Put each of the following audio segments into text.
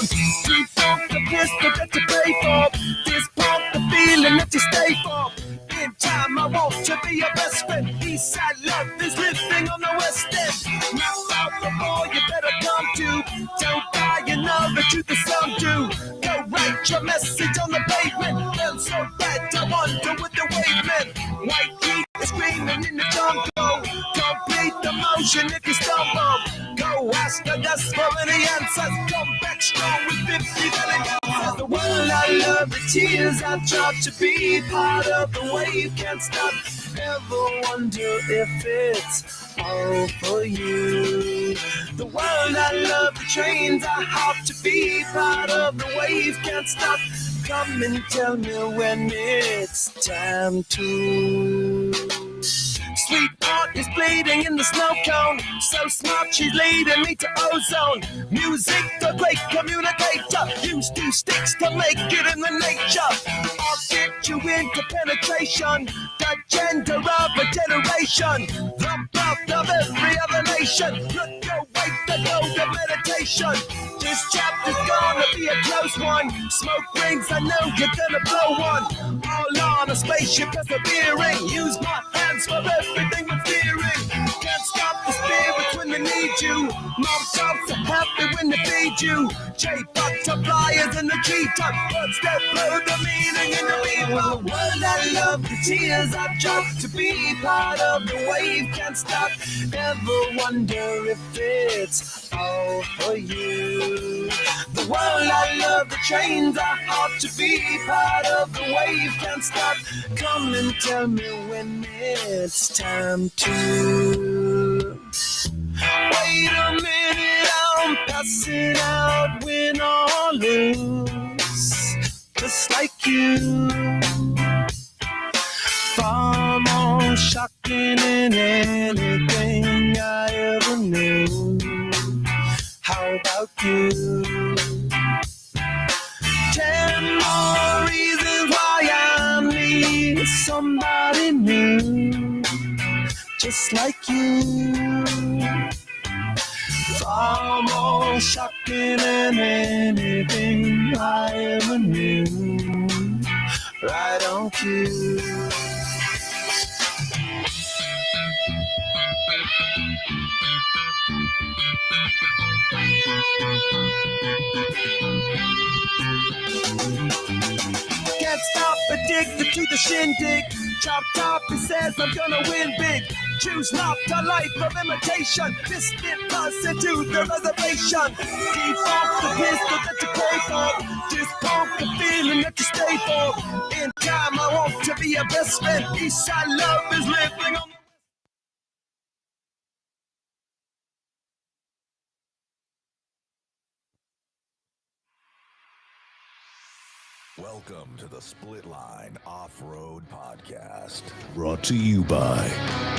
on. Default the pistol that you pay for. This pump the feeling that you stay for. In time, I want to be your best friend. Eastside love is living on the West End. Knock out the boy, you better come to. Don't die, you know the truth is some do. Go write your message on the pavement. Felt so bad, I wonder with the wavement. White heat is screaming in the jungle. Complete the motion if you stumble. Go ask the dust for any answers. Come back strong with 50 million answers. The world I love, the tears I drop to be part of the wave can't stop. Ever wonder if it's all for you? The world I love, the trains I hop to be part of the wave can't stop. Come and tell me when it's time to. Sweetheart is bleeding in the snow cone. So smart, she's leading me to ozone. Music, the great communicator. Use two sticks to make it in the nature. I'll get you into penetration. The gender of a generation. The birth of every other nation. Look your way to go to meditation. This chapter's gonna be a close one. Smoke rings, I know you're gonna blow one. All on a spaceship persevering. Use my hands for everything we're fearing. Can't stop the spirits when they need you. Mom tops are happy when they feed you. J-butterflies in the treetop. Birds that blow the meaning in the meanwhile. The world I love, the tears I drop to be part of the wave can't stop. Ever wonder if it's all for you? The world I love, the trains I hop to be part of the wave can't stop. Come and tell me when it's time to. Wait a minute, I'm passing out, win or lose, just like you. Far more shocking than anything I ever knew. How about you? 10 more reasons why I need somebody new, just like you. Far more shocking than anything I ever knew. Right on cue. Can't stop addicted to the shindig. Chop top, it says I'm gonna win big. Choose not a life of imitation. Distant bus into the reservation. Default the pistol that you pay for. Just pump the feeling that you stay for. In time, I want to be your best friend. Eastside love is living on. Welcome to the Split Line Off-Road Podcast. Brought to you by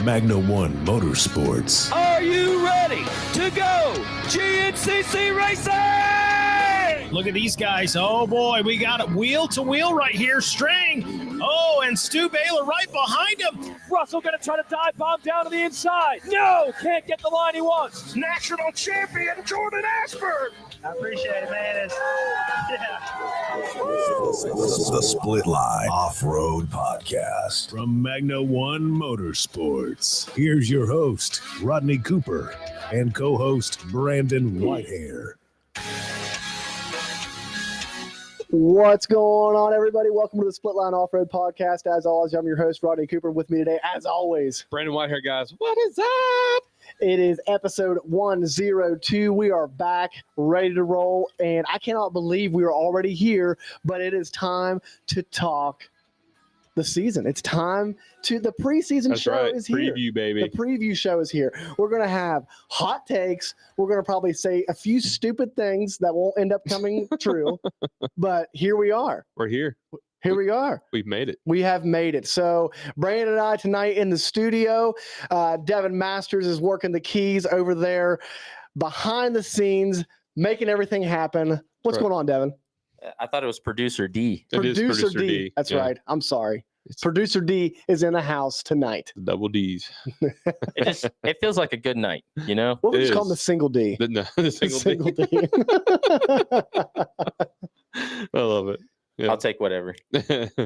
Magna One Motorsports. Are you ready to go GNCC racing? Look at these guys. Oh, boy, we got it wheel to wheel right here. String. Oh, and Stu Baylor right behind him. Russell going to try to dive bomb down to the inside. No, can't get the line he wants. National champion Jordan Ashford. I appreciate it, man. The Split Line Off-Road Podcast. From Magna One Motorsports, here's your host, Rodney Cooper, and co-host Brandon Whitehair. What's going on, everybody? Welcome to the Split Line Off-Road Podcast. As always, I'm your host, Rodney Cooper. With me today, as always, Brandon Whitehair, guys. What is up? it is episode 102. We are back, ready to roll, and I cannot believe we are already here, but it is time to talk the season. It's time to the preseason show is here. Preview, baby. The preview show is here. We're going to have hot takes. We're going to probably say a few stupid things that won't end up coming true, but here we are. We're here. Here we are. We've made it. We have made it. So Brandon and I tonight in the studio. Devin Masters is working the keys over there behind the scenes, making everything happen. What's going on, Devin? I thought it was producer D. It is Producer producer D. That's right. I'm sorry. Producer D is in the house tonight. Double D's. It feels like a good night, you know? What would It you call him? is. The single D. The The single D. I love it. Yeah. I'll take whatever.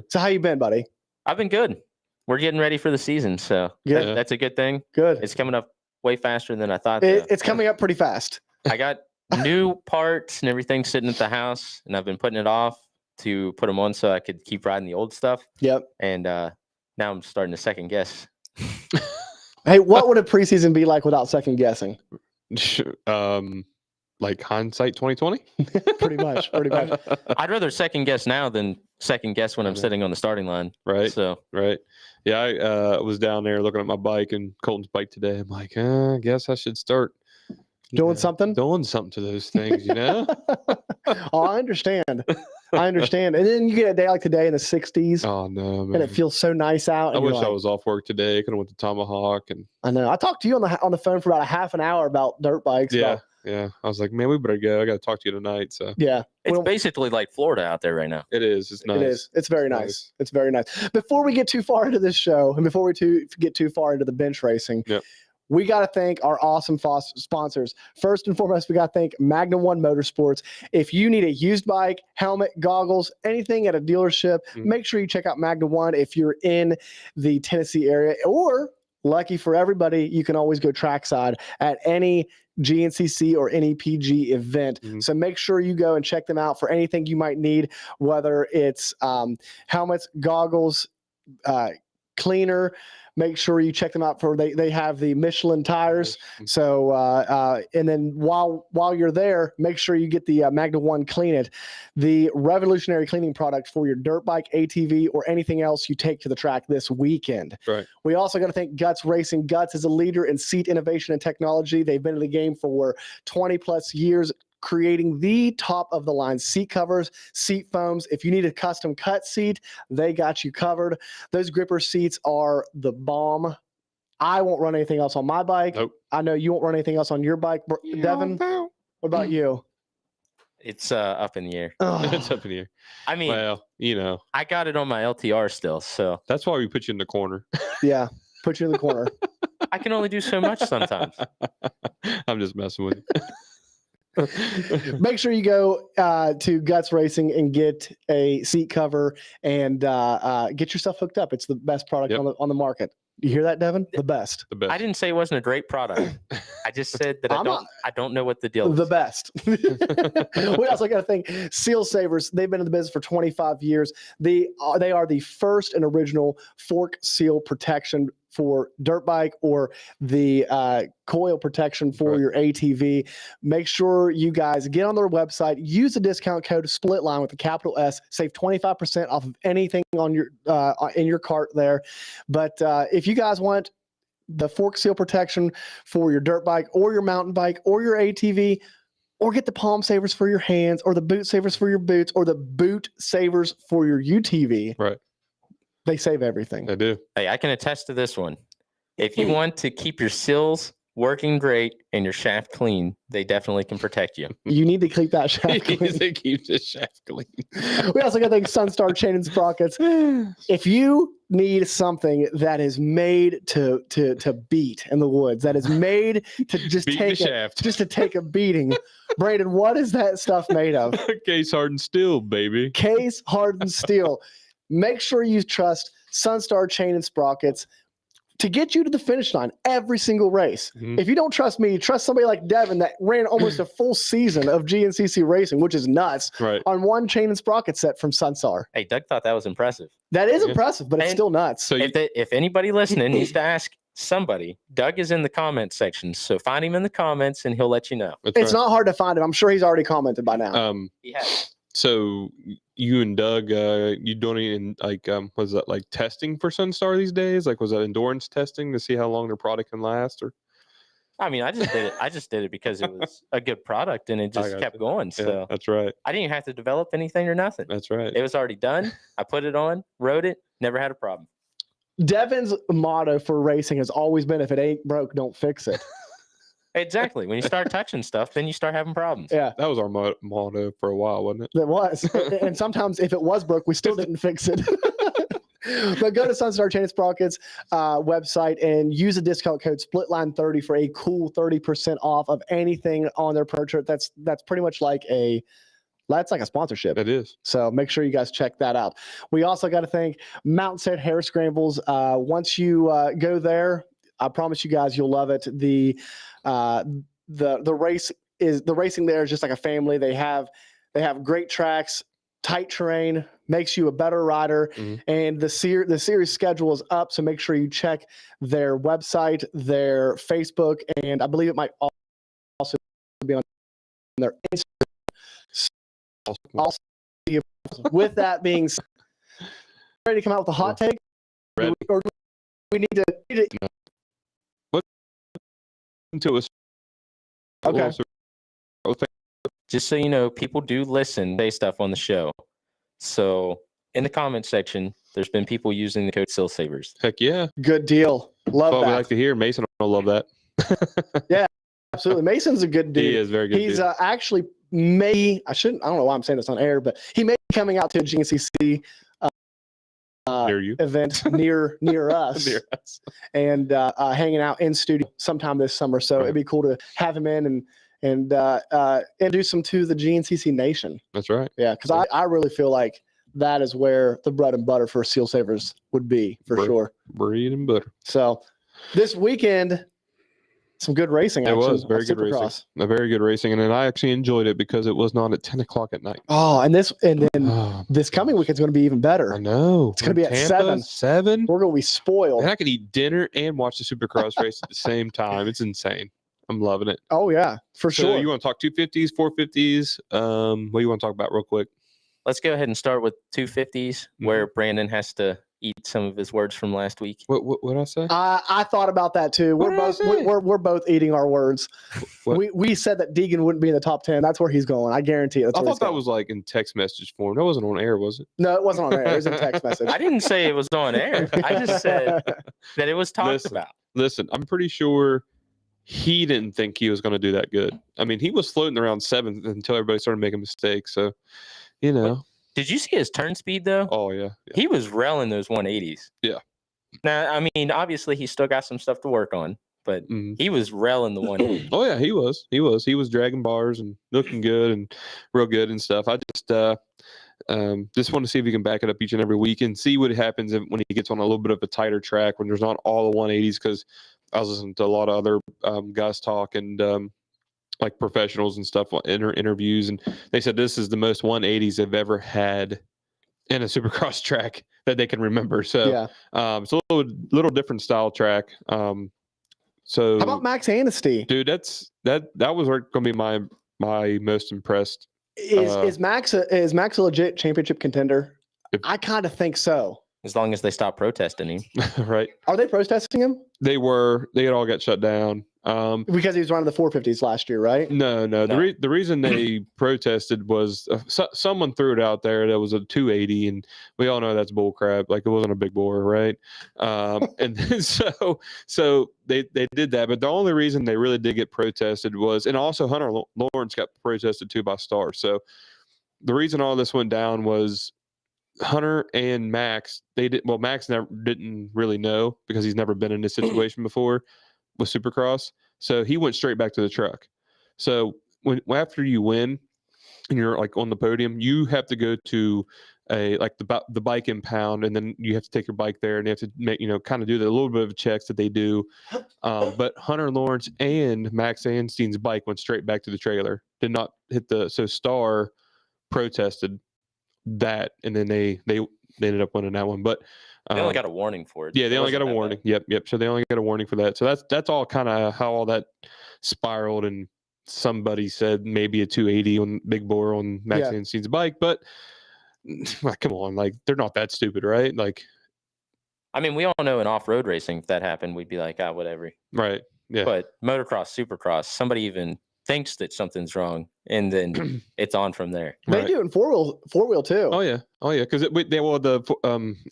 So how you been, buddy? I've been good. We're getting ready for the season, so Good. that's a good thing. Good. It's coming up way faster than I thought. It's coming up pretty fast. I got new parts and everything sitting at the house, and I've been putting it off to put them on so I could keep riding the old stuff. Yep. And now I'm starting to second guess. Hey, what would a preseason be like without second guessing? Like hindsight 2020. Pretty much. I'd rather second guess now than second guess when I'm sitting on the starting line. Right. So Right. Yeah, I was down there looking at my bike and Colton's bike today. I'm like, I guess I should start Doing something? Doing something to those things, you know? Oh, I understand. And then you get a day like today in the 60s. Oh no, man. And it feels so nice out. I and you're wish I like, was off work today. Could have went to Tomahawk and I know. I talked to you on the phone for about a half an hour about dirt bikes. yeah. I was like, man, we better go. I got to talk to you tonight. So Yeah. it's basically like Florida out there right now. it is. It's nice. It is. It's very nice. It's very nice. Before we get too far into this show, and before we get too far into the bench racing, Yep. we got to thank our awesome sponsors. First and foremost, we got to thank Magnum One Motorsports. If you need a used bike, helmet, goggles, anything at a dealership, make sure you check out Magnum One if you're in the Tennessee area. Or, lucky for everybody, you can always go trackside at any GNCC or any PG event. So make sure you go and check them out for anything you might need, whether it's helmets, goggles, cleaner. Make sure you check them out for they have the Michelin tires. So and then while you're there, make sure you get the Magna One Clean It, the revolutionary cleaning product for your dirt bike, ATV, or anything else you take to the track this weekend. Right. We also got to thank Guts Racing. Guts is a leader in seat innovation and technology. They've been in the game for 20 plus years, creating the top of the line seat covers, seat foams. If you need a custom cut seat, they got you covered. Those gripper seats are the bomb. I won't run anything else on my bike. Nope. I know you won't run anything else on your bike. Devin, what about you? It's up in the air. It's up in the air. I mean, Well, you know, I got it on my LTR still, so that's why we put you in the corner. Yeah, put you in the corner. I can only do so much sometimes. I'm just messing with you. Make sure you go to Guts Racing and get a seat cover and get yourself hooked up. It's the best product on the market. You hear that, Devin? The best. The best. I didn't say it wasn't a great product. I just said that I don't know what the deal is. The best. We also got to thank Seal Savers. They've been in the business for 25 years. They are the first and original fork seal protection for dirt bike or the coil protection for your ATV. Make sure you guys get on their website, use the discount code SPLITLINE with a capital S, save 25% off of anything on your in your cart there. But if you guys want the fork seal protection for your dirt bike or your mountain bike or your ATV, or get the palm savers for your hands, or the boot savers for your boots, or the boot savers for your UTV. Right. They save everything. I do. Hey, I can attest to this one. If you want to keep your seals working great and your shaft clean, they definitely can protect you. You need to keep that shaft clean. They keep the shaft clean. We also got to thank Sunstar Chain and Sprockets. If you need something that is made to beat in the woods, that is made to just take a beating, Brandon, what is that stuff made of? Case hardened steel, baby. Case hardened steel. Make sure you trust Sunstar Chain and Sprockets to get you to the finish line every single race. If you don't trust me, trust somebody like Devin that ran almost a full season of GNCC racing, which is nuts, on one chain and sprocket set from Sunstar. Hey, Doug thought that was impressive. That is impressive, but it's still nuts. So if anybody listening needs to ask somebody, Doug is in the comments section, so find him in the comments and he'll let you know. It's not hard to find him. I'm sure he's already commented by now. He has. So you and Doug, you doing any was that like testing for Sunstar these days? Like, was that endurance testing to see how long their product can last? Or I mean, I just did it because it was a good product and it just kept going. Yeah, So that's right. I didn't have to develop anything or nothing. That's right. It was already done. I put it on, rode it, never had a problem. Devin's motto for racing has always been, if it ain't broke, don't fix it. Exactly. When you start touching stuff, then you start having problems. Yeah. That was our motto for a while, wasn't it? It was. And sometimes if it was broke, we still didn't fix it. But go to Sunstar Chain Sprockets website and use the discount code SPLITLINE30 for a cool 30% off of anything on their pro shirt. That's pretty much like a sponsorship. It is. So make sure you guys check that out. We also got to thank Mountain State Hair Scrambles. Once you go there, I promise you guys you'll love it. The racing there is just like a family. They have great tracks, tight terrain, makes you a better rider, and the series schedule is up. So make sure you check their website, their Facebook, and I believe it might also be on their Instagram. Also, with that being said, ready to come out with a hot take? Or we need to into us. Okay. Just so you know, people do listen, say stuff on the show. So in the comment section, there's been people using the code SILSavers. Heck yeah. Good deal. Love That's what that. we like to hear. Mason will love that. Yeah, absolutely. Mason's a good dude. He is very good. He's actually I don't know why I'm saying this on air, but he may be coming out to a GNCC near you. event near us, Near us. and hanging out in studio sometime this summer. So it'd be cool to have him in and introduce him to the GNCC Nation. That's right. Yeah, because I really feel like that is where the bread and butter for Seal Savers would be for sure. Bread and butter. So this weekend, some good racing. It action was very on good racing. Supercross. A very good racing, and then I actually enjoyed it because it was not at 10 o'clock at night. Oh, and then this coming weekend's going to be even better. I know. It's going to be at Tampa, 7. We're going to be spoiled. And I could eat dinner and watch the Supercross race at the same time. It's insane. I'm loving it. Oh yeah, for So sure. you want to talk 250s, 450s? What do you want to talk about real quick? Let's go ahead and start with 250s, where Brandon has to eat some of his words from last week. What did I say? I thought about that too. What We're both eating our words. What? We said that Deegan wouldn't be in the top 10. That's where he's going. I guarantee it. That's I where he's thought that going. was like in text message form. That wasn't on air, was it? No, it wasn't on air. It was a text message. I didn't say it was on air. I just said that it was talked about. Listen, I'm pretty sure he didn't think he was going to do that good. I mean, he was floating around 7th until everybody started making mistakes. So, you know. Did you see his turn speed, though? Oh, yeah. He was railing those 180s. Yeah. Now, I mean, obviously, he's still got some stuff to work on, but he was railing the 180. Oh, yeah, he was. He was dragging bars and looking good and real good and stuff. I just want to see if he can back it up each and every week and see what happens when he gets on a little bit of a tighter track when there's not all the 180s, because I was listening to a lot of other guys talk and like professionals and stuff interviews, and they said this is the most 180s they've ever had in a Supercross track that they can remember. So yeah. It's a little different style track. So how about Max Anstey? Dude, that was going to be my most impressed. Is Max a legit championship contender? I kind of think so. As long as they stop protesting him. Right. Are they protesting him? They had all got shut down. Because he was running the 450s last year, right? No. The reason they protested was someone threw it out there that was a 280, and we all know that's bull crap. Like, it wasn't a big bore, right? And then so they did that, but the only reason they really did get protested was, and also Hunter Lawrence got protested too by Star. So the reason all this went down was Hunter and Max, Max didn't really know because he's never been in this situation before with Supercross. So he went straight back to the truck. So after you win and you're like on the podium, you have to go to the bike impound, and then you have to take your bike there and you have to make, kind of do the little bit of checks that they do. But Hunter Lawrence and Max Anstein's bike went straight back to the trailer, did not hit so Star protested that, and then they ended up winning that one. But they only got a warning for it. Yeah, they only got a warning. Yep. So they only got a warning for that. So that's all kind of how all that spiraled. And somebody said maybe a 280 on big bore on Max Anstein's bike, but come on, like, they're not that stupid, right? Like, I mean, we all know in off-road racing, if that happened, we'd be like, whatever. Right. Yeah. But motocross, Supercross, somebody even thinks that something's wrong, and then it's on from there. They do in four wheel too. Oh yeah, because the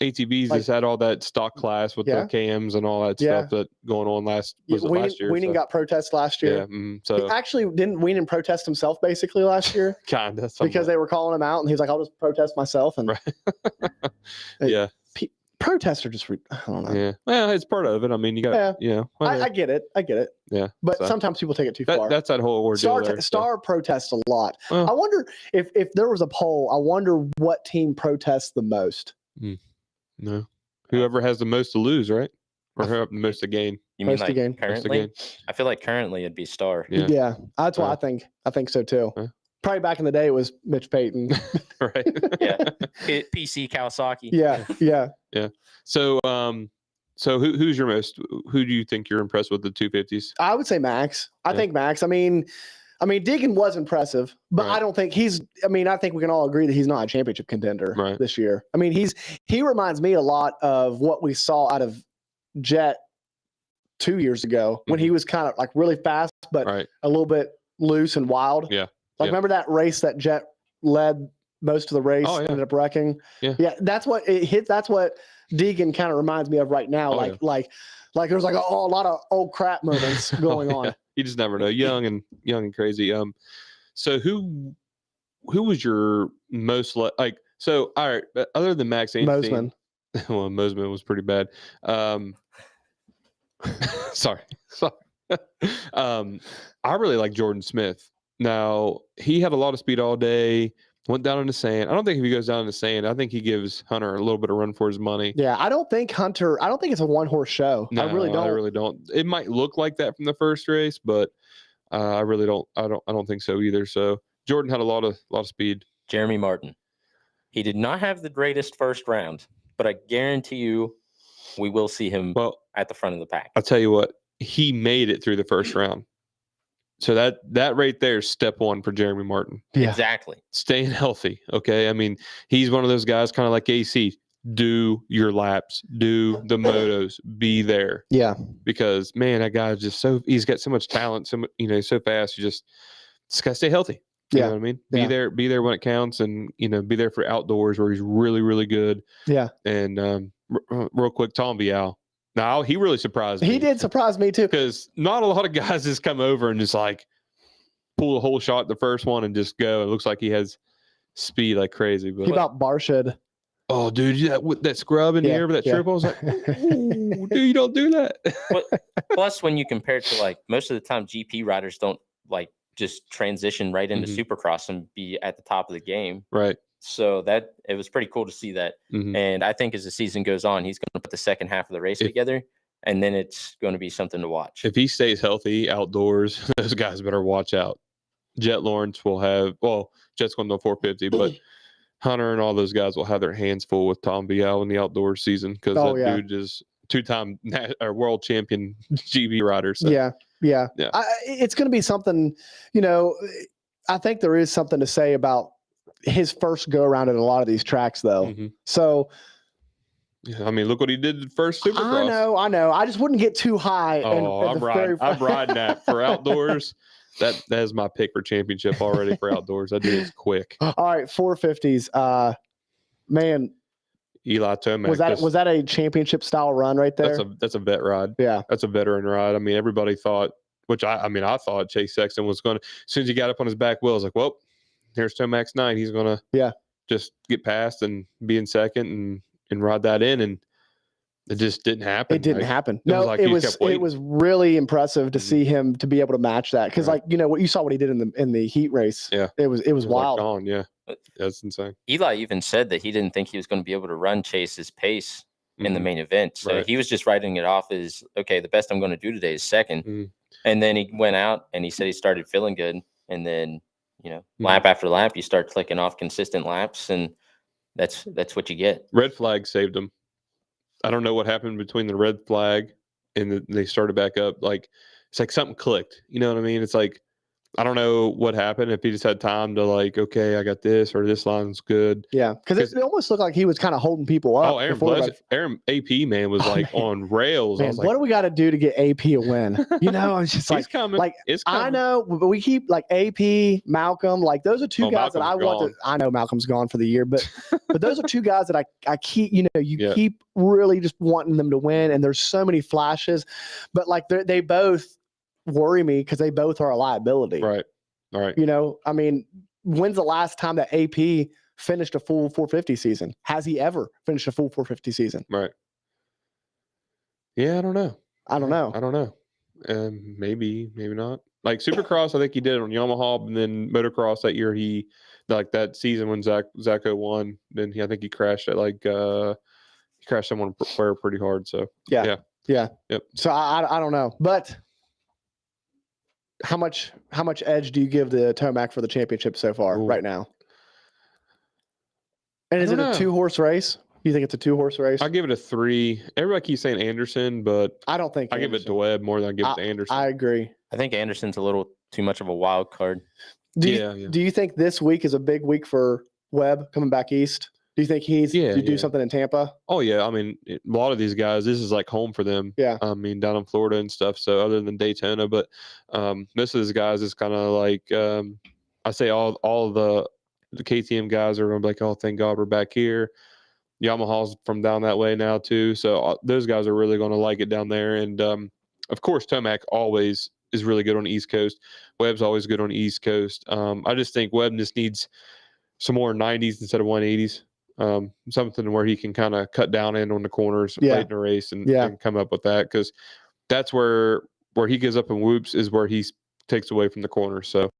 ATVs just had all that stock class with the cams and all that stuff that going on last year. Weening got protests last year. Yeah, so he actually didn't Weening protest himself basically last year. Kind of, because they were calling him out, and he was like, "I'll just protest myself." And yeah. protests are just, I don't know. Yeah. Well, it's part of it. I mean, you got, I get it. Yeah. But So sometimes people take it too far. that's that whole ordeal there. Star protests a lot. Well, I wonder if there was a poll, I wonder what team protests the most. No. Whoever has the most to lose, right? Or who have the most to gain. You mean Most to like gain. Most to currently? gain. I feel like currently it'd be Star. Yeah. That's what I think. I think so too. Yeah. Probably back in the day it was Mitch Payton. Right. Yeah. PC Kawasaki. Yeah. So who's your most? Who do you think you're impressed with the 250s? I would say Max. I Yeah. think Max. I mean, Deegan was impressive, but Right. I don't think I think we can all agree that he's not a championship contender Right. this year. I mean, he reminds me a lot of what we saw out of Jet 2 years ago when he was kind of like really fast, but Right. a little bit loose and wild. Yeah. Like, remember that race that Jet led most of the race, Oh, yeah. ended up wrecking? Yeah. That's what it hit. That's what Deegan kind of reminds me of right now. Oh, like there's like a lot of old crap moments going Oh, on. yeah. You just never know. Young and crazy. So who was your most like? So all right, other than Max Anthony, Mosman. well, Mosman was pretty bad. Sorry. I really like Jordan Smith. Now he had a lot of speed all day. Went down in the sand. I don't think if he goes down in the sand, I think he gives Hunter a little bit of run for his money. Yeah, I don't think it's a one horse show. No, I really don't. It might look like that from the first race, but I really don't. I don't think so either. So Jordan had a lot of speed. Jeremy Martin. He did not have the greatest first round, but I guarantee you we will see him at the front of the pack. I'll tell you what, he made it through the first round. So that right there is step one for Jeremy Martin. Yeah. Exactly. Staying healthy. Okay. I mean, he's one of those guys kind of like AC. Do your laps, do the motos, be there. Yeah. Because man, that guy's just he's got so much talent, he's so fast. You just gotta stay healthy. You know what I mean? Be there when it counts, and be there for outdoors where he's really, really good. Yeah. And real quick, Tom Vial. Now he really surprised me. He did surprise me too. Because not a lot of guys just come over and just like pull a whole shot the first one and just go. It looks like he has speed like crazy. But he about barshed. Oh, dude, that scrub in the air with that triple, I was like, ooh, dude, you don't do that. Plus, when you compare it to like most of the time, GP riders don't like just transition right into Supercross and be at the top of the game. Right. So that it was pretty cool to see that. And I think as the season goes on, he's going to put the second half of the race together, and then it's going to be something to watch. If he stays healthy outdoors, those guys better watch out. Jet Lawrence will have, Jet's going to 450, but Hunter and all those guys will have their hands full with Tom Vial in the outdoor season because dude is two-time world champion GB rider. So. Yeah. It's going to be something, I think there is something to say about his first go around at a lot of these tracks though. So I mean, look what he did first Supercross. I know. I just wouldn't get too high. I'm riding that for outdoors. That is my pick for championship already for outdoors. I do it quick. All right, 450s. Man, Eli Tomac. Was that a championship style run right there? That's a vet ride. Yeah, that's a veteran ride. I mean, everybody thought, I thought Chase Sexton was going to. As soon as he got up on his back wheel, I was like, well, here's Tomac's night. He's going to just get past and be in second and ride that in, and it just didn't happen. It didn't happen. It was really impressive to see him to be able to match that because, what you saw what he did in the heat race. Yeah, it was wild. Like gone, yeah, that's insane. Eli even said that he didn't think he was going to be able to run Chase's pace in the main event, so he was just writing it off as okay. The best I'm going to do today is second, and then he went out and he said he started feeling good, and then lap after lap, you start clicking off consistent laps, and that's what you get. Red flag saved him. I don't know what happened between the red flag and they started back up. Like, it's like something clicked. You know what I mean? It's like, I don't know what happened. If he just had time to like, okay, I got this or this line's good. Yeah, because it almost looked like he was kind of holding people up. Oh, Aaron AP, man, was like on rails. Man, I was like, what do we got to do to get AP a win? I was just like, coming. It's coming. I know, but we keep like AP, Malcolm, like those are two guys Malcolm's that I want to. I know Malcolm's gone for the year, but those are two guys that I keep. Keep really just wanting them to win, and there's so many flashes, but like they both worry me because they both are a liability. Right. All right. I mean, when's the last time that AP finished a full 450 season? Has he ever finished a full 450 season? Right. Yeah, I don't know. I don't know. I don't know. Maybe not. Like Supercross, I think he did it on Yamaha, and then motocross that year that season when Zacho won, then I think he crashed at he crashed someone pretty hard. So Yeah. Yep. So I don't know, but how much edge do you give the Tomac for the championship so far right now? And is it a 2-horse race? You think it's a 2-horse race? I give it a 3. Everybody keeps saying Anderson, but I don't think I give it to Webb more than I give it to Anderson. I agree. I think Anderson's a little too much of a wild card. Do you think this week is a big week for Webb coming back east? Do you think he's to do something in Tampa? Oh yeah, I mean a lot of these guys, this is like home for them. Yeah, I mean down in Florida and stuff. So other than Daytona, but most of these guys is kind of like I say all the KTM guys are gonna be like, oh thank God we're back here. Yamaha's from down that way now too, so those guys are really gonna like it down there. And of course Tomac always is really good on the East Coast. Webb's always good on the East Coast. I just think Webb just needs some more 90s instead of 180s. Something where he can kind of cut down in on the corners late in the race and come up with that, because that's where he gives up and whoops is where he takes away from the corners. So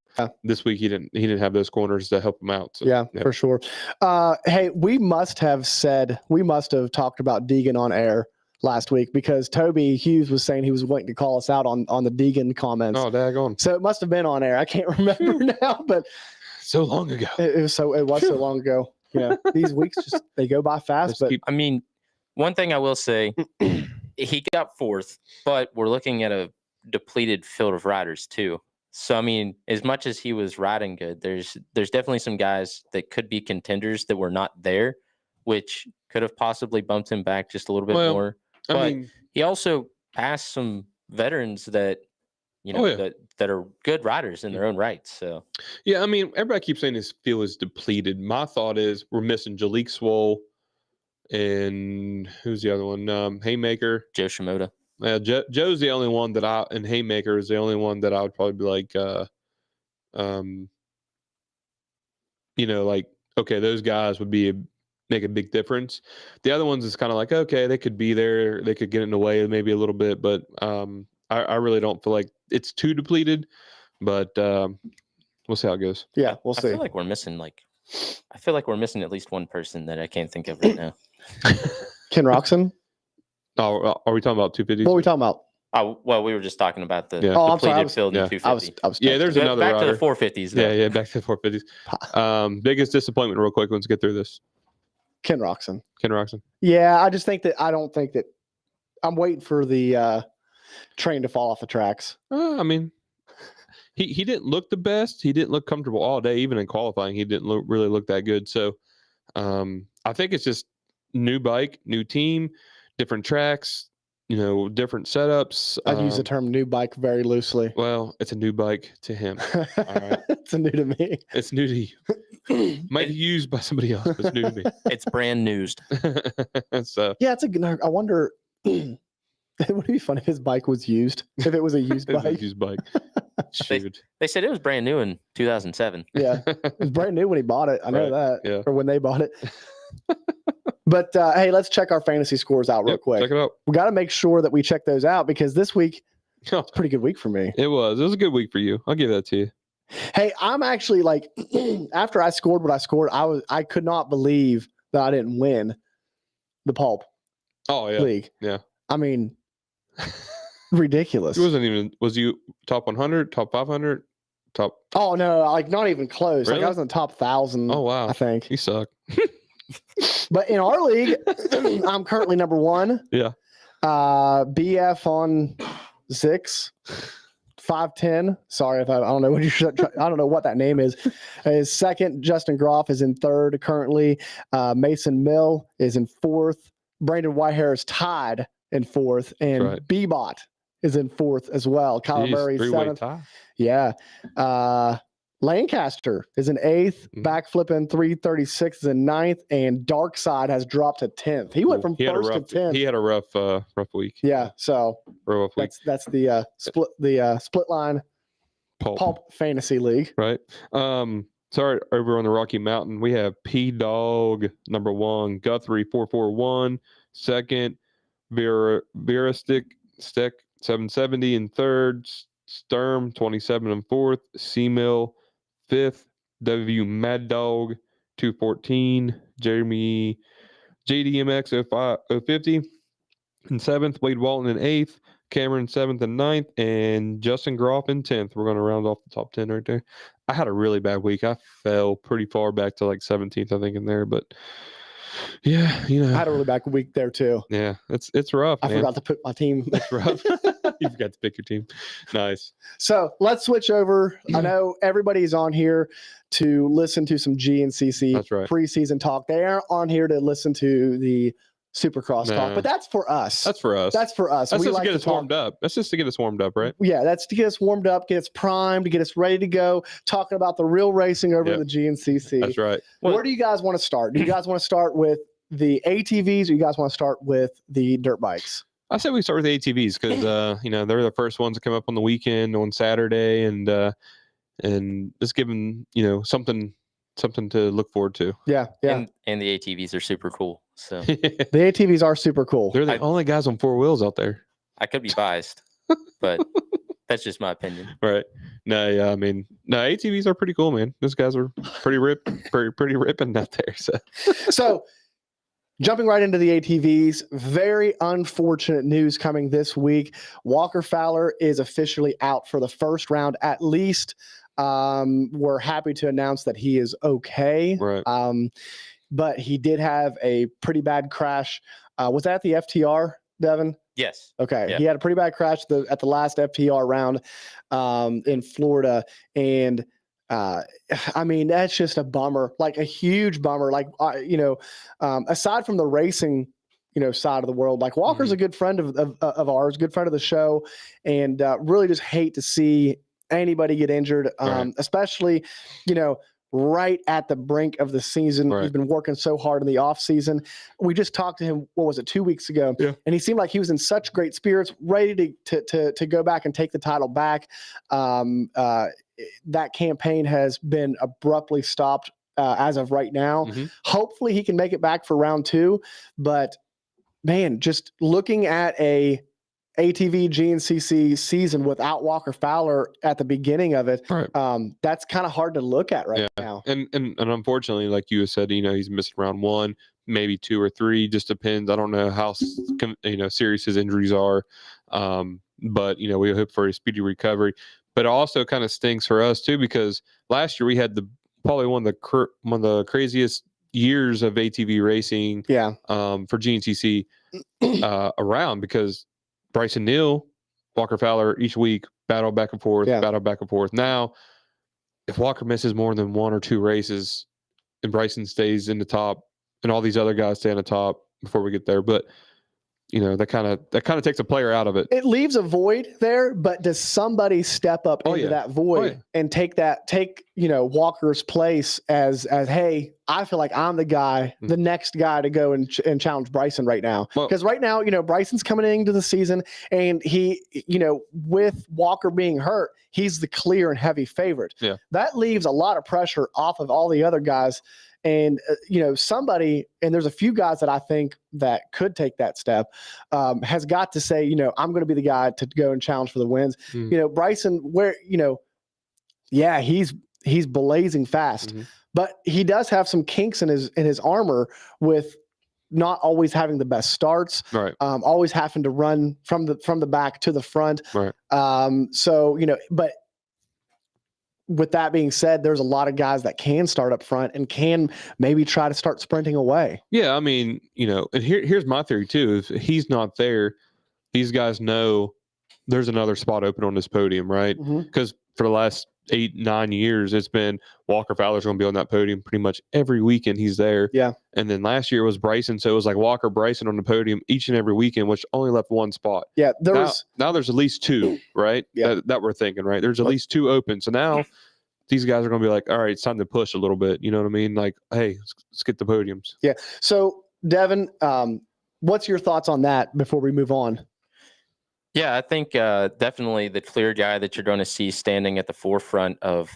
this week he didn't have those corners to help him out. So, for sure. Hey, we must have talked about Deegan on air last week, because Toby Hughes was saying he was waiting to call us out on the Deegan comments. Oh, daggone. So it must have been on air. I can't remember now, but so long ago. It was so long ago. Yeah, these weeks they go by fast. But I mean, one thing I will say, he got 4th, but we're looking at a depleted field of riders too. So I mean, as much as he was riding good, there's definitely some guys that could be contenders that were not there, which could have possibly bumped him back just a little bit more. But I mean, he also passed some veterans that that are good riders in their own right. So yeah, I mean, everybody keeps saying his field is depleted. My thought is we're missing Jalik Swoll and who's the other one? Haymaker, Joe Shimoda. Joe's the only one that and Haymaker is the only one that I would probably be like, like, okay, those guys would make a big difference. The other ones is kind of like, okay, they could be there, they could get in the way maybe a little bit, but I really don't feel like it's too depleted, but we'll see how it goes. Yeah, we'll see. I feel like we're missing at least one person that I can't think of right now. Ken Roxon? Oh, are we talking about 250s? What are we talking about? Oh, well, we were just talking about the I'm sorry, field in 250. I was there's another back rider. to the 450s. Though. Yeah, back to the 450s. Biggest disappointment, real quick, let's get through this. Ken Roxon. Yeah, I just think that I'm waiting for the train to fall off the tracks. I mean, he didn't look the best. He didn't look comfortable all day, even in qualifying. He didn't really look that good. So I think it's just new bike, new team, different tracks, different setups. I'd use the term new bike very loosely. Well, it's a new bike to him. All right. It's new to me. It's new to you. Might be used by somebody else, but it's new to me. It's brand new. So yeah, I wonder. It would be fun if his bike was used. If it was a used bike. Shoot. They said it was brand new in 2007. Yeah, it was brand new when he bought it. I know that. Yeah. Or when they bought it. But hey, let's check our fantasy scores out real quick. Check it out. We got to make sure that we check those out, because this week it's a pretty good week for me. It was a good week for you. I'll give that to you. Hey, I'm actually like, after I scored what I scored, I could not believe that I didn't win the Pulp League. Yeah. I mean, ridiculous. It wasn't even. Was you top 100, top 500, top? Oh no, like not even close. Really? Like I was in the top 1,000. Oh wow, I think you suck. But in our league, I'm currently number 1. Yeah. BF on 6, 510. Sorry if I don't know I don't know what that name is. Is second. Justin Groff is in 3rd currently. Mason Mill is in 4th. Brandon Whitehair is tied in 4th, and right. Bebot is in 4th as well. Kyler Murray 7th. Tie. Yeah. Lancaster is in 8th. Backflipping 336 is in 9th, and Darkside has dropped to 10th. He went from 1st to 10th. He had a rough week. Yeah, so rough week. That's the split line Pulp Fantasy League. Right. Sorry, over on the Rocky Mountain, we have P Dog number 1, Guthrie 441, second, Vera Stick 770 in third, Sturm 27 in fourth, C Mill fifth, W Mad Dog 214, Jeremy JDMX 050 in seventh, Wade Walton in eighth, Cameron 7th and 9th, and Justin Groff in 10th. We're going to round off the top 10 right there. I had a really bad week. I fell pretty far back to like 17th, I think, in there. But yeah, I had a really bad week there too. Yeah, it's rough. I forgot to put my team. It's rough. You forgot to pick your team. Nice. So let's switch over. I know everybody's on here to listen to some GNCC preseason talk. They aren't on here to listen to the Supercross talk, but that's for us. That's for us. That's for us. That's just to get us warmed up. That's just to get us warmed up, right? Yeah, that's to get us warmed up, get us primed, to get us ready to go, talking about the real racing over the GNCC. That's right. Where do you guys want to start? Do you guys want to start with the ATVs, or you guys want to start with the dirt bikes? I say we start with the ATVs because they're the first ones to come up on the weekend on Saturday, and just giving something to look forward to. Yeah. And the ATVs are super cool. So the ATVs are super cool. They're the only guys on 4 wheels out there. I could be biased, but that's just my opinion. Right. No, yeah, I mean, ATVs are pretty cool, man. Those guys are pretty ripping out there. So jumping right into the ATVs, very unfortunate news coming this week. Walker Fowler is officially out for the first round, at least. We're happy to announce that he is okay. Right. But he did have a pretty bad crash. Was that the FTR, Devin? Yes. Okay. Yeah. He had a pretty bad crash at the last FTR round in Florida. And I mean, that's just a bummer, like a huge bummer. Like, aside from the racing, side of the world, like Walker's a good friend of ours, good friend of the show. And really just hate to see anybody get injured, especially, right at the brink of the season. He's been working so hard in the off season. We just talked to him, 2 weeks ago? Yeah. And he seemed like he was in such great spirits, ready to go back and take the title back. That campaign has been abruptly stopped as of right now. Mm-hmm. Hopefully he can make it back for round 2, but man, just looking at a ATV GNCC season without Walker Fowler at the beginning of it, that's kind of hard to look at now. And unfortunately, like you said, he's missing round 1, maybe 2 or 3, just depends. I don't know how serious his injuries are, but we hope for a speedy recovery. But it also kind of stinks for us too, because last year we had probably one of the craziest years of ATV racing. For GNCC around, because Bryson Neal, Walker Fowler each week battle back and forth. Now, if Walker misses more than 1 or 2 races and Bryson stays in the top and all these other guys stay on the top before we get there, but that kind of takes a player out of it. It leaves a void there, but does somebody step up into that void and take Walker's place as hey, I feel like I'm the guy, the next guy to go and challenge Bryson right now. Because right now, Bryson's coming into the season, and he, with Walker being hurt, he's the clear and heavy favorite. Yeah. That leaves a lot of pressure off of all the other guys. And, somebody, and there's a few guys that I think that could take that step, has got to say, I'm going to be the guy to go and challenge for the wins. Bryson, he's blazing fast, but he does have some kinks in his armor with not always having the best starts, always having to run from the back to the front. But with that being said, there's a lot of guys that can start up front and can maybe try to start sprinting away. Yeah, I mean, and here's my theory too. If he's not there, these guys know there's another spot open on this podium, right? Because for the last 8-9 years, it's been Walker Fowler's going to be on that podium pretty much every weekend he's there. Yeah. And then last year was Bryson, so it was like Walker, Bryson on the podium each and every weekend, which only left 1 spot. Yeah. Now there's at least 2, right? Yeah. That we're thinking, right? There's at least 2 open. So now these guys are going to be like, all right, it's time to push a little bit. You know what I mean? Like, hey, let's get the podiums. Yeah. So Devin, what's your thoughts on that before we move on? Yeah, I think definitely the clear guy that you're going to see standing at the forefront of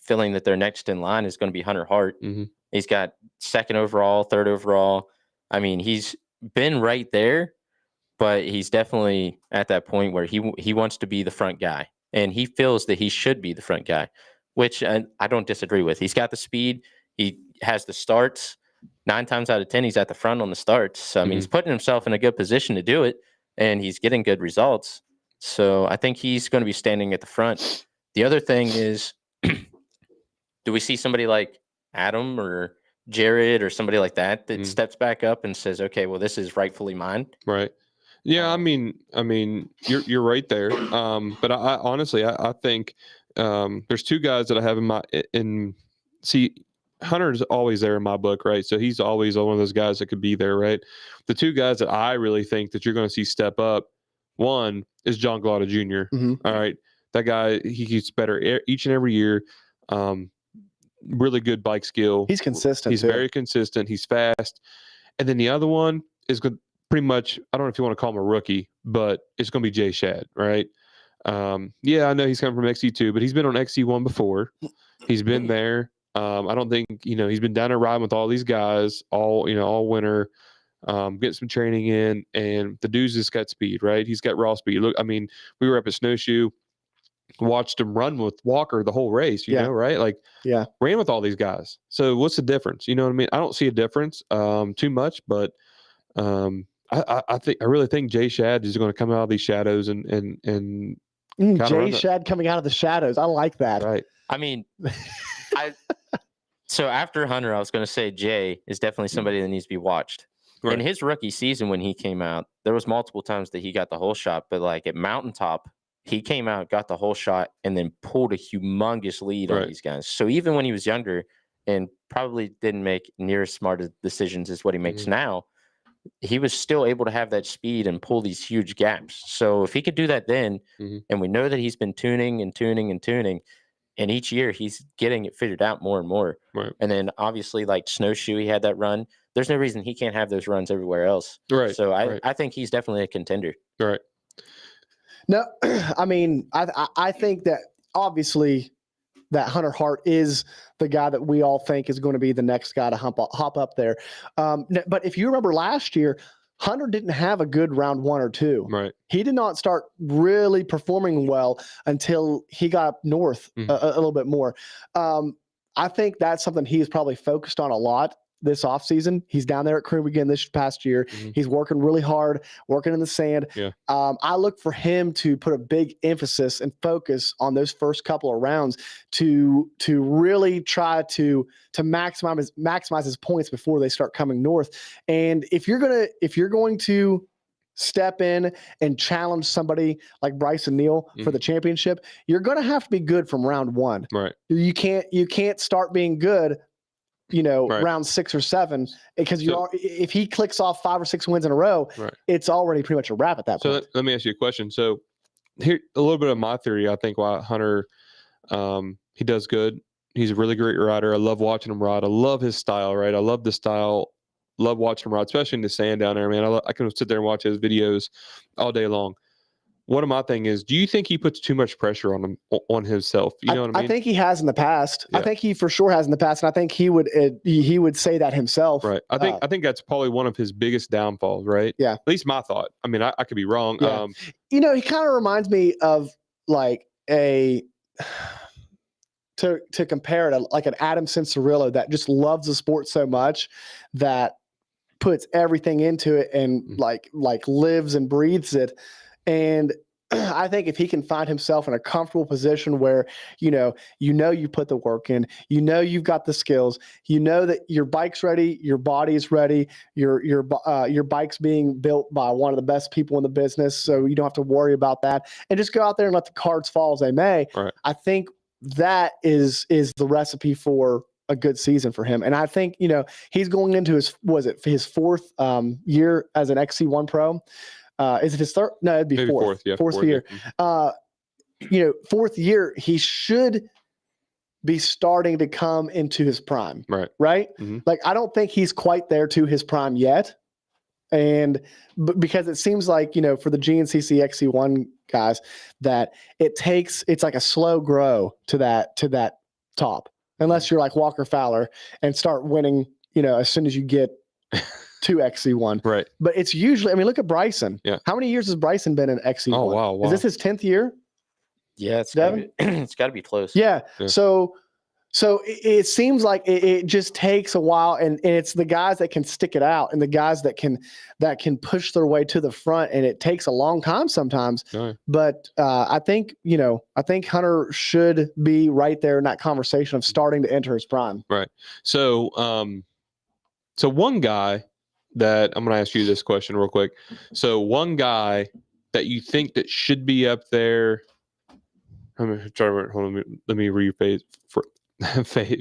feeling that their next in line is going to be Hunter Hart. Mm-hmm. He's got 2nd overall, 3rd overall. I mean, he's been right there, but he's definitely at that point where he wants to be the front guy, and he feels that he should be the front guy, which I don't disagree with. He's got the speed. He has the starts. 9 times out of 10, he's at the front on the starts. So, I mean, he's putting himself in a good position to do it, and he's getting good results. So I think he's going to be standing at the front. The other thing is, do we see somebody like Adam or Jared or somebody like that steps back up and says, okay, well, this is rightfully mine? Right. Yeah, I mean, you're right there. But I honestly, I think there's 2 guys that I have see, Hunter's always there in my book, right? So he's always one of those guys that could be there, right? The 2 guys that I really think that you're going to see step up, one is John Glada Jr. All right, that guy, he gets better each and every year. Really good bike skill. He's consistent. He's very consistent. He's fast. And then the other one is good. Pretty much, I don't know if you want to call him a rookie, but it's going to be Jay Shad, right? Yeah, I know he's coming from XC2, but he's been on XC1 before. He's been there. I don't think, he's been down there riding with all these guys all winter, getting some training in, and the dude's just got speed, right? He's got raw speed. Look, I mean, we were up at Snowshoe, watched him run with Walker the whole race, you know, right? Like, ran with all these guys. So what's the difference? You know what I mean? I don't see a difference too much, but I really think Jay Shad is going to come out of these shadows and Jay Shad coming out of the shadows. I like that. Right. I mean, so after Hunter, I was going to say Jay is definitely somebody that needs to be watched. Right. In his rookie season, when he came out, there was multiple times that he got the whole shot, but like at Mountaintop, he came out, got the whole shot, and then pulled a humongous lead on these guys. So even when he was younger and probably didn't make near as smart decisions as what he makes now, he was still able to have that speed and pull these huge gaps. So if he could do that then, and we know that he's been tuning, and each year he's getting it figured out more and more. Right. And then obviously like Snowshoe, he had that run. There's no reason he can't have those runs everywhere else. Right. So I think he's definitely a contender. Right. No, I mean, I think that obviously that Hunter Hart is the guy that we all think is going to be the next guy to hop up there. But if you remember last year, Hunter didn't have a good round 1 or 2. Right. He did not start really performing well until he got up north a little bit more. I think that's something he's probably focused on a lot this offseason. He's down there at Crew again this past year. He's working really hard, working in the sand. Yeah. I look for him to put a big emphasis and focus on those first couple of rounds to really try to maximize his points before they start coming north. And if you're going to step in and challenge somebody like Bryson Neal for the championship, you're going to have to be good from round 1. Right. You can't start being good round 6 or 7, because if he clicks off 5 or 6 wins in a row, it's already pretty much a wrap at that point. So let me ask you a question. So here, a little bit of my theory, I think why Hunter, he does good. He's a really great rider. I love watching him ride. I love his style, right? I love the style. Love watching him ride, especially in the sand down there, man. I can sit there and watch his videos all day long. One of my thing is, do you think he puts too much pressure on himself? You know what I mean? I think he has in the past. Yeah. I think he for sure has in the past, and I think he would say that himself. Right. I think that's probably one of his biggest downfalls. Right. Yeah. At least my thought. I mean, I could be wrong. Yeah. He kind of reminds me of like to compare it to like an Adam Cincerillo that just loves the sport so much that puts everything into it and like lives and breathes it. And I think if he can find himself in a comfortable position where, you put the work in, you've got the skills, that your bike's ready, your body's ready, your bike's being built by one of the best people in the business. So you don't have to worry about that, and just go out there and let the cards fall as they may. Right. I think that is the recipe for a good season for him. And I think, he's going into his 4th year as an XC1 pro. Is it his 3rd? No, it'd be Maybe 4th. Yeah, 4th year. 4th year, he should be starting to come into his prime. Right. Right. Mm-hmm. Like, I don't think he's quite there to his prime yet. And because it seems like, for the GNCC XC1 guys, that it's like a slow grow to that top, unless you're like Walker Fowler and start winning, as soon as you get to XC1. Right. But it's usually, look at Bryson. Yeah. How many years has Bryson been in XC1? Oh, wow. Is this his 10th year? Yeah, it's gotta be close. Yeah. So it seems like it just takes a while, and it's the guys that can stick it out and the guys that can push their way to the front, and it takes a long time sometimes. Oh, yeah. But I think Hunter should be right there in that conversation of starting to enter his prime. Right. So one guy that I'm going to ask you this question real quick. So one guy that you think that should be up there. I'm going to try to hold on. Let me rephrase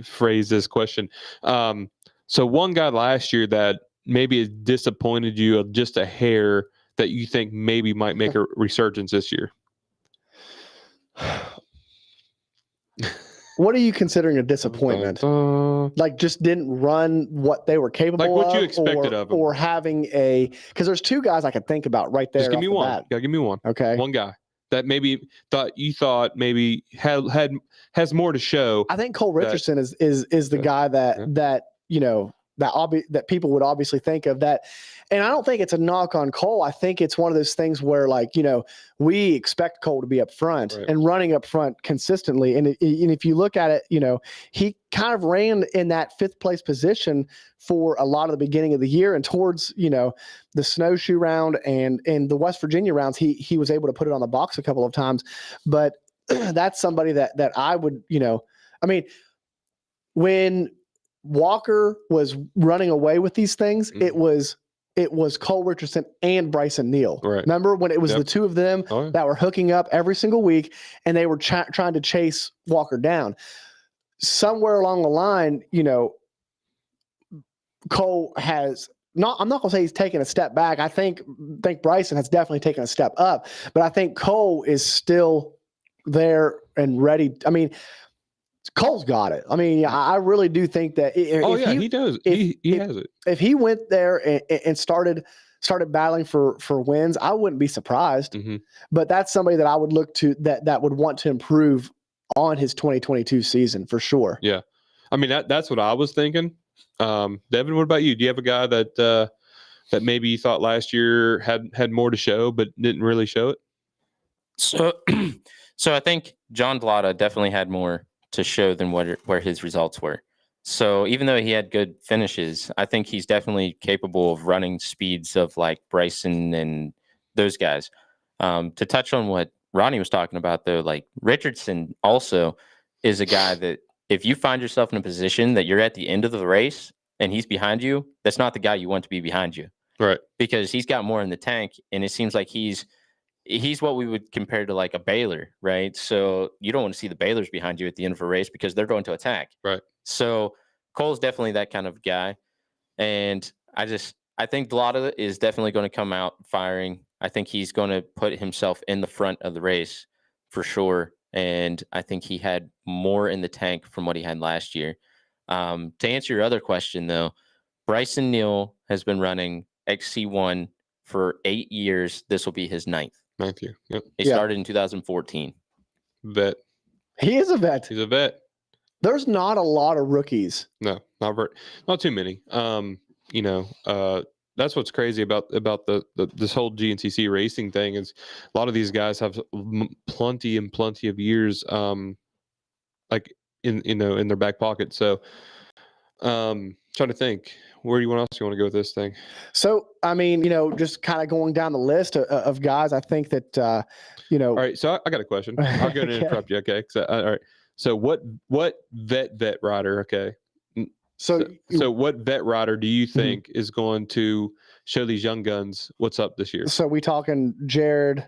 phrase this question. So one guy last year that maybe has disappointed you of just a hair that you think maybe might make a resurgence this year. What are you considering a disappointment? Like just didn't run what they were capable of? Like what you expected of them. Or having because there's two guys I could think about right there. Just give me one. Bat. Yeah, give me one. Okay. One guy that maybe thought maybe has more to show. I think Cole Richardson is the guy that people would obviously think of that. And I don't think it's a knock on Cole. I think it's one of those things where we expect Cole to be up front and running up front consistently. And if you look at it, he kind of ran in that 5th place position for a lot of the beginning of the year, and towards, the snowshoe round and the West Virginia rounds, he was able to put it on the box a couple of times. But that's somebody that I would, when Walker was running away with these things, it was Cole Richardson and Bryson Neal. Right. Remember when it was the two of them that were hooking up every single week, and they were trying to chase Walker down. Somewhere along the line, Cole has not. I'm not going to say he's taken a step back. I think Bryson has definitely taken a step up, but I think Cole is still there and ready. Cole's got it. I really do think that. He does. He has it. If he went there and started battling for wins, I wouldn't be surprised. Mm-hmm. But that's somebody that I would look to that would want to improve on his 2022 season for sure. Yeah, that's what I was thinking. Devin, what about you? Do you have a guy that maybe you thought last year had more to show but didn't really show it? So I think John Vlada definitely had more to show than where his results were. So even though he had good finishes, I think he's definitely capable of running speeds of like Bryson and those guys. To touch on what Ronnie was talking about though, like Richardson also is a guy that if you find yourself in a position that you're at the end of the race and he's behind you, that's not the guy you want to be behind you. Right. Because he's got more in the tank, and it seems like he's what we would compare to like a Baylor, right? So you don't want to see the Baylors behind you at the end of a race because they're going to attack. Right. So Cole's definitely that kind of guy. And I think Vlada is definitely going to come out firing. I think he's going to put himself in the front of the race for sure. And I think he had more in the tank from what he had last year. To answer your other question though, Bryson Neal has been running XC1 for 8 years. This will be his 9th. 9th year. Yep. He started in 2014. Vet. He is a vet. He's a vet. There's not a lot of rookies. No, not too many. That's what's crazy about this whole GNCC racing thing is a lot of these guys have plenty of years, like in their back pocket. So, trying to think. Where do you want to go with this thing? So, just kind of going down the list of guys, I think that, All right. So I got a question. I'll go and interrupt you. Okay. All right. So what vet rider? Okay. So what vet rider do you think is going to show these young guns what's up this year? So we talking Jared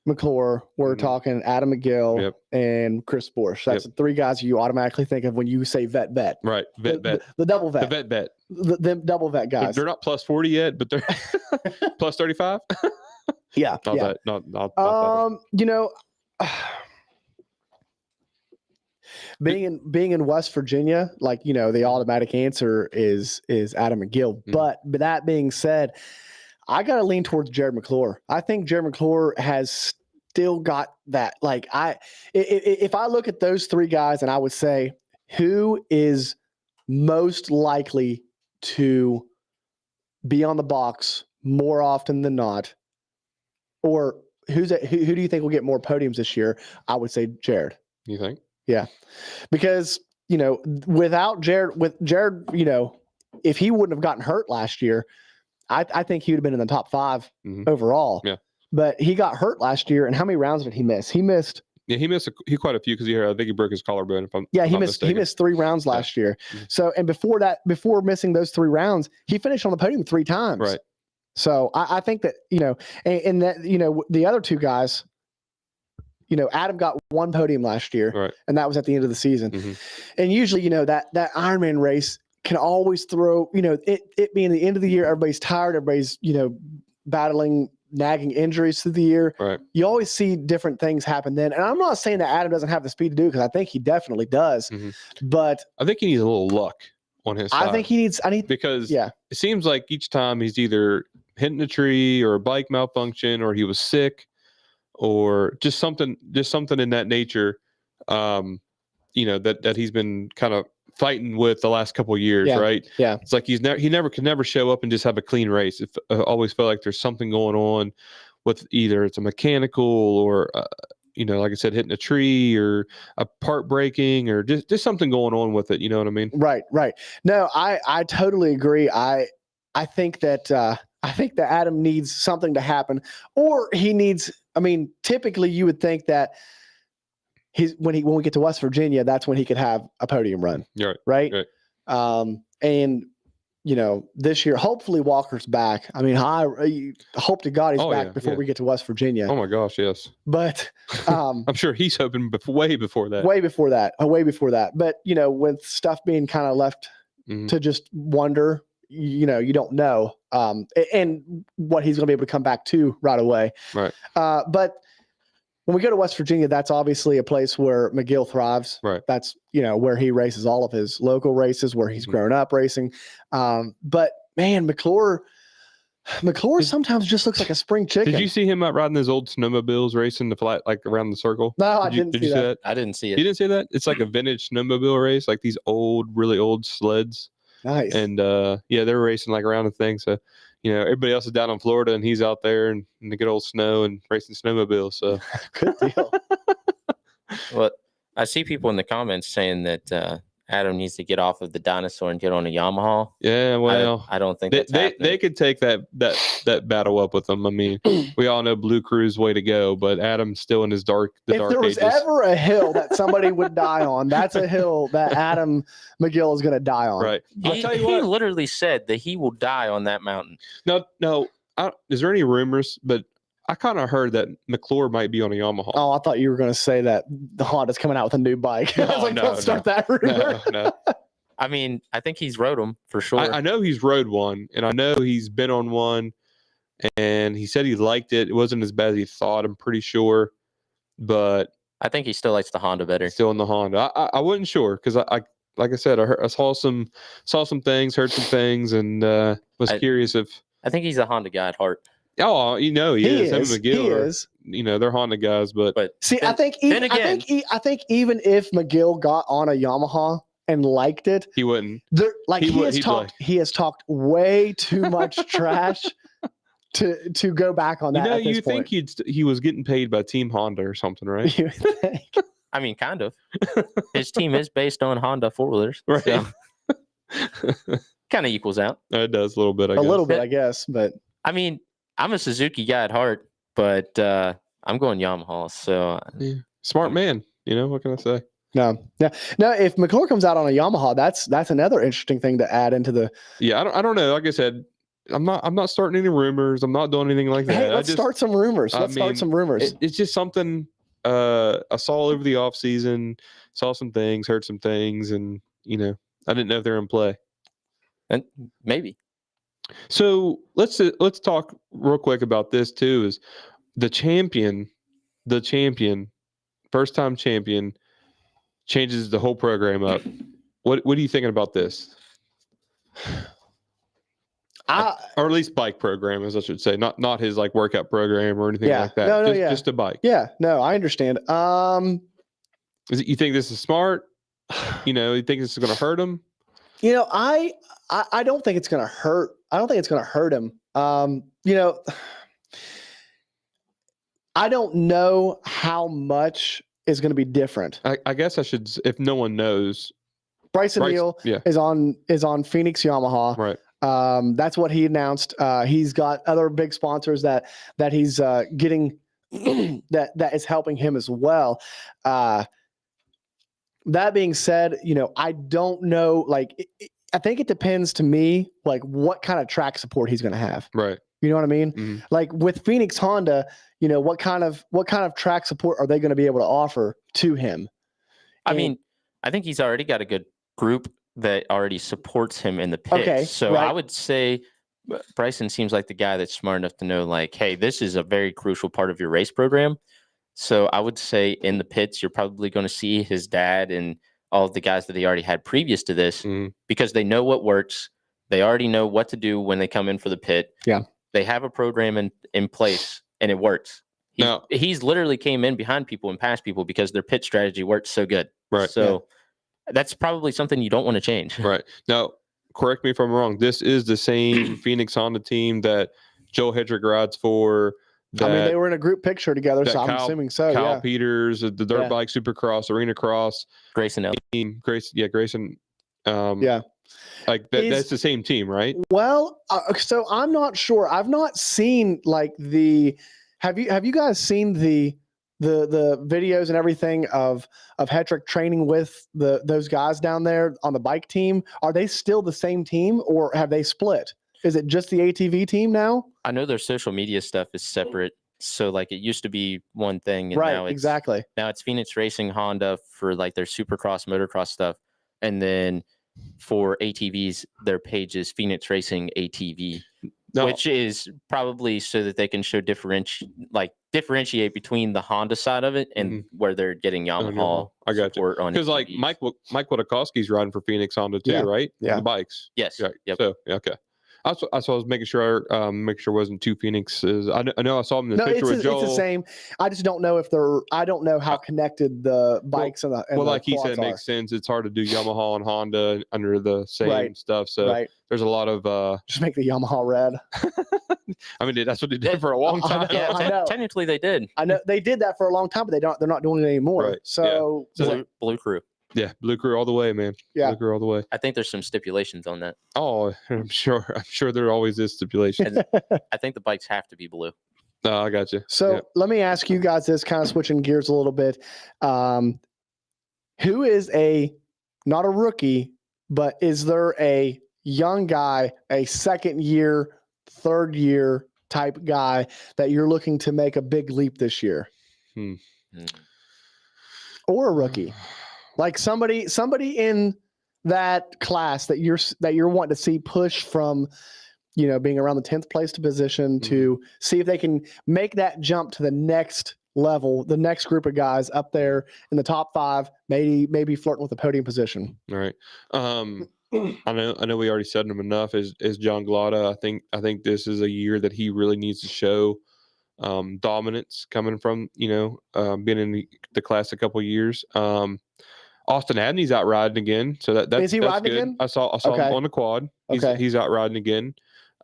McClure, we're talking Adam McGill and Chris Borsch. That's the 3 guys you automatically think of when you say vet. Right. Vet. The double vet. The vet. The double vet guys. They're not plus 40 yet, but they're plus 35. Yeah. Being in West Virginia, the automatic answer is Adam McGill. But that being said, I got to lean towards Jared McClure. I think Jared McClure has still got that. Like if I look at those three guys and I would say who is most likely to be on the box more often than not, or who do you think will get more podiums this year? I would say Jared. You think? Yeah, because without Jared, if he wouldn't have gotten hurt last year, I think he would have been in the top 5 overall. Yeah. But he got hurt last year, and how many rounds did he miss? He missed. Yeah, he missed quite a few because I think he broke his collarbone. He missed 3 rounds last year. So, and before missing those 3 rounds, he finished on the podium 3 times. Right. So I think that and that the other 2 guys, Adam got 1 podium last year, right, and that was at the end of the season. And usually, that Ironman race can always throw, it being the end of the year, everybody's tired, everybody's battling nagging injuries through the year. Right. You always see different things happen then. And I'm not saying that Adam doesn't have the speed to do it, because I think he definitely does. But I think he needs a little luck on his side. I think he needs because it seems like each time he's either hitting a tree or a bike malfunction or he was sick or just something in that nature. That he's been kind of fighting with the last couple of years, right? Yeah. It's like he could never show up and just have a clean race. I always felt like there's something going on with either it's a mechanical or, like I said, hitting a tree or a part breaking or just something going on with it. You know what I mean? Right. No, I totally agree. I think that Adam needs something to happen, or he needs. I mean, typically you would think that when we get to West Virginia, that's when he could have a podium run. Right. And this year, hopefully Walker's back. I mean, I hope to God he's back before we get to West Virginia. Oh my gosh, yes. But I'm sure he's hoping way before that. Way before that. But with stuff being kind of left to just wonder, you don't know, and what he's going to be able to come back to right away. Right. But when we go to West Virginia, that's obviously a place where McGill thrives. Right. That's, where he races all of his local races, where he's grown up racing. But man, McClure sometimes just looks like a spring chicken. Did you see him out riding those old snowmobiles racing the flat, like around the circle? No, I didn't see that. I didn't see it. You didn't see that? It's like a vintage snowmobile race, like these really old sleds. Nice. And they're racing like around the thing. So, everybody else is down in Florida and he's out there in the good old snow and racing snowmobiles. So good deal. Well, I see people in the comments saying that Adam needs to get off of the dinosaur and get on a Yamaha. Yeah, well, I don't think that's they could take that battle up with them. I mean, we all know Blue Crew's way to go, but Adam's still in his dark ages. If there was ever a hill that somebody would die on, that's a hill that Adam McGill is going to die on. Right. I'll tell you what. He literally said that he will die on that mountain. No. Is there any rumors? But I kind of heard that McClure might be on a Yamaha. Oh, I thought you were going to say that the Honda's coming out with a new bike. I was like, don't start that rumor. No. I mean, I think he's rode them for sure. I know he's rode one, and I know he's been on one, and he said he liked it. It wasn't as bad as he thought, I'm pretty sure. But I think he still likes the Honda better. Still in the Honda. I wasn't sure because I like I said, I saw some things, heard some things, and was curious if. I think he's a Honda guy at heart. Oh, he is. Him and McGill is. They're Honda guys, but see, I think even if McGill got on a Yamaha and liked it, he wouldn't. He has talked way too much trash to go back on that. You think he was getting paid by Team Honda or something, right? You think? I mean, kind of. His team is based on Honda 4-wheelers, right? So. Kind of equals out. It does a little bit, I guess. But I mean, I'm a Suzuki guy at heart, but I'm going Yamaha. So smart man. What can I say? No. If McClure comes out on a Yamaha, that's another interesting thing to add into the. Yeah, I don't know. Like I said, I'm not starting any rumors. I'm not doing anything like that. Hey, let's start some rumors. Start some rumors. It's just something I saw over the off season. Saw some things, heard some things, and I didn't know if they're in play. And maybe. So let's talk real quick about this too. Is the champion, first time champion, changes the whole program up. What are you thinking about this? or at least bike program, as I should say, not his like workout program or anything like that. Just a bike. Yeah, no, I understand. You think this is smart? You think this is going to hurt him? I don't think it's going to hurt. I don't think it's going to hurt him. I don't know how much is going to be different. I guess I should, if no one knows. Bryce Neal is on Phoenix Yamaha. Right. That's what he announced. He's got other big sponsors that he's getting that is helping him as well. That being said, I don't know. Like, I think it depends to me, like what kind of track support he's going to have. Right. You know what I mean? Mm-hmm. Like with Phoenix Honda, what kind of track support are they going to be able to offer to him? I mean, I think he's already got a good group that already supports him in the pits. Okay, so right. I would say Bryson seems like the guy that's smart enough to know, like, hey, this is a very crucial part of your race program. So I would say in the pits, you're probably going to see his dad and all of the guys that he already had previous to this, because they know what works. They already know what to do when they come in for the pit. Yeah. They have a program in place and it works. He's literally came in behind people and past people because their pit strategy works so good. Right. So that's probably something you don't want to change. Right. Now, correct me if I'm wrong. This is the same Phoenix Honda team that Joe Hedrick rides for. They were in a group picture together, so I'm assuming so. Kyle Peters, the dirt bike, Supercross, Arena Cross, Grayson team, Grayson. Like Is, that's the same team, right? Well, so I'm not sure. I've not seen like the. Have you guys seen the videos and everything of Hedrick training with those guys down there on the bike team? Are they still the same team, or have they split? Is it just the ATV team now? I know their social media stuff is separate. So like it used to be one thing, and now it's now it's Phoenix Racing Honda for like their Supercross, motocross stuff, and then for ATVs, their page is Phoenix Racing ATV, which is probably so that they can show differentiate between the Honda side of it and where they're getting Yamaha. I got you. Because like Mike Wodakowski's riding for Phoenix Honda too, right? Yeah, the bikes. Yes. Right. Yep. So okay. I was making sure it wasn't two Phoenixes. I know I saw them in the picture with Joel. It's the same. I just don't know if I don't know how connected the bikes and the like he said, it makes sense. It's hard to do Yamaha and Honda under the same stuff. So there's a lot of just make the Yamaha red. I mean, that's what they did for a long time. Technically they did. I know they did that for a long time, but they're not doing it anymore. Right. So Blue Crew. Yeah, Blue Crew all the way, man. Yeah, Blue Crew all the way. I think there's some stipulations on that. Oh, I'm sure there always is stipulations. I think the bikes have to be blue. No, I got you. So let me ask you guys this, kind of switching gears a little bit. Who is not a rookie, but is there a young guy, a second year, third year type guy that you're looking to make a big leap this year? Or a rookie? Like somebody in that class that you're wanting to see push from, being around the 10th place to position to see if they can make that jump to the next level, the next group of guys up there in the top 5, maybe flirting with a podium position. All right. I know we already said him enough. Is John Glotta? I think this is a year that he really needs to show dominance coming from being in the class a couple years. Austin Abney's out riding again, so that's is he that's riding good. again? I saw him on the quad. He's out riding again.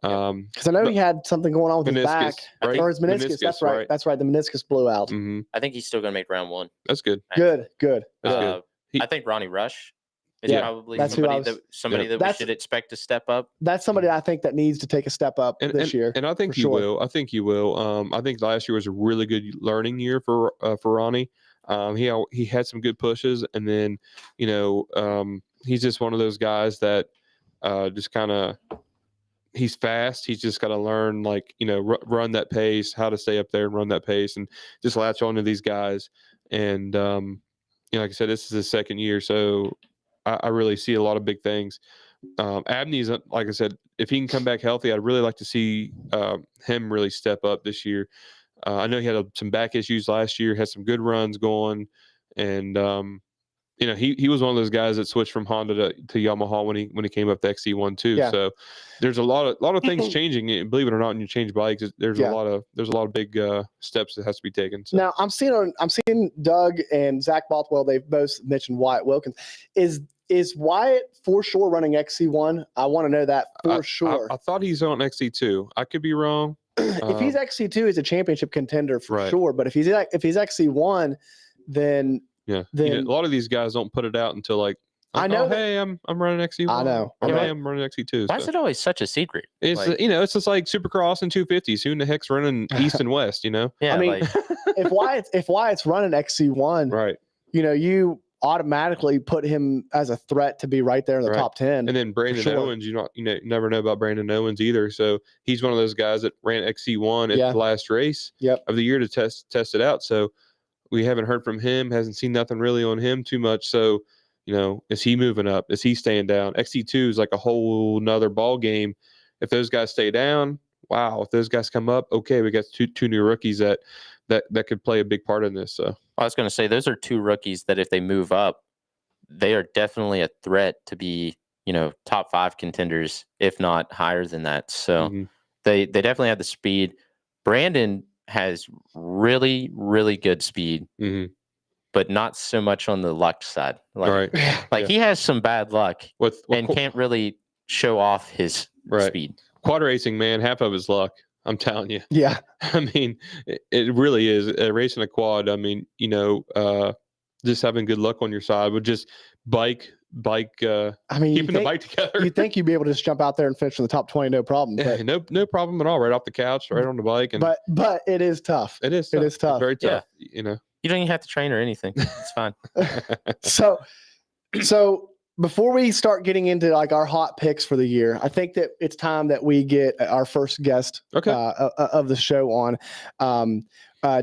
Because I know he had something going on with his back or his meniscus. That's right. That's right. The meniscus blew out. Mm-hmm. I think he's still going to make round 1. That's good. Good. That's good. I think Ronnie Rush is probably somebody that we should expect to step up. That's somebody I think that needs to take a step up this year. And I think he will. I think he will. I think last year was a really good learning year for Ronnie. He had some good pushes, and then he's just one of those guys that just kind of he's fast. He's just got to learn run that pace, how to stay up there and run that pace, and just latch on to these guys. And like I said, this is his second year, so I really see a lot of big things. Abney's, like I said, if he can come back healthy, I'd really like to see him really step up this year. I know he had some back issues last year, had some good runs going, and he was one of those guys that switched from Honda to Yamaha when he came up to XC1 too. Yeah. So there's a lot of things changing. Believe it or not, when you change bikes, there's a lot of big steps that has to be taken. So. Now I'm seeing Doug and Zach Bothwell. They've both mentioned Wyatt Wilkins. Is Wyatt for sure running XC1? I want to know that for sure. I thought he's on XC2. I could be wrong. If he's XC2, he's a championship contender for Right. sure. But if he's XC1, then yeah, then a lot of these guys don't put it out until like. I know. Hey, I'm running XC1. I know. Or, hey, I'm running XC2. Why is it always such a secret? It's it's just like Supercross and 250s. Who in the heck's running east and west? Yeah, I mean, if Wyatt's running XC1, right? You automatically put him as a threat to be right there in the top 10. And then Brandon Owens, you never know about Brandon Owens either. So he's one of those guys that ran XC1 at the last race of the year to test it out. So we haven't heard from him, hasn't seen nothing really on him too much. So, is he moving up? Is he staying down? XC2 is like a whole nother ball game. If those guys stay down, wow. If those guys come up, okay, we got two new rookies that could play a big part in this. So I was going to say those are two rookies that if they move up, they are definitely a threat to be, top 5 contenders, if not higher than that. So they definitely have the speed. Brandon has really, really good speed, but not so much on the luck side. He has some bad luck and can't really show off his speed. Quad racing, man, half of his luck. I'm telling you. Yeah. I mean, it really is. Racing a quad, I mean, just having good luck on your side with just bike keeping the bike together. You'd think you'd be able to just jump out there and finish in the top 20, no problem. Yeah, no problem at all. Right off the couch, right on the bike. And but it is tough. It is tough. It's very tough. Yeah. You don't even have to train or anything. It's fine. So before we start getting into like our hot picks for the year, I think that it's time that we get our first guest of the show on.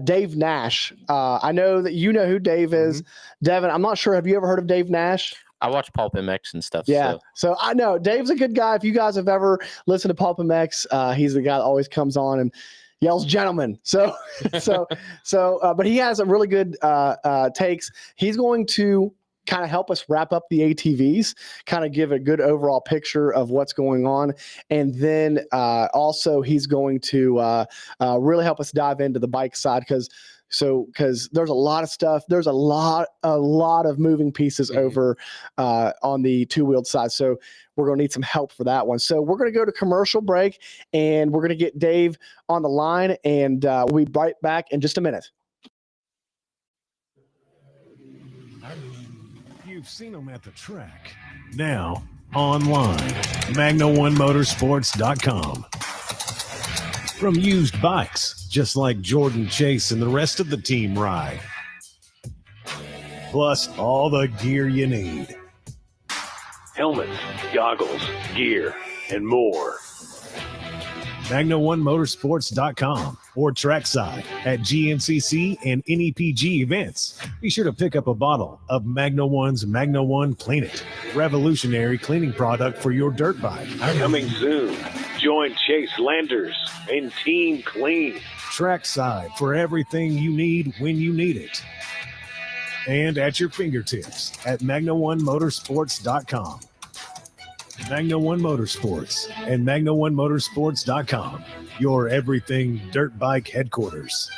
Dave Nash. I know that you know who Dave is. Devin, I'm not sure. Have you ever heard of Dave Nash? I watch Pulp MX and stuff. Yeah. So I know Dave's a good guy. If you guys have ever listened to Pulp MX, he's the guy that always comes on and yells "gentlemen." But he has a really good takes. He's going to kind of help us wrap up the ATVs, kind of give a good overall picture of what's going on. And then also he's going to really help us dive into the bike side because there's a lot of stuff. There's a lot of moving pieces over on the two-wheeled side. So we're going to need some help for that one. So we're going to go to commercial break and we're going to get Dave on the line and we'll be right back in just a minute. You've seen them at the track. Now, online, Magna1Motorsports.com. From used bikes, just like Jordan Chase and the rest of the team ride. Plus, all the gear you need. Helmets, goggles, gear, and more. Magna1Motorsports.com or trackside at GNCC and NEPG events. Be sure to pick up a bottle of Magna 1's Magna 1 Clean It, revolutionary cleaning product for your dirt bike. Coming soon. Join Chase Landers and Team Clean. Trackside for everything you need when you need it. And at your fingertips at Magna1Motorsports.com. Magna 1 Motorsports and Magna1Motorsports.com, your everything dirt bike headquarters.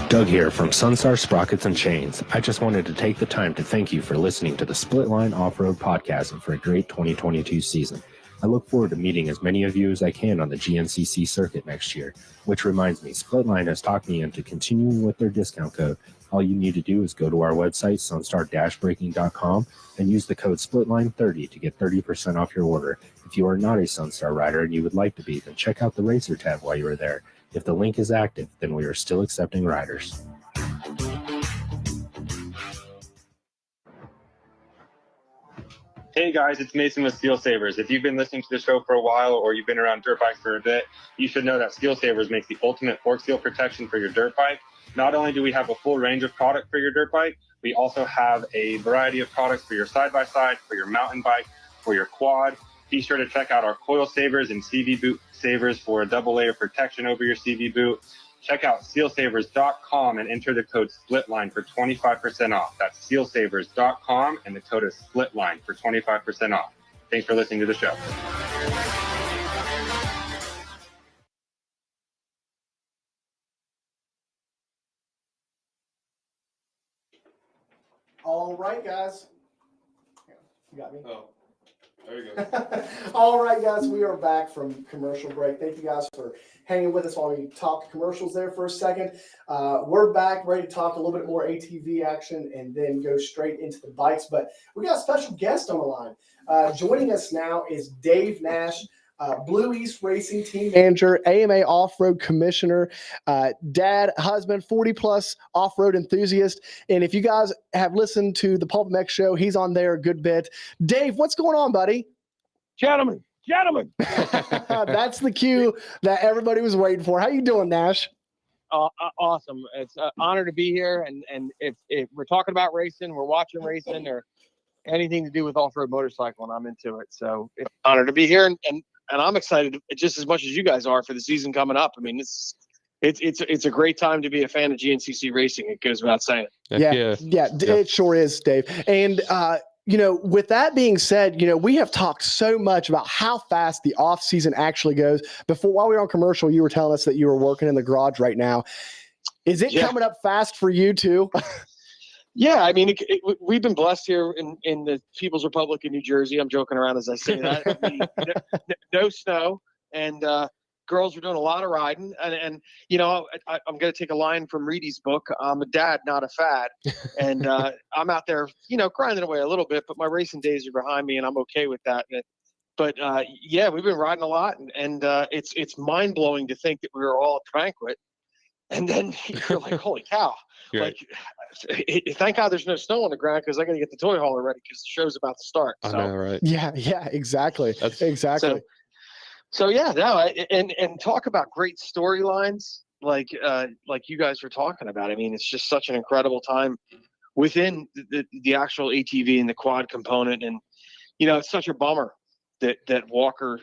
Doug here from Sunstar Sprockets and Chains. I just wanted to take the time to thank you for listening to the Split Line Off-Road Podcast and for a great 2022 season. I look forward to meeting as many of you as I can on the GNCC circuit next year, which reminds me, Splitline has talked me into continuing with their discount code. All you need to do is go to our website, sunstar-braking.com, and use the code SPLITLINE30 to get 30% off your order. If you are not a Sunstar rider and you would like to be, then check out the Racer tab while you are there. If the link is active, then we are still accepting riders. Hey guys, it's Mason with Steel Savers. If you've been listening to the show for a while or you've been around dirt bikes for a bit, you should know that Steel Savers makes the ultimate fork seal protection for your dirt bike. Not only do we have a full range of product for your dirt bike, we also have a variety of products for your side-by-side, for your mountain bike, for your quad. Be sure to check out our coil savers and CV boot savers for a double layer protection over your CV boot. Check out SealSavers.com and enter the code SPLITLINE for 25% off. That's SealSavers.com and the code is SPLITLINE for 25% off. Thanks for listening to the show. All right, guys. You got me? Oh, there you go. All right, guys, we are back from commercial break. Thank you guys for hanging with us while we talked commercials there for a second. We're back ready to talk a little bit more ATV action and then go straight into the bikes. But we got a special guest on the line. Joining us now is Dave Nash, Blue East Racing Team Manager, AMA Off-Road Commissioner, dad, husband, 40-plus off-road enthusiast. And if you guys have listened to the Pulp MX show, he's on there a good bit. Dave, what's going on, buddy? Gentlemen. That's the cue that everybody was waiting for. How you doing, Nash? Awesome. It's an honor to be here. And if we're talking about racing, we're watching racing or anything to do with off-road motorcycle, and I'm into it. So it's an honor to be here. And I'm excited just as much as you guys are for the season coming up. I mean, it's a great time to be a fan of GNCC racing. It goes without saying. Yeah, it sure is, Dave. And, with that being said, we have talked so much about how fast the off season actually goes. While we were on commercial, you were telling us that you were working in the garage right now. Is it coming up fast for you too? Yeah, I mean, we've been blessed here in the People's Republic of New Jersey. I'm joking around as I say that. No snow, and girls are doing a lot of riding. And I'm going to take a line from Reedy's book. I'm a dad, not a fad. And I'm out there, grinding away a little bit, but my racing days are behind me, and I'm okay with that. But we've been riding a lot, and it's mind-blowing to think that we were all at the banquet. And then you're like, holy cow. Right. Thank God there's no snow on the ground because I got to get the toy hauler ready because the show's about to start. I know, right? Yeah, exactly. Exactly. So and talk about great storylines like you guys were talking about. I mean, it's just such an incredible time within the actual ATV and the quad component. And, it's such a bummer that Walker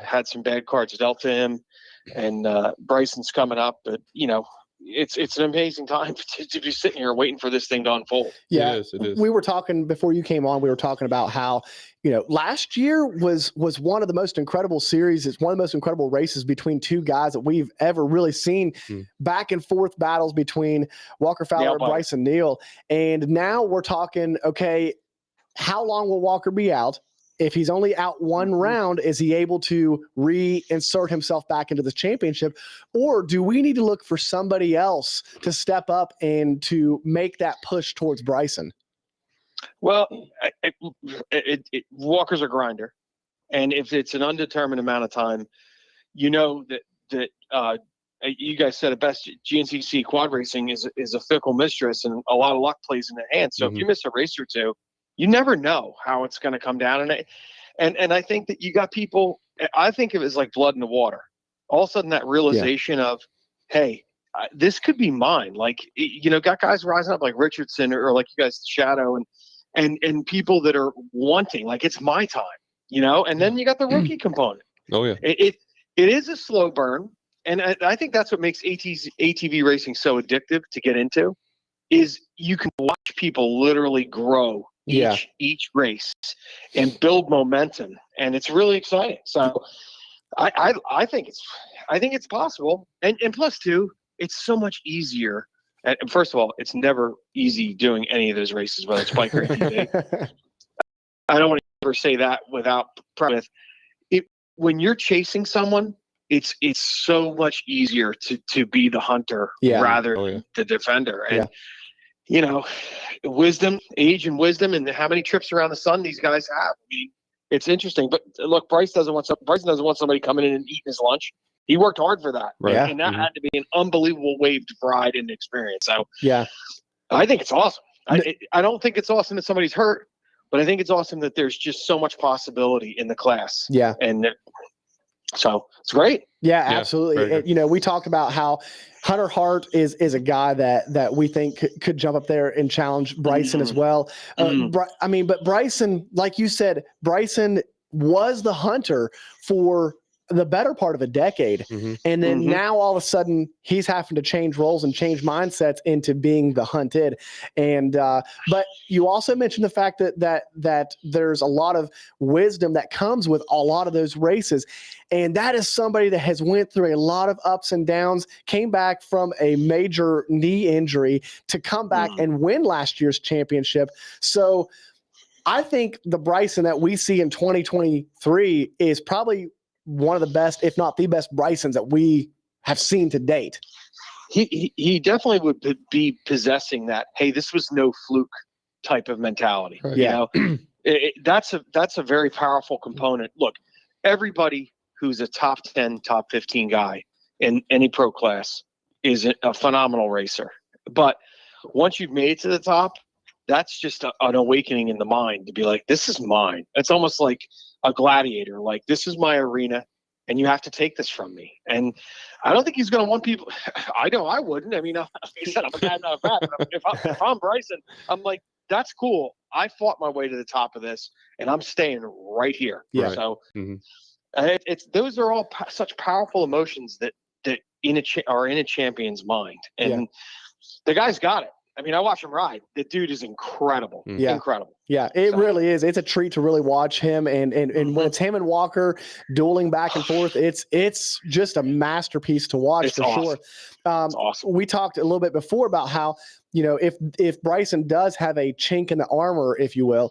had some bad cards dealt to him, and Bryson's coming up, but it's an amazing time to be sitting here waiting for this thing to unfold. Yeah, it is. We were talking before you came on. We were talking about how last year was one of the most incredible series. It's one of the most incredible races between two guys that we've ever really seen. Back and forth battles between Walker Fowler and Bryson Neal. And now we're talking, okay, how long will Walker be out? If he's only out one round, is he able to reinsert himself back into the championship? Or do we need to look for somebody else to step up and to make that push towards Bryson? Well, Walker's a grinder. And if it's an undetermined amount of time, that you guys said it best, GNCC quad racing is a fickle mistress, and a lot of luck plays in the hand. So if you miss a race or two, you never know how it's going to come down. And I think that you got people, I think of it as like blood in the water. All of a sudden that realization of, hey, this could be mine. Like, got guys rising up like Richardson or like you guys, Shadow, and people that are wanting, like, it's my time, and then you got the rookie component. Oh yeah. It is a slow burn. And I think that's what makes ATV racing so addictive to get into, is you can watch people literally grow each race and build momentum, and it's really exciting. So I think it's possible, and plus too, it's so much easier. And first of all, it's never easy doing any of those races, whether it's bike or ATV. I don't want to ever say that without preface. When you're chasing someone, it's so much easier to be the hunter rather than the defender. And age and wisdom, and how many trips around the sun these guys have. I mean, it's interesting. But look, Bryson doesn't want somebody coming in and eating his lunch. He worked hard for that, right? And that had to be an unbelievable wave to ride and experience. So I think it's awesome. I don't think it's awesome that somebody's hurt, but I think it's awesome that there's just so much possibility in the class. Yeah, and so it's great. Yeah, absolutely. And, we talked about how Hunter Hart is a guy that we think could jump up there and challenge Bryson as well. But Bryson, like you said, Bryson was the hunter for the better part of a decade. And then now all of a sudden he's having to change roles and change mindsets into being the hunted. And but you also mentioned the fact that there's a lot of wisdom that comes with a lot of those races. And that is somebody that has went through a lot of ups and downs, came back from a major knee injury to come back and win last year's championship. So I think the Bryson that we see in 2023 is probably one of the best, if not the best Brysons that we have seen to date. He definitely would be possessing that, hey, this was no fluke type of mentality. Right. You know, that's a very powerful component. Look, everybody who's a top 10, top 15 guy in any pro class is a phenomenal racer. But once you've made it to the top, that's just an awakening in the mind to be like, this is mine. It's almost like a gladiator. Like, this is my arena, and you have to take this from me. And I don't think he's going to want people. I know I wouldn't. I mean, like I said, I'm a bad, not a bad. But if I'm Bryson, I'm like, that's cool. I fought my way to the top of this, and I'm staying right here. Yeah. So it's those are all such powerful emotions that are in a champion's mind, and the guy's got it. I mean, I watch him ride. The dude is incredible. Yeah. Incredible. Yeah, it really is. It's a treat to really watch him. And when it's him and Walker dueling back and forth, it's just a masterpiece to watch for sure. Awesome. We talked a little bit before about how, you know, if Bryson does have a chink in the armor, if you will,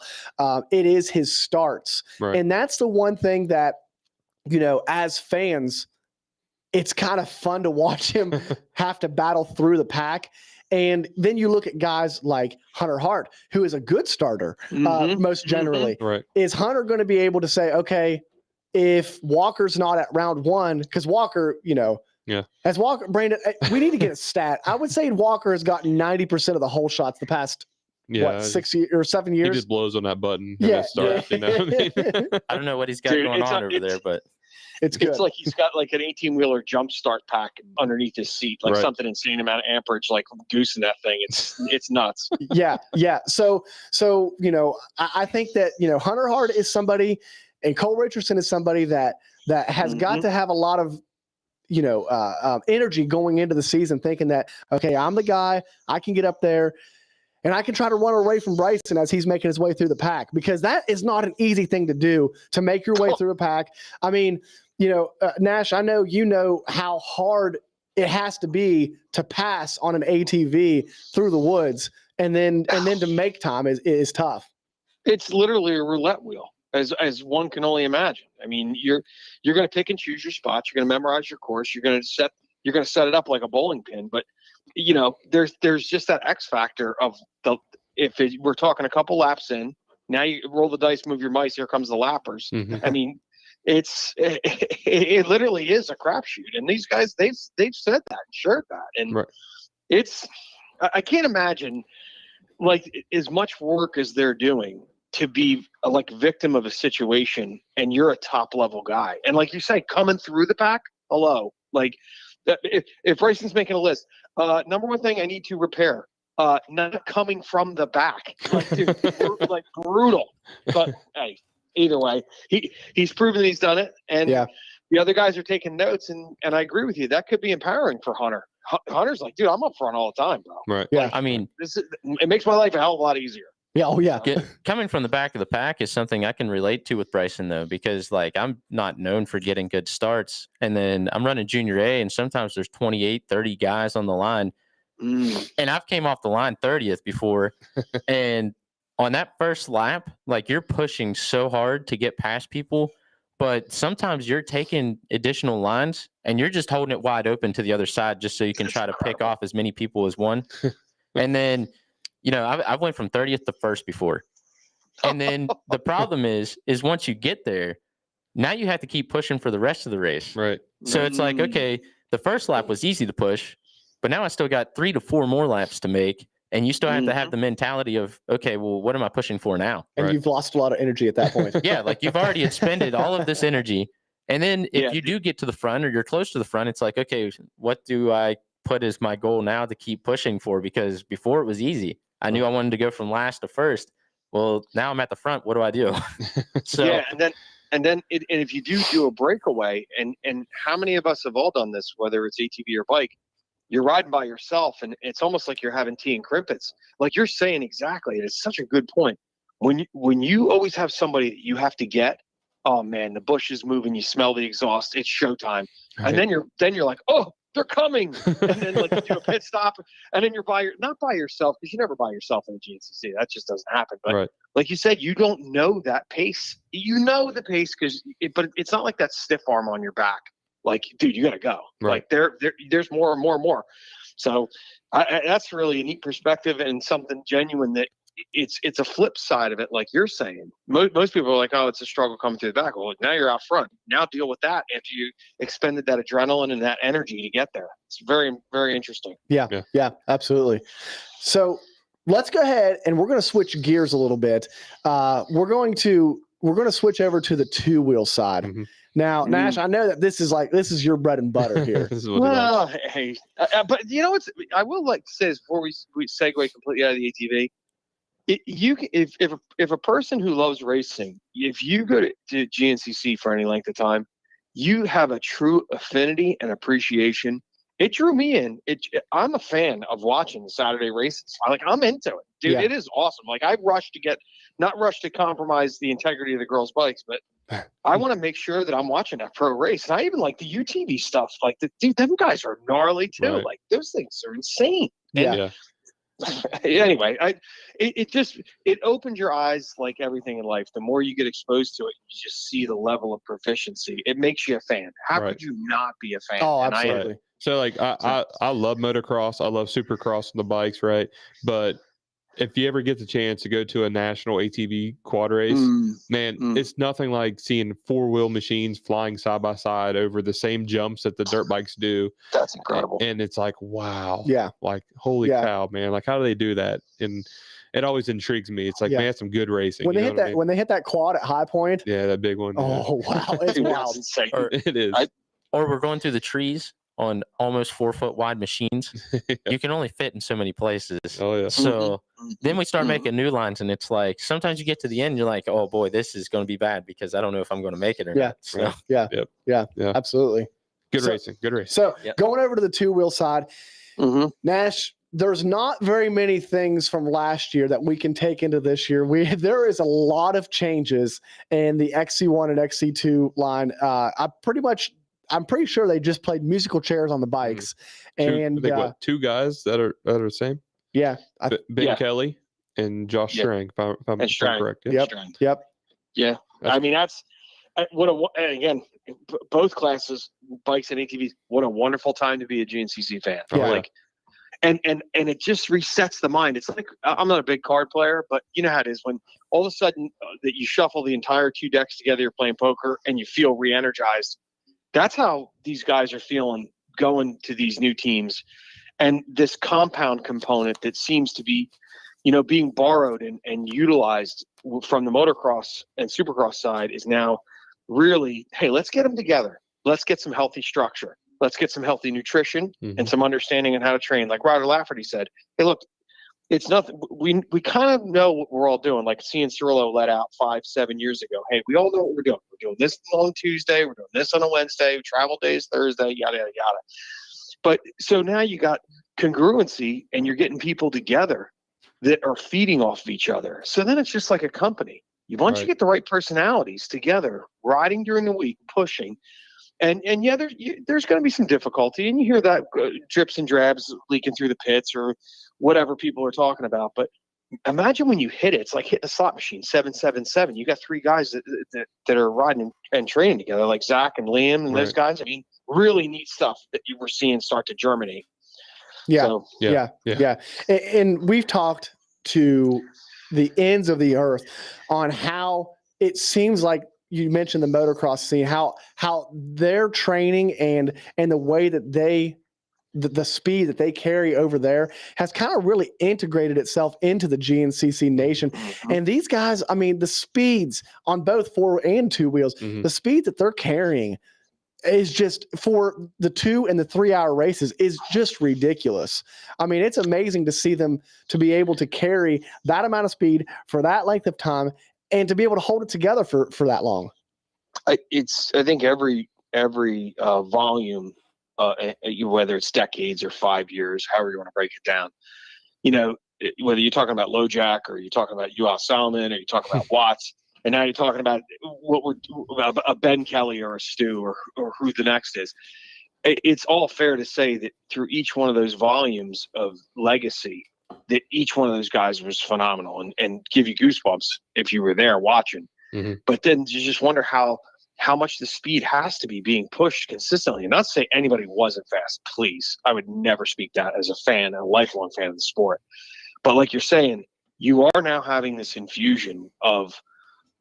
it is his starts. Right. And that's the one thing that, you know, as fans, it's kind of fun to watch him have to battle through the pack. And then you look at guys like Hunter Hart, who is a good starter, most generally. Right. Is Hunter going to be able to say, okay, if Walker's not at round one, because Walker, you know, as Walker, Brandon, we need to get a stat. I would say Walker has gotten 90% of the hole shots the past, 6 or 7 years? He just blows on that button. Yeah. Starts, you know what I mean? I don't know what he's got going on over there, but it's good. It's like he's got like an 18-wheeler jump start pack underneath his seat, like something insane amount of amperage, like goosing that thing. It's nuts. Yeah. So you know, I think that, you know, Hunter Hart is somebody, and Cole Richardson is somebody that has got to have a lot of, you know, energy going into the season, thinking that, okay, I'm the guy, I can get up there. And I can try to run away from Bryson as he's making his way through the pack, because that is not an easy thing to do, to make your way through a pack. I mean, you know, Nash, I know you know how hard it has to be to pass on an ATV through the woods, and then to make time is tough. It's literally a roulette wheel, as one can only imagine. I mean, you're going to pick and choose your spots. You're going to memorize your course. You're going to set it up like a bowling pin, but you know, there's just that X factor of we're talking a couple laps in, now you roll the dice, move your mice, here comes the lappers. I mean, it literally is a crapshoot, and these guys they've said that and shared that, and I can't imagine like as much work as they're doing to be like victim of a situation, and you're a top level guy, and like you say, coming through the pack, hello, like if Bryson's making a list. Number one thing I need to repair, not coming from the back. Like, dude, like brutal. But hey, either way, he's proven he's done it, and the other guys are taking notes, and I agree with you. That could be empowering for Hunter. Hunter's like, dude, I'm up front all the time, bro. Right. Yeah. Like, I mean, it makes my life a hell of a lot easier. Yeah. Oh yeah. Coming from the back of the pack is something I can relate to with Bryson, though, because like I'm not known for getting good starts, and then I'm running junior A, and sometimes there's 28, 30 guys on the line. And I've came off the line 30th before. And on that first lap, like you're pushing so hard to get past people, but sometimes you're taking additional lines and you're just holding it wide open to the other side just so you can try to pick off as many people as one. And then, you know, I went from 30th to first before. And then the problem is once you get there, now you have to keep pushing for the rest of the race. Right. So it's like, okay, the first lap was easy to push, but now I still got 3 to 4 more laps to make. And you still have to have the mentality of, okay, well, what am I pushing for now? And you've lost a lot of energy at that point. Yeah, like you've already expended all of this energy. And then if you do get to the front or you're close to the front, it's like, okay, what do I put as my goal now to keep pushing for? Because before it was easy. I knew I wanted to go from last to first. Well, now I'm at the front. What do I do? So yeah, then and if you do a breakaway, and how many of us have all done this, whether it's ATV or bike, you're riding by yourself, and it's almost like you're having tea and crimpets. Like you're saying exactly, it's such a good point. When you always have somebody that you have to get, oh man, the bush is moving, you smell the exhaust, it's showtime. Right. And then you're like, oh, they're coming. And then like you do a pit stop, and then you're not by yourself, because you never by yourself in a GNCC. That just doesn't happen. But like you said, you don't know that pace. You know the pace but it's not like that stiff arm on your back. Like, dude, you got to go. Right. Like there's more and more and more. So that's really a neat perspective and something genuine that it's a flip side of it. Like you're saying, most people are like, oh, it's a struggle coming through the back. Well, now you're out front. Now deal with that after you expended that adrenaline and that energy to get there. It's very, very interesting. Yeah, absolutely. So let's go ahead and we're going to switch gears a little bit. We're going to switch over to the two-wheel side. Mm-hmm. Now, Nash, I know that this is your bread and butter here. Well, hey, but you know what's? I will like to say this before we segue completely out of the ATV. If a person who loves racing, if you go to GNCC for any length of time, you have a true affinity and appreciation. It drew me in. I'm a fan of watching the Saturday races. I'm into it, dude. Yeah. It is awesome. Like I not rush to compromise the integrity of the girls' bikes, but I want to make sure that I'm watching that pro race. And I even like the UTV stuff. Like dude, them guys are gnarly too. Right. Like those things are insane. Yeah. Anyway, it opens your eyes like everything in life. The more you get exposed to it, you just see the level of proficiency. It makes you a fan. How could you not be a fan? Oh, absolutely. So like I love motocross. I love supercross on the bikes, right? But if you ever get the chance to go to a national ATV quad race, it's nothing like seeing four-wheel machines flying side by side over the same jumps that the dirt bikes do. That's incredible. And it's like, wow. Yeah. Like, holy cow, man. Like, how do they do that? And it always intrigues me. It's like, man, that's some good racing. When they hit that quad at High Point. Yeah, that big one. Oh, wow. It's wild. It is. Or we're going through the trees on almost 4 foot wide machines. You can only fit in so many places. Oh yeah. So then we start making new lines, and it's like sometimes you get to the end, you're like, oh boy, this is going to be bad because I don't know if I'm going to make it or not. So yeah, absolutely. Good racing. So going over to the two-wheel side, Nash, there's not very many things from last year that we can take into this year. There is a lot of changes in the XC1 and XC2 line. I'm pretty sure they just played musical chairs on the bikes. And two guys that are the same. Yeah. Ben Kelly and Josh Strang, if I'm correct. Yep. Yeah. I mean, that's again, both classes, bikes and ATVs, what a wonderful time to be a GNCC fan. Yeah. Like, and it just resets the mind. It's like, I'm not a big card player, but you know how it is when all of a sudden that you shuffle the entire two decks together, you're playing poker and you feel re-energized. That's how these guys are feeling going to these new teams. And this compound component that seems to be, being borrowed and utilized from the motocross and supercross side is now really, hey, let's get them together. Let's get some healthy structure. Let's get some healthy nutrition and some understanding on how to train. Like Ryder Lafferty said, hey, look, it's nothing. We kind of know what we're all doing. Like Cian Cirillo let out 5-7 years ago. Hey, we all know what we're doing. We're doing this on Tuesday. We're doing this on a Wednesday. Travel days Thursday. Yada yada yada. But so now you got congruency, and you're getting people together that are feeding off of each other. So then it's just like a company. Once you get the right personalities together, riding during the week, pushing. And there's going to be some difficulty, and you hear that drips and drabs leaking through the pits or whatever people are talking about. But imagine when you hit it, it's like hitting a slot machine, 777. You got three guys that are riding and training together, like Zach and Liam and those guys. I mean, really neat stuff that you were seeing start to germinate. Yeah. And we've talked to the ends of the earth on how it seems like you mentioned the motocross scene, how their training and the way that the speed that they carry over there has kind of really integrated itself into the GNCC nation. And these guys, I mean, the speeds on both 4 and 2 wheels, the speed that they're carrying is just for the 2 and the 3 hour races is just ridiculous. I mean, it's amazing to see them to be able to carry that amount of speed for that length of time and to be able to hold it together for that long. I think every volume, whether it's decades or 5 years, however you want to break it down, whether you're talking about LoJack or you're talking about UL Salmon or you're talking about Watts, and now you're talking about a Ben Kelly or a Stu or who the next is. It's all fair to say that through each one of those volumes of legacy, that each one of those guys was phenomenal and give you goosebumps if you were there watching. Mm-hmm. But then you just wonder how much the speed has to be being pushed consistently. And not to say anybody wasn't fast, please. I would never speak that as a fan, a lifelong fan of the sport. But like you're saying, you are now having this infusion of,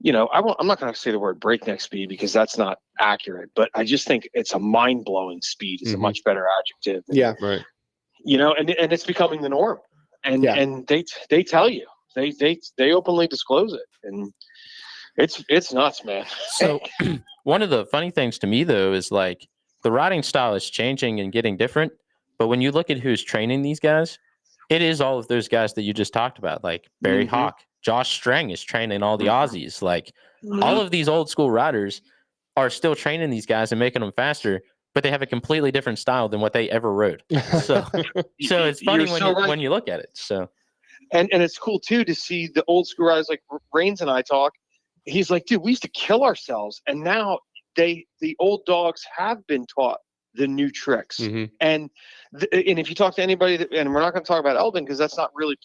I'm not going to say the word breakneck speed because that's not accurate, but I just think it's a mind-blowing speed is a much better adjective. Yeah. Right. And it's becoming the norm. And they tell you, they openly disclose it. And it's nuts, man. So one of the funny things to me though is like the riding style is changing and getting different. But when you look at who's training these guys, it is all of those guys that you just talked about, like Barry Hawk, Josh Strang is training all the Aussies. Like all of these old school riders are still training these guys and making them faster, but they have a completely different style than what they ever rode. So it's funny when you look at it. So, and it's cool too to see the old school riders like Rains and I talk. He's like, dude, we used to kill ourselves, and now the old dogs have been taught the new tricks. Mm-hmm. And if you talk to anybody, and we're not going to talk about Eldon because that's not really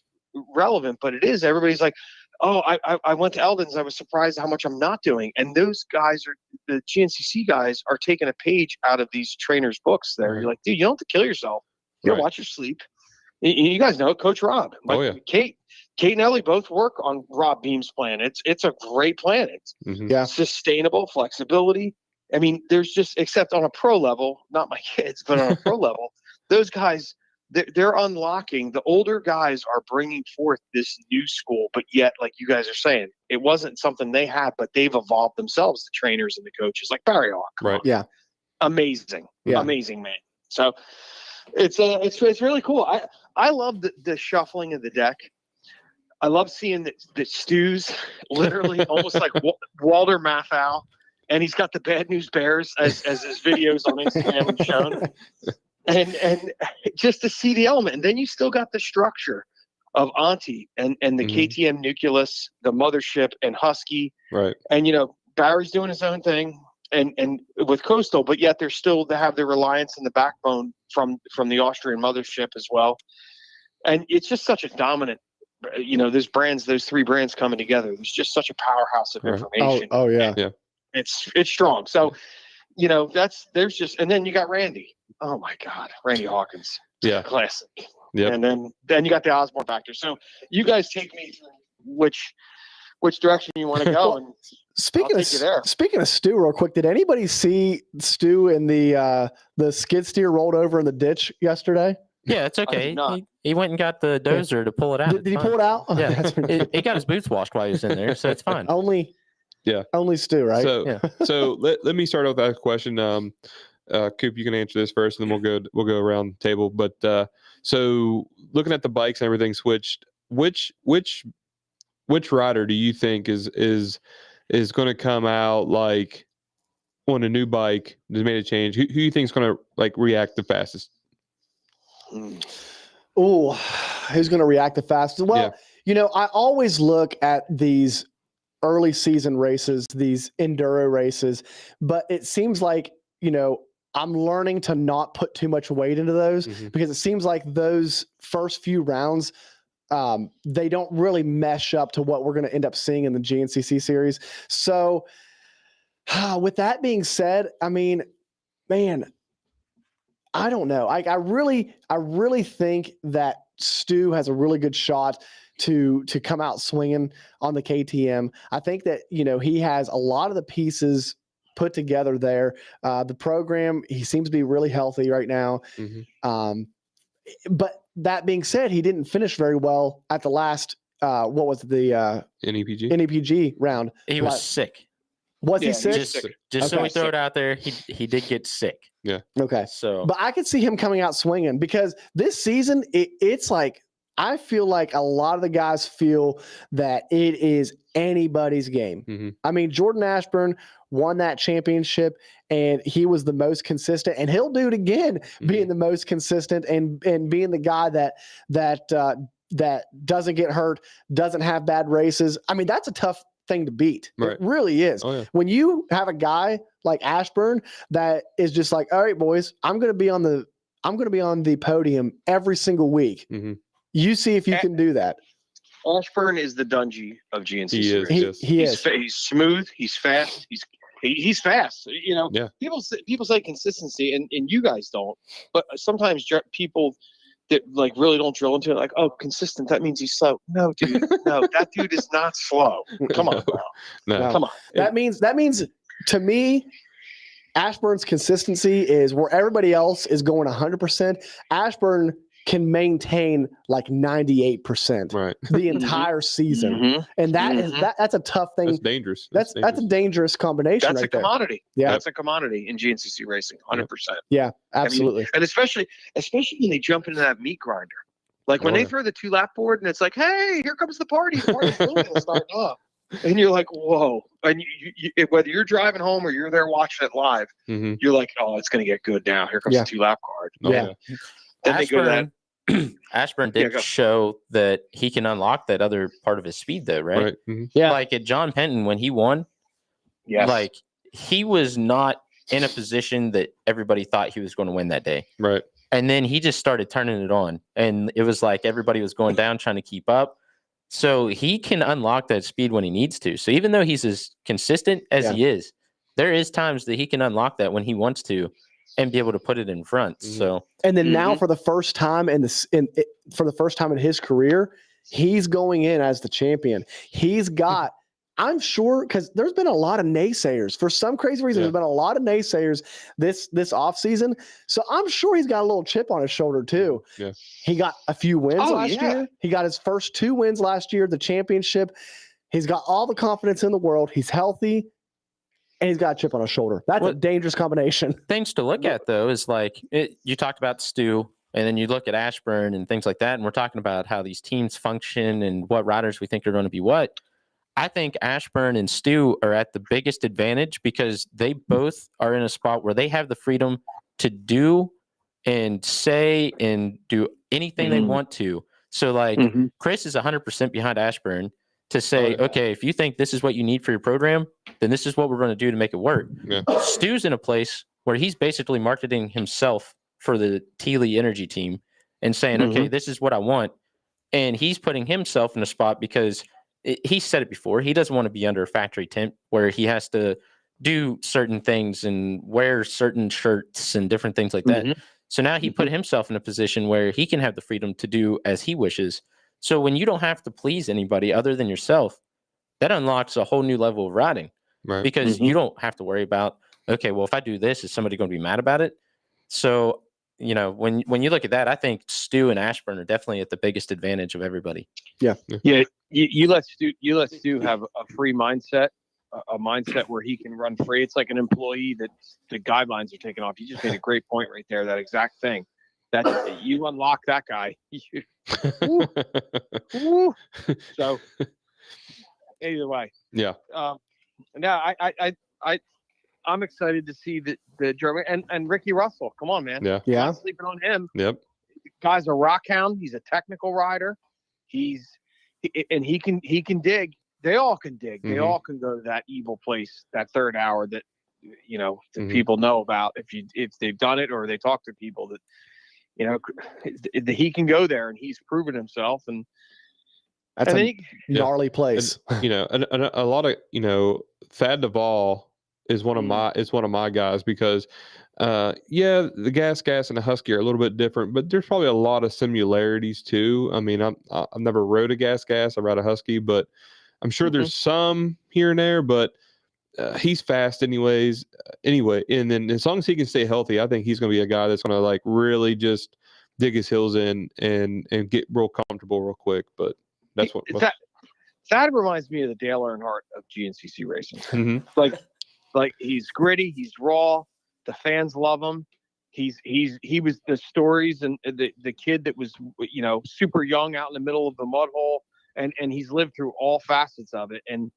relevant, but it is. Everybody's like, oh, I went to Eldon's. I was surprised how much I'm not doing. And those guys the GNCC guys are taking a page out of these trainers' books there. You're like, dude, you don't have to kill yourself. You watch your sleep. You guys know Coach Rob. Oh, yeah. Kate and Ellie both work on Rob Beam's plan. It's a great plan. It's sustainable flexibility. I mean, there's just, except on a pro level, not my kids, but on a pro level, those guys, they're unlocking. The older guys are bringing forth this new school, but yet, like you guys are saying, it wasn't something they had, but they've evolved themselves, the trainers and the coaches, like Barry Hawk. Right. Yeah. Amazing. Yeah. Amazing, man. So it's really cool. I love the shuffling of the deck. I love seeing the Stu's literally almost like Walter Matthau, and he's got the Bad News Bears as his videos on Instagram have shown. And just to see the element. And then you still got the structure of Auntie and the KTM nucleus, the mothership, and Husky. Right. And, Barry's doing his own thing and with Coastal, but yet they have their reliance in the backbone from the Austrian mothership as well. And it's just such a dominant, those three brands coming together. There's just such a powerhouse of information. Oh yeah. Yeah. It's strong. So, and then you got Randy. Oh my God, Randy Hawkins. Yeah. Classic. Yeah. And then you got the Osborne factor. So you guys take me through which direction you want to go. And Speaking of Stu, real quick, did anybody see Stu in the skid steer rolled over in the ditch yesterday? Yeah, it's okay. He went and got the dozer to pull it out. Did he pull it out? Yeah. He got his boots washed while he was in there, so it's fine. Only Stu, right? So let me start off with that question. Coop, you can answer this first, and then we'll go around the table. But so looking at the bikes and everything switched, which rider do you think is going to come out like on a new bike that's made a change? Who you think is going to like react the fastest? Oh, who's going to react the fastest? Well, I always look at these early season races, these enduro races, but it seems like, I'm learning to not put too much weight into those because it seems like those first few rounds, they don't really mesh up to what we're going to end up seeing in the GNCC series. So with that being said, I mean, man, I don't know. I really think that Stu has a really good shot to come out swinging on the KTM. I think that, he has a lot of the pieces put together there. The program, he seems to be really healthy right now. But that being said, he didn't finish very well at the last, what was the NEPG round. He was sick. Was he sick? Just so we throw it out there, he did get sick. Yeah. Okay. So, but I could see him coming out swinging because this season, it's like, I feel like a lot of the guys feel that it is anybody's game. I mean, Jordan Ashburn won that championship, and he was the most consistent, and he'll do it again, being the most consistent and being the guy that doesn't get hurt, doesn't have bad races. I mean, that's a tough thing to beat. Right. It really is. Oh, yeah. When you have a guy like Ashburn that is just like, all right, boys, I'm going to be on the podium every single week. You see if you can do that. Ashburn is the Dungy of GNCC. He is. He's smooth. He's fast. He's fast. You know, people say consistency, and you guys don't. But sometimes people that like really don't drill into it, like, oh, consistent, that means he's slow. No, dude, no, that dude is not slow. Come on, bro. No. Come on. That means to me, Ashburn's consistency is where everybody else is going 100%. Ashburn can maintain like 98% the entire season. And that's a tough thing. That's dangerous. That's a dangerous combination. That's right a commodity. Yeah. That's a commodity in GNCC racing, 100%. Yeah, absolutely. I mean, and especially when they jump into that meat grinder. Like when they throw the 2-lap board and it's like, hey, here comes the party. The party's really going to start up. And you're like, whoa. And you, whether you're driving home or you're there watching it live, you're like, oh, it's going to get good now. Here comes the 2-lap card. Yeah. Then they go to that. Ashburn did show that he can unlock that other part of his speed, though, right? Yeah. Like at John Penton when he won, like he was not in a position that everybody thought he was going to win that day. Right. And then he just started turning it on, and it was like everybody was going down trying to keep up. So he can unlock that speed when he needs to. So even though he's as consistent as he is, there is times that he can unlock that when he wants to and be able to put it in front. So and then now for the first time in his career, he's going in as the champion. He's got, I'm sure, because there's been a lot of naysayers for some crazy reason. There's been a lot of naysayers this off season. So I'm sure he's got a little chip on his shoulder too. Yeah. He got a few wins last year. He got his first 2 wins last year, the championship. He's got all the confidence in the world. He's healthy. And he's got a chip on his shoulder. That's a dangerous combination. Things to look at, though, is like you talked about Stu, and then you look at Ashburn and things like that, and we're talking about how these teams function and what riders we think are going to be what. I think Ashburn and Stu are at the biggest advantage because they both are in a spot where they have the freedom to do and say and do anything they want to. So, like, Chris is 100% behind Ashburn to say, okay, if you think this is what you need for your program, then this is what we're going to do to make it work. Yeah. Stu's in a place where he's basically marketing himself for the Teely Energy team and saying, okay, this is what I want. And he's putting himself in a spot because he said it before. He doesn't want to be under a factory tent where he has to do certain things and wear certain shirts and different things like that. So now he put himself in a position where he can have the freedom to do as he wishes. So when you don't have to please anybody other than yourself, that unlocks a whole new level of riding, right? Because you don't have to worry about, okay, well, if I do this, is somebody going to be mad about it? So, you know, when you look at that, I think Stu and Ashburn are definitely at the biggest advantage of everybody. Yeah. You let Stu have a free mindset, a mindset where he can run free. It's like an employee that the guidelines are taken off. You just made a great point right there. That exact thing. That you unlock that guy. So either way, now I'm excited to see the German and Ricky Russell. Come on, man. Yeah. Not sleeping on him. Yep. The guy's a rock hound. He's a technical rider. He can dig. They all can dig. They all can go to that evil place, that third hour that that people know about if they've done it or they talk to people that. He can go there, and he's proven himself, and that's a gnarly place. And, a lot of Thad Duvall is one of my guys because, the gas and the Husky are a little bit different, but there's probably a lot of similarities too. I mean, I've never rode a gas. I ride a Husky, but I'm sure there's some here and there, but. He's fast anyways. Anyway, and then as long as he can stay healthy, I think he's going to be a guy that's going to like really just dig his heels in and get real comfortable real quick. But that's what that reminds me of the Dale Earnhardt of GNCC racing. Like he's gritty, he's raw. The fans love him. He was the stories and the kid that was, super young out in the middle of the mud hole, and he's lived through all facets of it. And,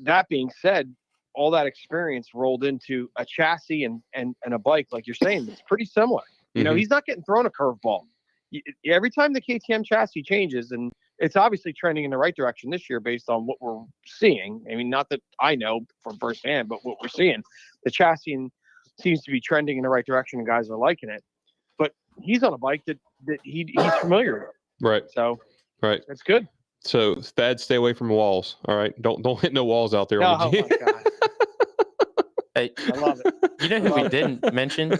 that being said, all that experience rolled into a chassis and a bike, like you're saying, it's pretty similar. He's not getting thrown a curveball. Every time the KTM chassis changes, and it's obviously trending in the right direction this year based on what we're seeing. I mean, not that I know from firsthand, but what we're seeing, the chassis seems to be trending in the right direction and guys are liking it. But he's on a bike that he's familiar with. Right. So right. That's good. So Thad, stay away from walls. All right. Don't hit no walls out there. Oh my God. Hey, I love it. You know who we didn't mention?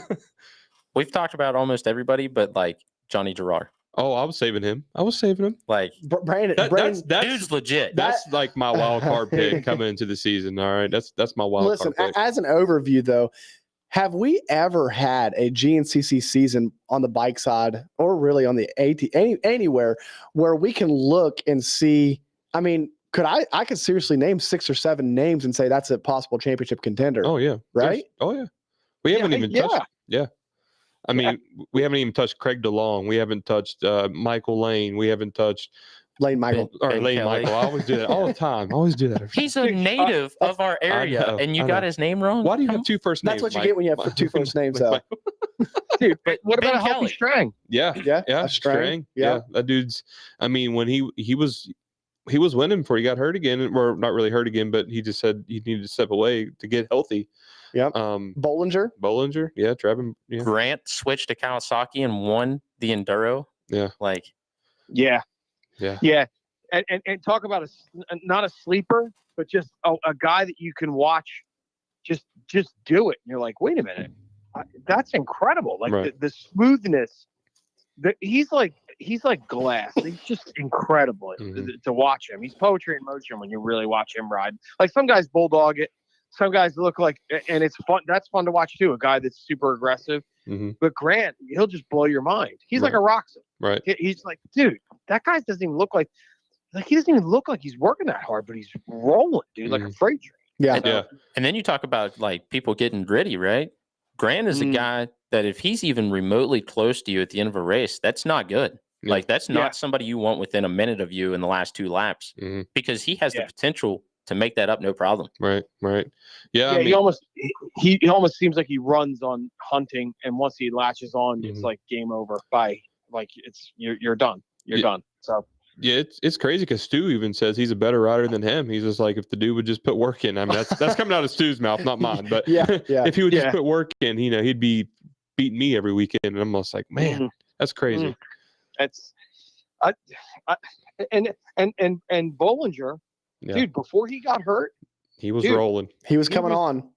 We've talked about almost everybody, but like Johnny Gerard. Oh, I was saving him. Like Brandon, that's dude's legit. That's like my wild card pick coming into the season. All right. That's my wild card pick. As an overview though, have we ever had a GNCC season on the bike side or really on the anywhere where we can look and see? I mean, I could seriously name 6 or 7 names and say that's a possible championship contender. Oh yeah. Right? Oh yeah. We haven't even touched. Yeah. I mean, we haven't even touched Craig DeLong. We haven't touched Michael Lane. We haven't touched Lane Michael. Lane Michael. I always do that all the time. I always do that. He's a native of our area, and you got his name wrong. Why do you have 2 first names? That's what you get when you have 2 first names, though. Dude, but what about Healthy Strang? Yeah. Strang. Yeah. That dude's. I mean, when he was winning before he got hurt again, or not really hurt again, but he just said he needed to step away to get healthy. Yep. Bollinger. Yeah. Trevin. Yeah. Grant switched to Kawasaki and won the Enduro. Yeah. Yeah. And talk about not a sleeper, but just a guy that you can watch just do it. And you're like, wait a minute, that's incredible. Like right. the smoothness that he's like glass. He's just incredible to watch him. He's poetry in motion when you really watch him ride. Like some guys bulldog it. Some guys look like, and it's fun. That's fun to watch too. A guy that's super aggressive. But Grant, he'll just blow your mind. He's like a Roxon. Right. He's like, dude, that guy doesn't even look like he doesn't even look like he's working that hard, but he's rolling, dude, like a freight train. Yeah. And then you talk about like people getting gritty, right? Grant is a guy that if he's even remotely close to you at the end of a race, that's not good. Yeah. Like that's not somebody you want within a minute of you in the last 2 laps because he has the potential to make that up no problem. Right. Yeah. I mean, he almost seems like he runs on hunting, and once he latches on, it's like game over. Bye. Like it's you're done. You're done. So yeah, it's crazy because Stu even says he's a better rider than him. He's just like, if the dude would just put work in. I mean, that's coming out of Stu's mouth, not mine. But if he would just put work in, he'd be beating me every weekend. And I'm almost like, man, that's crazy. That's and Bollinger. Yeah. Dude, before he got hurt, he was rolling. He was coming on.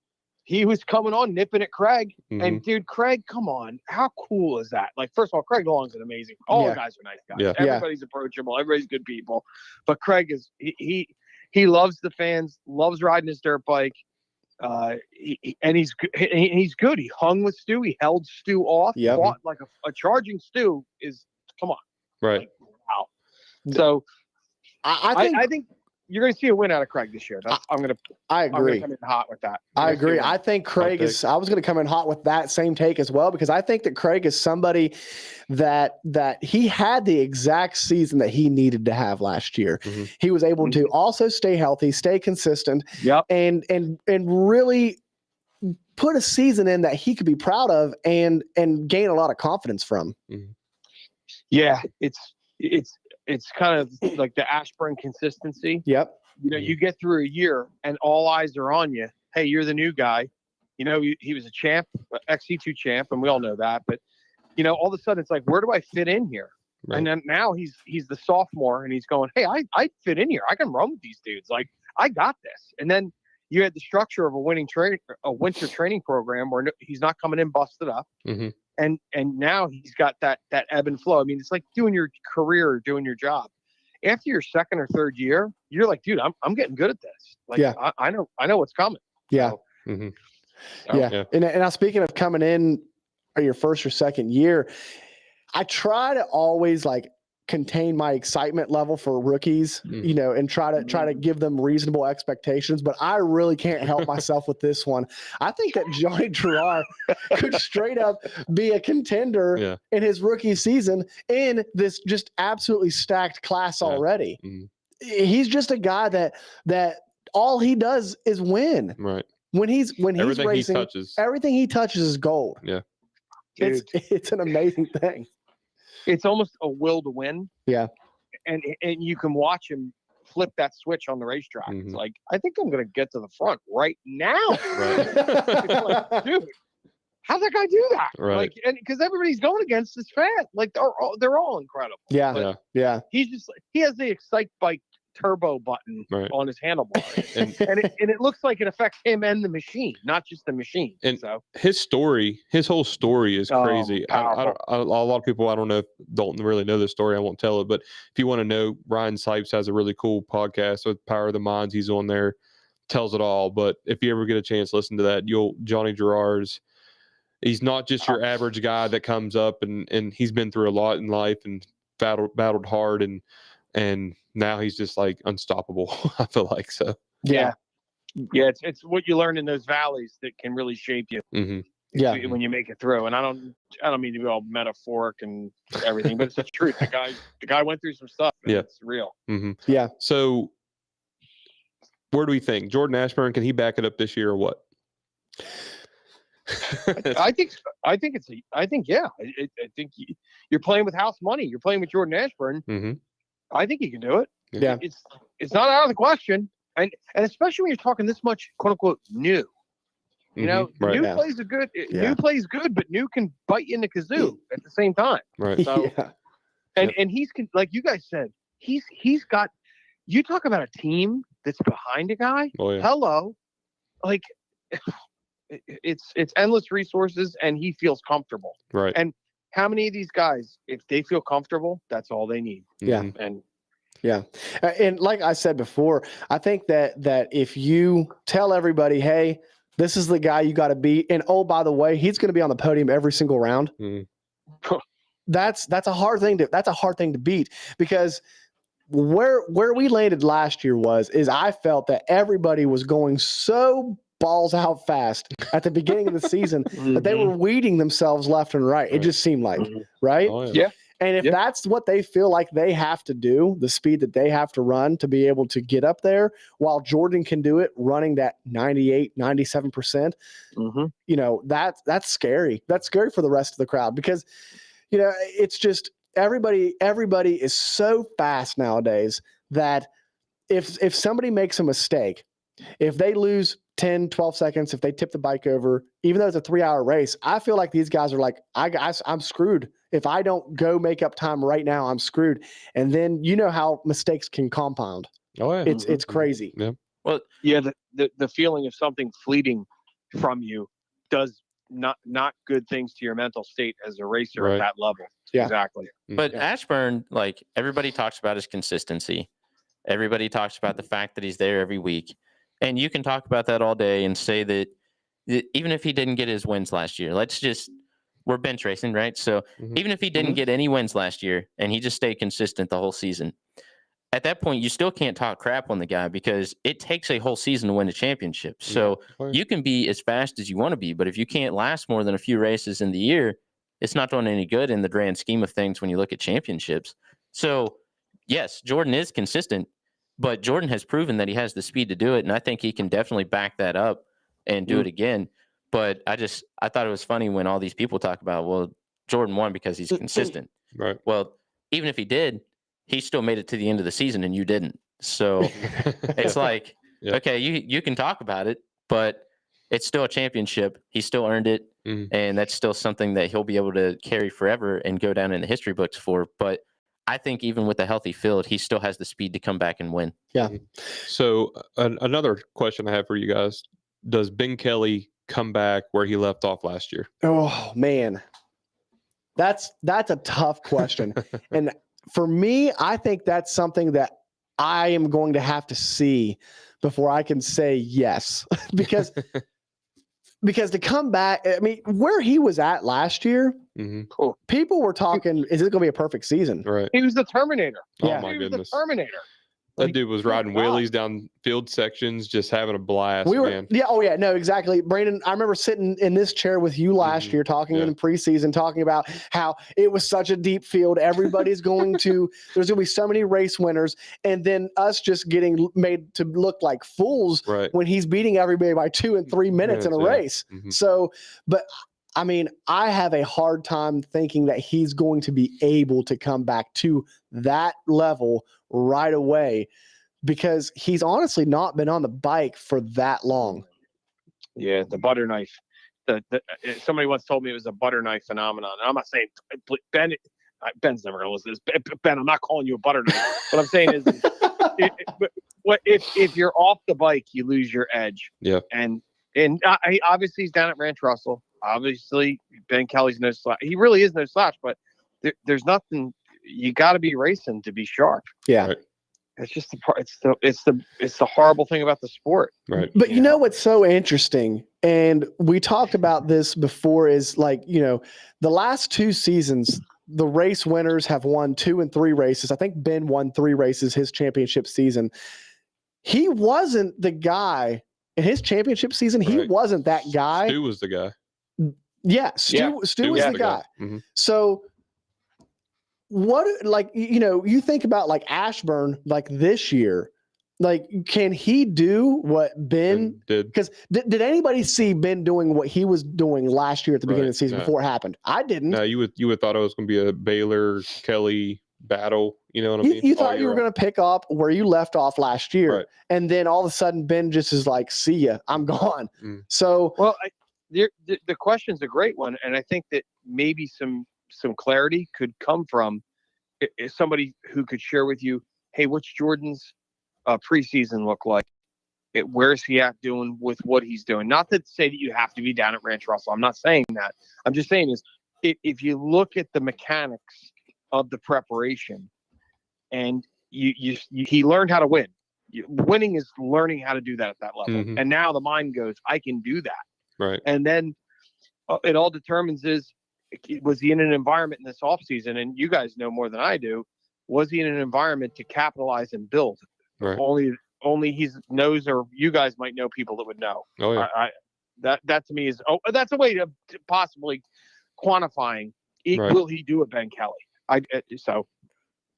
He was coming on, nipping at Craig. And dude, Craig, come on. How cool is that? Like, first of all, Craig DeLong's an amazing. All the guys are nice guys. Yeah. Everybody's approachable. Everybody's good people. But Craig is he loves the fans, loves riding his dirt bike. And he's good. He hung with Stu. He held Stu off. Fought like a charging Stu is come on. Right. Like, wow. So I think you're going to see a win out of Craig this year. I agree. I'm going to come in hot with that. I agree. I think Craig is. I was going to come in hot with that same take as well because I think that Craig is somebody that he had the exact season that he needed to have last year. He was able to also stay healthy, stay consistent, and really put a season in that he could be proud of and gain a lot of confidence from. Yeah, it's kind of like the Ashburn consistency. Yep. You get through a year and all eyes are on you. Hey, you're the new guy. He was a champ, XC2 champ, and we all know that. But, all of a sudden it's like, where do I fit in here? Right. And then now he's the sophomore and he's going, hey, I fit in here. I can run with these dudes. Like, I got this. And then you had the structure of a winter training program where he's not coming in busted up. And now he's got that ebb and flow. I mean, it's like doing your career or doing your job. After your second or third year, you're like, dude, I'm getting good at this. Like, I know what's coming. Yeah. So, And now speaking of coming in or your first or second year, I try to always like contain my excitement level for rookies, you know, and try to give them reasonable expectations. But I really can't help myself with this one. I think that Johnny Gerard could straight up be a contender in his rookie season in this just absolutely stacked class already. He's just a guy that all he does is win. Right. When he's Everything racing, he touches. everything he touches is gold. Yeah. It's an amazing thing. It's almost a will to win. Yeah. And you can watch him flip that switch on the racetrack. It's like, I think I'm going to get to the front right now. It's like, dude, how'd that guy do that? Right. Like, and because everybody's going against is fast. Like they're all incredible. Yeah. Yeah. He's just like, he has the Excite Bike turbo button on his handlebar, and it looks like it affects him and the machine, not just the machine. And so his whole story is crazy. A lot of people, I don't know if Dalton really know this story. I won't tell it, but if you want to know, Ryan Sipes has a really cool podcast with Power of the Minds. He's on there, tells it all. But if you ever get a chance, listen to that. Johnny Gerard's. He's not just your average guy that comes up and he's been through a lot in life and battled hard and now he's just like unstoppable. I feel like so. Yeah. It's what you learn in those valleys that can really shape you. Yeah, when you make it through. And I don't mean to be all metaphoric and everything, but it's the truth. The guy went through some stuff. And it's real. Yeah. So where do we think Jordan Ashburn, can he back it up this year or what? I think you're playing with house money. You're playing with Jordan Ashburn. I think he can do it. Yeah. It's not out of the question. And especially when you're talking this much, quote unquote, new. You know, new plays good, but new can bite you in the kazoo at the same time. Right. So, and he's like you guys said, he's got. You talk about a team that's behind a guy. Oh, yeah. Hello, like it's endless resources, and he feels comfortable. Right. And how many of these guys, if they feel comfortable, that's all they need. Yeah. And and like I said before, I think that if you tell everybody, hey, this is the guy you got to beat, and oh, by the way, he's going to be on the podium every single round. That's a hard thing to beat, because where we landed last year is I felt that everybody was going so balls out fast at the beginning of the season that they were weeding themselves left and right. It just seemed like, right? Oh, yeah. And if that's what they feel like they have to do, the speed that they have to run to be able to get up there, while Jordan can do it running that 98, 97%, you know, that's scary. That's scary for the rest of the crowd, because, you know, it's just everybody is so fast nowadays that if somebody makes a mistake, if they lose 10, 12 seconds, if they tip the bike over, even though it's a 3-hour race, I feel like these guys are like, I'm screwed. If I don't go make up time right now, I'm screwed. And then you know how mistakes can compound. Oh, yeah. It's crazy. Yeah. Well, yeah, the feeling of something fleeting from you does not good things to your mental state as a racer at that level. Yeah. Exactly. But Ashburn, like, everybody talks about his consistency. Everybody talks about the fact that he's there every week. And you can talk about that all day and say that even if he didn't get his wins last year, we're bench racing, right? So even if he didn't get any wins last year and he just stayed consistent the whole season, at that point, you still can't talk crap on the guy, because it takes a whole season to win a championship. So you can be as fast as you want to be, but if you can't last more than a few races in the year, it's not doing any good in the grand scheme of things when you look at championships. So yes, Jordan is consistent, but Jordan has proven that he has the speed to do it, and I think he can definitely back that up and do it again. But I thought it was funny when all these people talk about, well, Jordan won because he's consistent. Right. Well, even if he did, he still made it to the end of the season and you didn't. So it's like, okay, you can talk about it, but it's still a championship. He still earned it. And that's still something that he'll be able to carry forever and go down in the history books for. But I think even with a healthy field, he still has the speed to come back and win. Yeah. So another question I have for you guys: does Ben Kelly come back where he left off last year? Oh man, that's a tough question. And for me, I think that's something that I am going to have to see before I can say yes, because to come back, I mean, where he was at last year, Cool. People were talking, is it going to be a perfect season? Right. He was the Terminator. Yeah. Oh my He was goodness. the Terminator. That dude was riding wheelies down field sections, just having a blast. Man. No, exactly. Brandon, I remember sitting in this chair with you last year talking in preseason, talking about how it was such a deep field. Everybody's there's going to be so many race winners, and then us just getting made to look like fools when he's beating everybody by 2 and 3 minutes in a race. So, but I mean, I have a hard time thinking that he's going to be able to come back to that level right away, because he's honestly not been on the bike for that long. Yeah, the butter knife. Somebody once told me it was a butter knife phenomenon. And I'm not saying Ben's never gonna listen to this. Ben, I'm not calling you a butter knife. What I'm saying is, if you're off the bike, you lose your edge. Yeah. And obviously he's down at Ranch Russell. Obviously Ben Kelly's no slouch. He really is no slouch, but there's nothing. You got to be racing to be sharp. Yeah. Right. It's just it's the horrible thing about the sport. Right. But you know what's so interesting, and we talked about this before, is like, the last 2 seasons, the race winners have won 2 and 3 races. I think Ben won 3 races his championship season. He wasn't the guy in his championship season. He wasn't that guy. Stu was the guy. Yeah. Stu was the guy. Mm-hmm. So what, you think about like Ashburn, like this year, like, can he do what Ben did? Because did anybody see Ben doing what he was doing last year at the beginning of the season before it happened? I didn't. No, you would thought it was going to be a Baylor Kelly battle. You know what I mean? You thought you were going to pick up where you left off last year, and then all of a sudden Ben just is like, "See ya, I'm gone." So, well, the question's a great one, and I think that maybe some clarity could come from somebody who could share with you, hey, what's Jordan's preseason look like? Where's he at doing with what he's doing? Not to say that you have to be down at Ranch Russell. I'm not saying that. I'm just saying is if you look at the mechanics of the preparation, and he learned how to win. Winning is learning how to do that at that level. And now the mind goes, I can do that. Right. And then it all determines was he in an environment in this offseason? And you guys know more than I do. Was he in an environment to capitalize and build? Right. Only he knows, or you guys might know people that would know. Oh yeah. That to me is that's a way to possibly quantifying. Will he do it, Ben Kelly?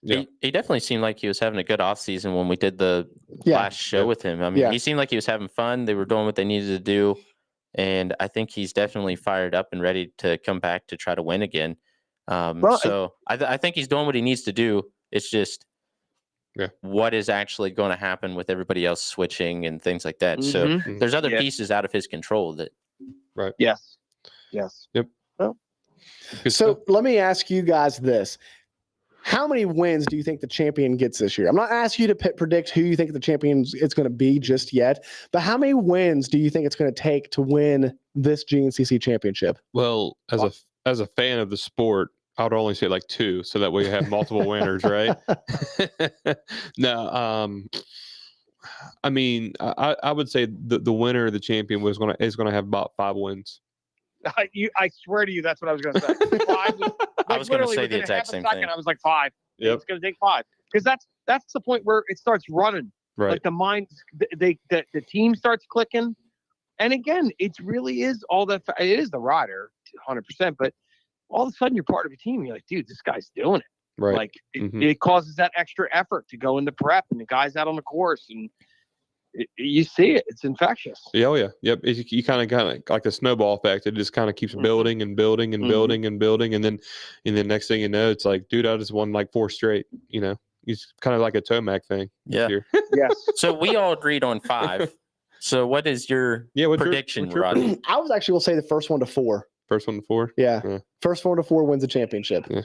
Yeah. He definitely seemed like he was having a good off season when we did the last show with him. I mean, he seemed like he was having fun. They were doing what they needed to do. And I think he's definitely fired up and ready to come back to try to win again. I think he's doing what he needs to do. It's just what is actually going to happen with everybody else switching and things like that. So there's other pieces out of his control that. Right. Yes. Yep. Well, so let me ask you guys this. How many wins do you think the champion gets this year? I'm not asking you to predict who you think the champion is going to be just yet, but how many wins do you think it's going to take to win this GNCC championship? Well, as a fan of the sport, I would only say like 2, so that way you have multiple winners, right? No, I mean, I would say the winner, the champion, is going to have about 5 wins. I swear to you, that's what I was going to say. I was going to say the exact same thing. I was like 5. Yep. It's going to take 5 because that's the point where it starts running. Right. Like the mind, the team starts clicking, and again, it really is all that. It is the rider, 100%. But all of a sudden, you're part of a team. You're like, dude, this guy's doing it. Right. Like it causes that extra effort to go into prep, and the guys out on the course, and you see it. It's infectious. Yeah, oh yeah, yep. You kind of like the snowball effect. It just kind of keeps building and building and building and building, and then next thing you know, it's like, dude, I just won like 4 straight. You know, it's kind of like a Tomac thing. Yeah. Yes. So we all agreed on 5. So what is your prediction, Rodney? I was actually going to say the first one to 4. First one to 4. Yeah. First one to 4 wins the championship. Yeah.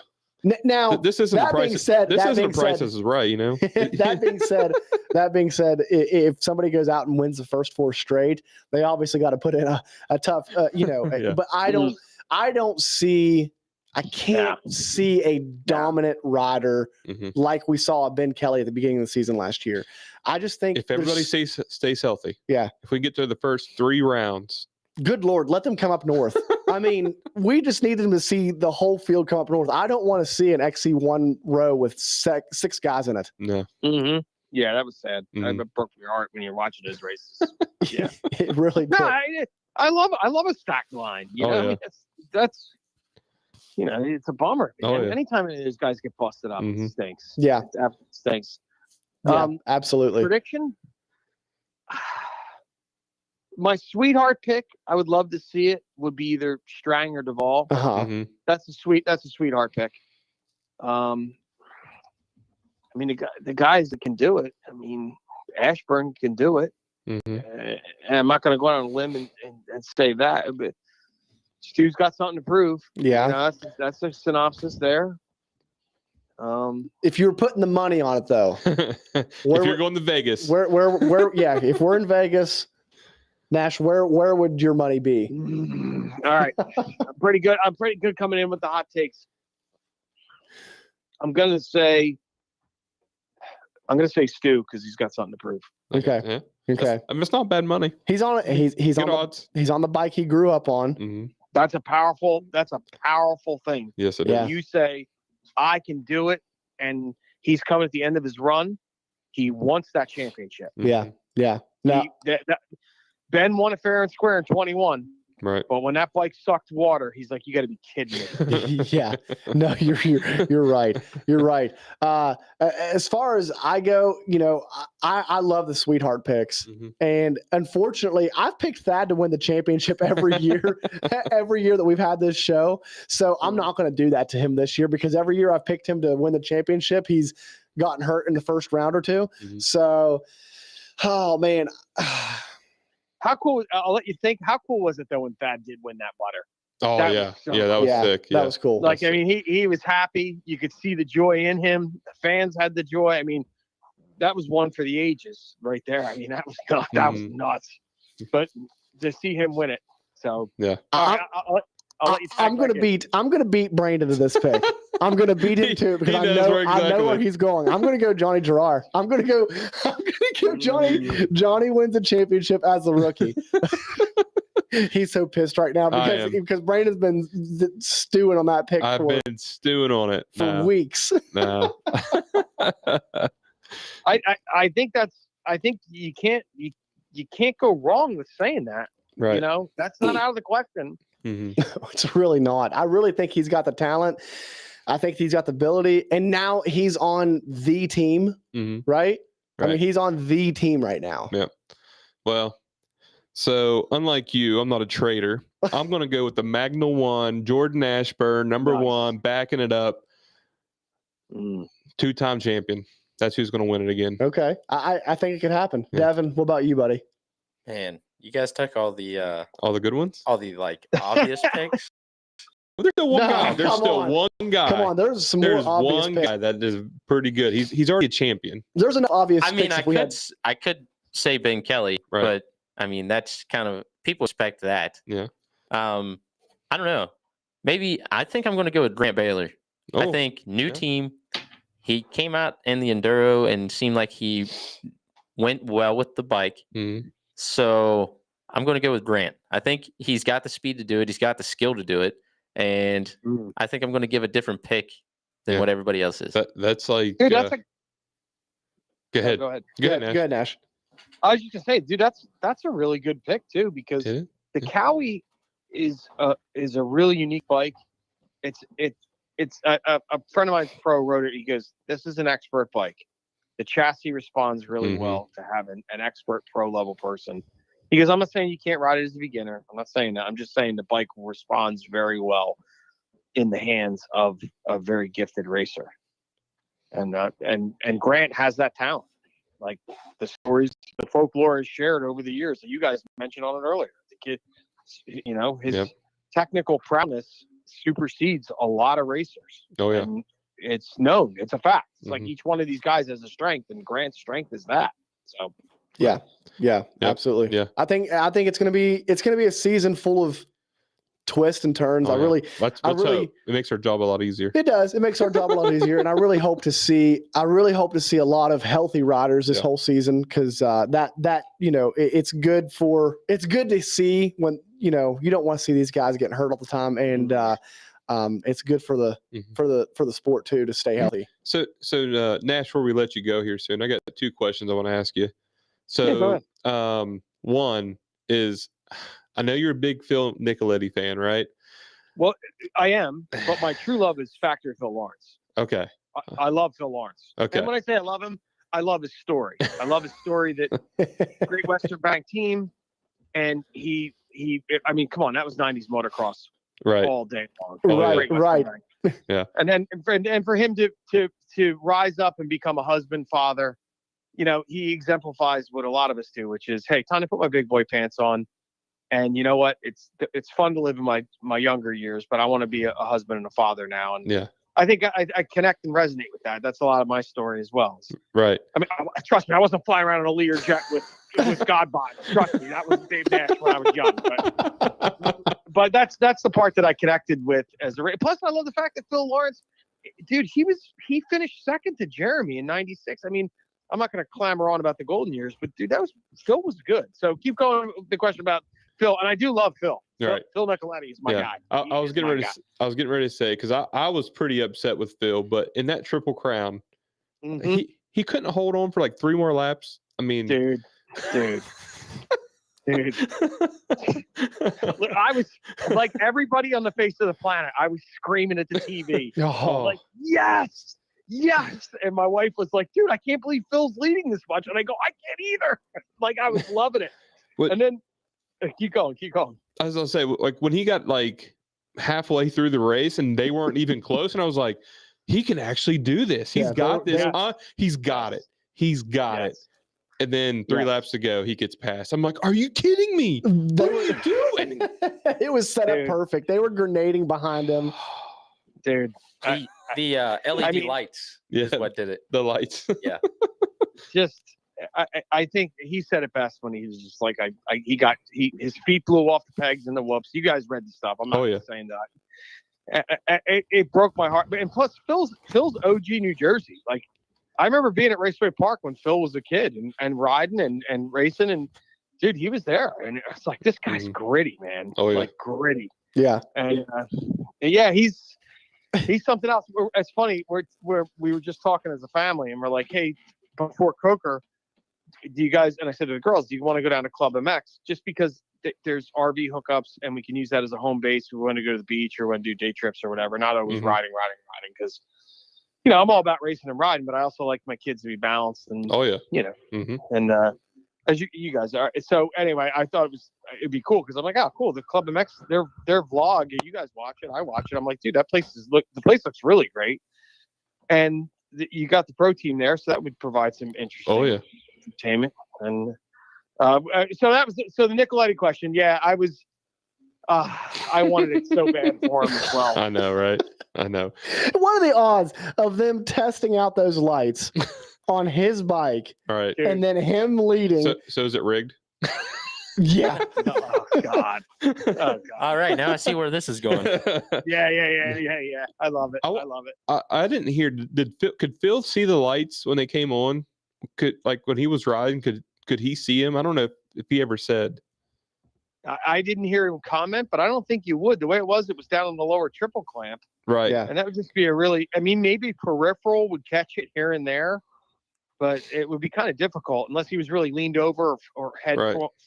Now, this isn't that a price. Being said, this that isn't being a price. said, This is right. You know. That being said, if somebody goes out and wins the first 4 straight, they obviously got to put in a tough, Yeah. But I can't see a dominant rider like we saw Ben Kelly at the beginning of the season last year. I just think if everybody stays healthy, if we get to the first 3 rounds, good Lord, let them come up north. I mean, we just need them to see the whole field come up north. I don't want to see an XC1 row with six guys in it. No. Mm-hmm. Yeah, that was sad. Mhm. That broke your heart when you're watching those races. Yeah, It really did. no, I love a stacked line. You Oh, know, yeah. I mean, that's it's a bummer. Oh, And yeah. anytime those guys get busted up, Mhm. it stinks. Yeah. It absolutely stinks. Yeah, absolutely. Prediction. My sweetheart pick, I would love to see it, would be either Strang or Duvall. Uh-huh. Mhm. That's a sweetheart pick. I mean, the guys that can do it. I mean, Ashburn can do it. Mhm. And I'm not going to go out on a limb and say that, but Stu's got something to prove. Yeah. You know, that's a synopsis there. If you were putting the money on it, though, If Where you're would- going to Vegas, where yeah, if we're in Vegas, Nash, where would your money be? All right, I'm pretty good. I'm pretty good coming in with the hot takes. I'm gonna say Stu because he's got something to prove. Okay. Yeah. Okay. I mean, it's not bad money. He's on he's Good on odds. he's on the bike he grew up on. Mhm. That's a powerful thing. Yes, it is. Yeah. You say, I can do it, and he's coming at the end of his run. He wants that championship. Yeah. Yeah. No. Ben won it fair and square in 21. Right. But when that bike sucked water, he's like, "You got to be kidding me!" Yeah, no, you're right. You're right. As far as I go, I love the sweetheart picks, Mhm. and unfortunately, I've picked Thad to win the championship every year, every year that we've had this show. So I'm not going to do that to him this year because every year I've picked him to win the championship, he's gotten hurt in the first round or two. Mhm. So, oh man. How cool? I'll let you think. How cool was it though when Thad did win that butter? Oh That yeah, was so yeah, that was Yeah, sick. Yeah. That was cool. Like, I mean, he was happy. You could see the joy in him. The fans had the joy. I mean, that was one for the ages right there. I mean, that was nuts. But to see him win it, so Yeah. all right, I'll let you. I'm gonna beat Brandon to this pick. I'm gonna beat him to it because He I knows know where I know where exactly. he's going. I'm gonna go Johnny Gerard. I'm gonna go Johnny wins the championship as a rookie. He's so pissed right now I am. because Brandon's been stewing on that pick I've been stewing on it for weeks. No. I think you can't go wrong with saying that. Right. You know, that's not out of the question. Mhm. It's really not. I really think he's got the talent. I think he's got the ability, and now he's on the team, Mhm. right? I mean, Right. he's on the team right now. Yeah. Well, so unlike you, I'm not a traitor. I'm going to go with the Magna 1, Jordan Ashburn, number Nice. 1, backing it up. 2-time champion. That's who's going to win it again. Okay, I think it could happen. Yeah. Devin, what about you, buddy? Man, you guys took all the good ones? all the like obvious picks. Well, there's still one No, guy. There's come still on. one guy. Come on, there's some There's more obvious one picks. guy that is pretty good. He's already a champion. There's an obvious. I mean, picks I if we had- could say Ben Kelly, Right. but I mean that's kind of people expect that. Yeah. I don't know. Maybe I think I'm going to go with Grant Baylor. I Oh, think new yeah. team. He came out in the enduro and seemed like he went well with the bike. Mhm. So I'm going to go with Grant. I think he's got the speed to do it. He's got the skill to do it. And I think I'm going to give a different pick than Yeah. what everybody else is. That's like. Dude, that's go ahead. Go ahead. Go ahead, Nash. Good, Nash. I was just gonna say, dude, that's a really good pick too because Did it? the Cowie is a really unique bike. It's a friend of mine's pro rode it. He goes, "This is an expert bike. The chassis responds really Mhm. well to have an expert pro level person." He goes, "I'm not saying you can't ride it as a beginner. I'm not saying that. I'm just saying the bike responds very well in the hands of a very gifted racer." And Grant has that talent. Like the stories, the folklore is shared over the years. You guys mentioned on it earlier. The kid, his Yep. technical prowess supersedes a lot of racers. Oh, yeah. And it's known. It's a fact. It's like Mhm. each one of these guys has a strength, and Grant's strength is that. So Yeah, Yep. absolutely. Yeah. I think it's gonna be a season full of twists and turns. Oh, I yeah. really, Let's I really- hope. It makes our job a lot easier. it does. It makes our job a lot easier, and I really hope to see a lot of healthy riders this Yeah. whole season because it's good to see when you don't want to see these guys getting hurt all the time, and it's good for the for the sport too to stay healthy. So Nash, before we let you go here soon, I got 2 questions I want to ask you. go So one is, I know you're a big Phil Nicoletti fan, right? Well, I am, but my true love is Factor Phil Lawrence. Okay. I love Phil Lawrence. Okay. And when I say I love him, I love his story. I love his story that Great Western Bank team, and he. I mean, come on, that was '90s motocross, right? All day long. Right. Yeah. And then for him to rise up and become a husband, father, he exemplifies what a lot of us do, which is, hey, time to put my big boy pants on. And you know what? It's fun to live in my younger years, but I want to be a husband and a father now. And yeah, I think I connect and resonate with that. That's a lot of my story as well. Right. I mean, trust me, I wasn't flying around in a Lear jet with God vibes. Trust me, that was Dave Nash when I was young. But that's the part that I connected with as a. Plus, I love the fact that Phil Lawrence, dude, he finished second to Jeremy in '96. I mean, I'm not going to clamor on about the golden years, but dude, Phil was good. So keep going with the question about Phil, and I do love Phil. Right. Phil Nicoletti is my guy. I was getting ready to say, because I was pretty upset with Phil, but in that Triple Crown, he couldn't hold on for like 3 more laps. I mean, dude. Look, I was like everybody on the face of the planet. I was screaming at the TV, like yes. And my wife was like, "Dude, I can't believe Phil's leading this much." And I go, "I can't either." Like I was loving it. And then keep going. I was gonna say, like when he got like halfway through the race and they weren't even close, and I was like, he can actually do this. He's got this. He's got it. He's got it. And then 3 laps to go, he gets passed. I'm like, are you kidding me? What are you doing? It was set up perfect. They were grenading behind him. Dude. The LED lights is what did it. The lights. Yeah. I think he said it best when he was just like, his feet blew off the pegs in the whoops. You guys read the stuff. I'm not saying that. It broke my heart. And plus, Phil's OG New Jersey. Like, I remember being at Raceway Park when Phil was a kid and riding and racing. And, dude, he was there. And it's like, this guy's gritty, man. Oh, yeah. Like, gritty. Yeah. And, he's something else. It's funny. We were just talking as a family, and we're like, hey, before Coker, do you guys, and I said to the girls, do you want to go down to Club MX? Just because there's RV hookups and we can use that as a home base. We want to go to the beach or want to do day trips or whatever. Not always riding. Because, I'm all about racing and riding, but I also like my kids to be balanced. And, and as you guys are. So anyway, I thought it'd be cool because I'm like, oh, cool. The Club MX, their vlog, you guys watch it. I watch it. I'm like, dude, the place looks really great. And you got the pro team there. So that would provide some interesting entertainment. And so the Nicoletti question. Yeah, I wanted it so bad for him as well. I know, right? I know. What are the odds of them testing out those lights on his bike? All right. And then him leading. So is it rigged? Yeah. Oh God. All right, now I see where this is going. Yeah. I love it. I love it. I didn't hear. Could Phil see the lights when they came on? When he was riding, could he see him? I don't know if he ever said. I didn't hear him comment, but I don't think you would. The way it was down on the lower triple clamp. Right. Yeah. And that would just be maybe peripheral would catch it here and there, but it would be kind of difficult unless he was really leaned over or head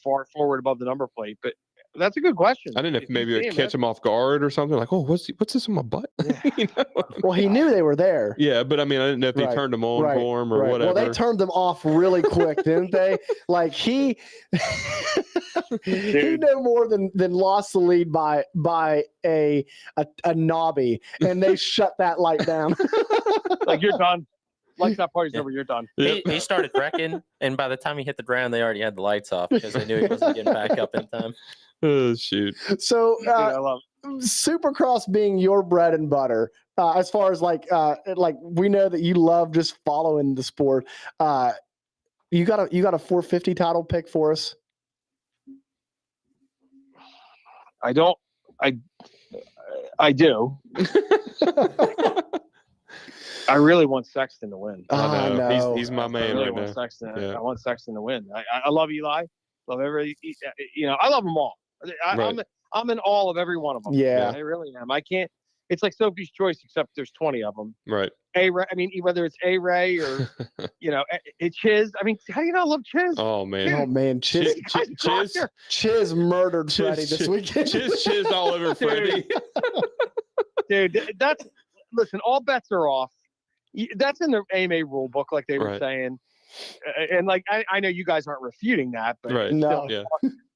far forward above the number plate. But that's a good question. I didn't know if maybe it would catch him off guard or something. Like, oh, what's this on my butt? Yeah. Well, he knew they were there. Yeah, but I mean, I didn't know if he turned them on for him or whatever. Well, they turned them off really quick, didn't they? Like he no more than lost the lead by a knobby, and they shut that light down. Like, you're done. Like, that party's over, you're done. He started wrecking, and by the time he hit the ground, they already had the lights off because they knew he wasn't getting back up in time. Oh, shoot. So, I love Supercross being your bread and butter, as far as like we know that you love just following the sport. You got a 450 title pick for us? I don't. I do. I really want Sexton to win. I know. No. He's my man I really right want now. Sexton. Yeah. I want Sexton to win. I love Eli. Love everybody. I love them all. I'm in awe of every one of them. Yeah. I really am. I can't. It's like Sophie's Choice, except there's 20 of them. Right. I mean, whether it's A-Ray or Chiz. I mean, how do you not love Chiz? Oh man. Oh man, Chiz murdered Freddie this weekend. Chiz all over Freddie. Dude, listen. All bets are off. That's in the AMA rule book, like they were saying. And like I know you guys aren't refuting that, but no. Yeah.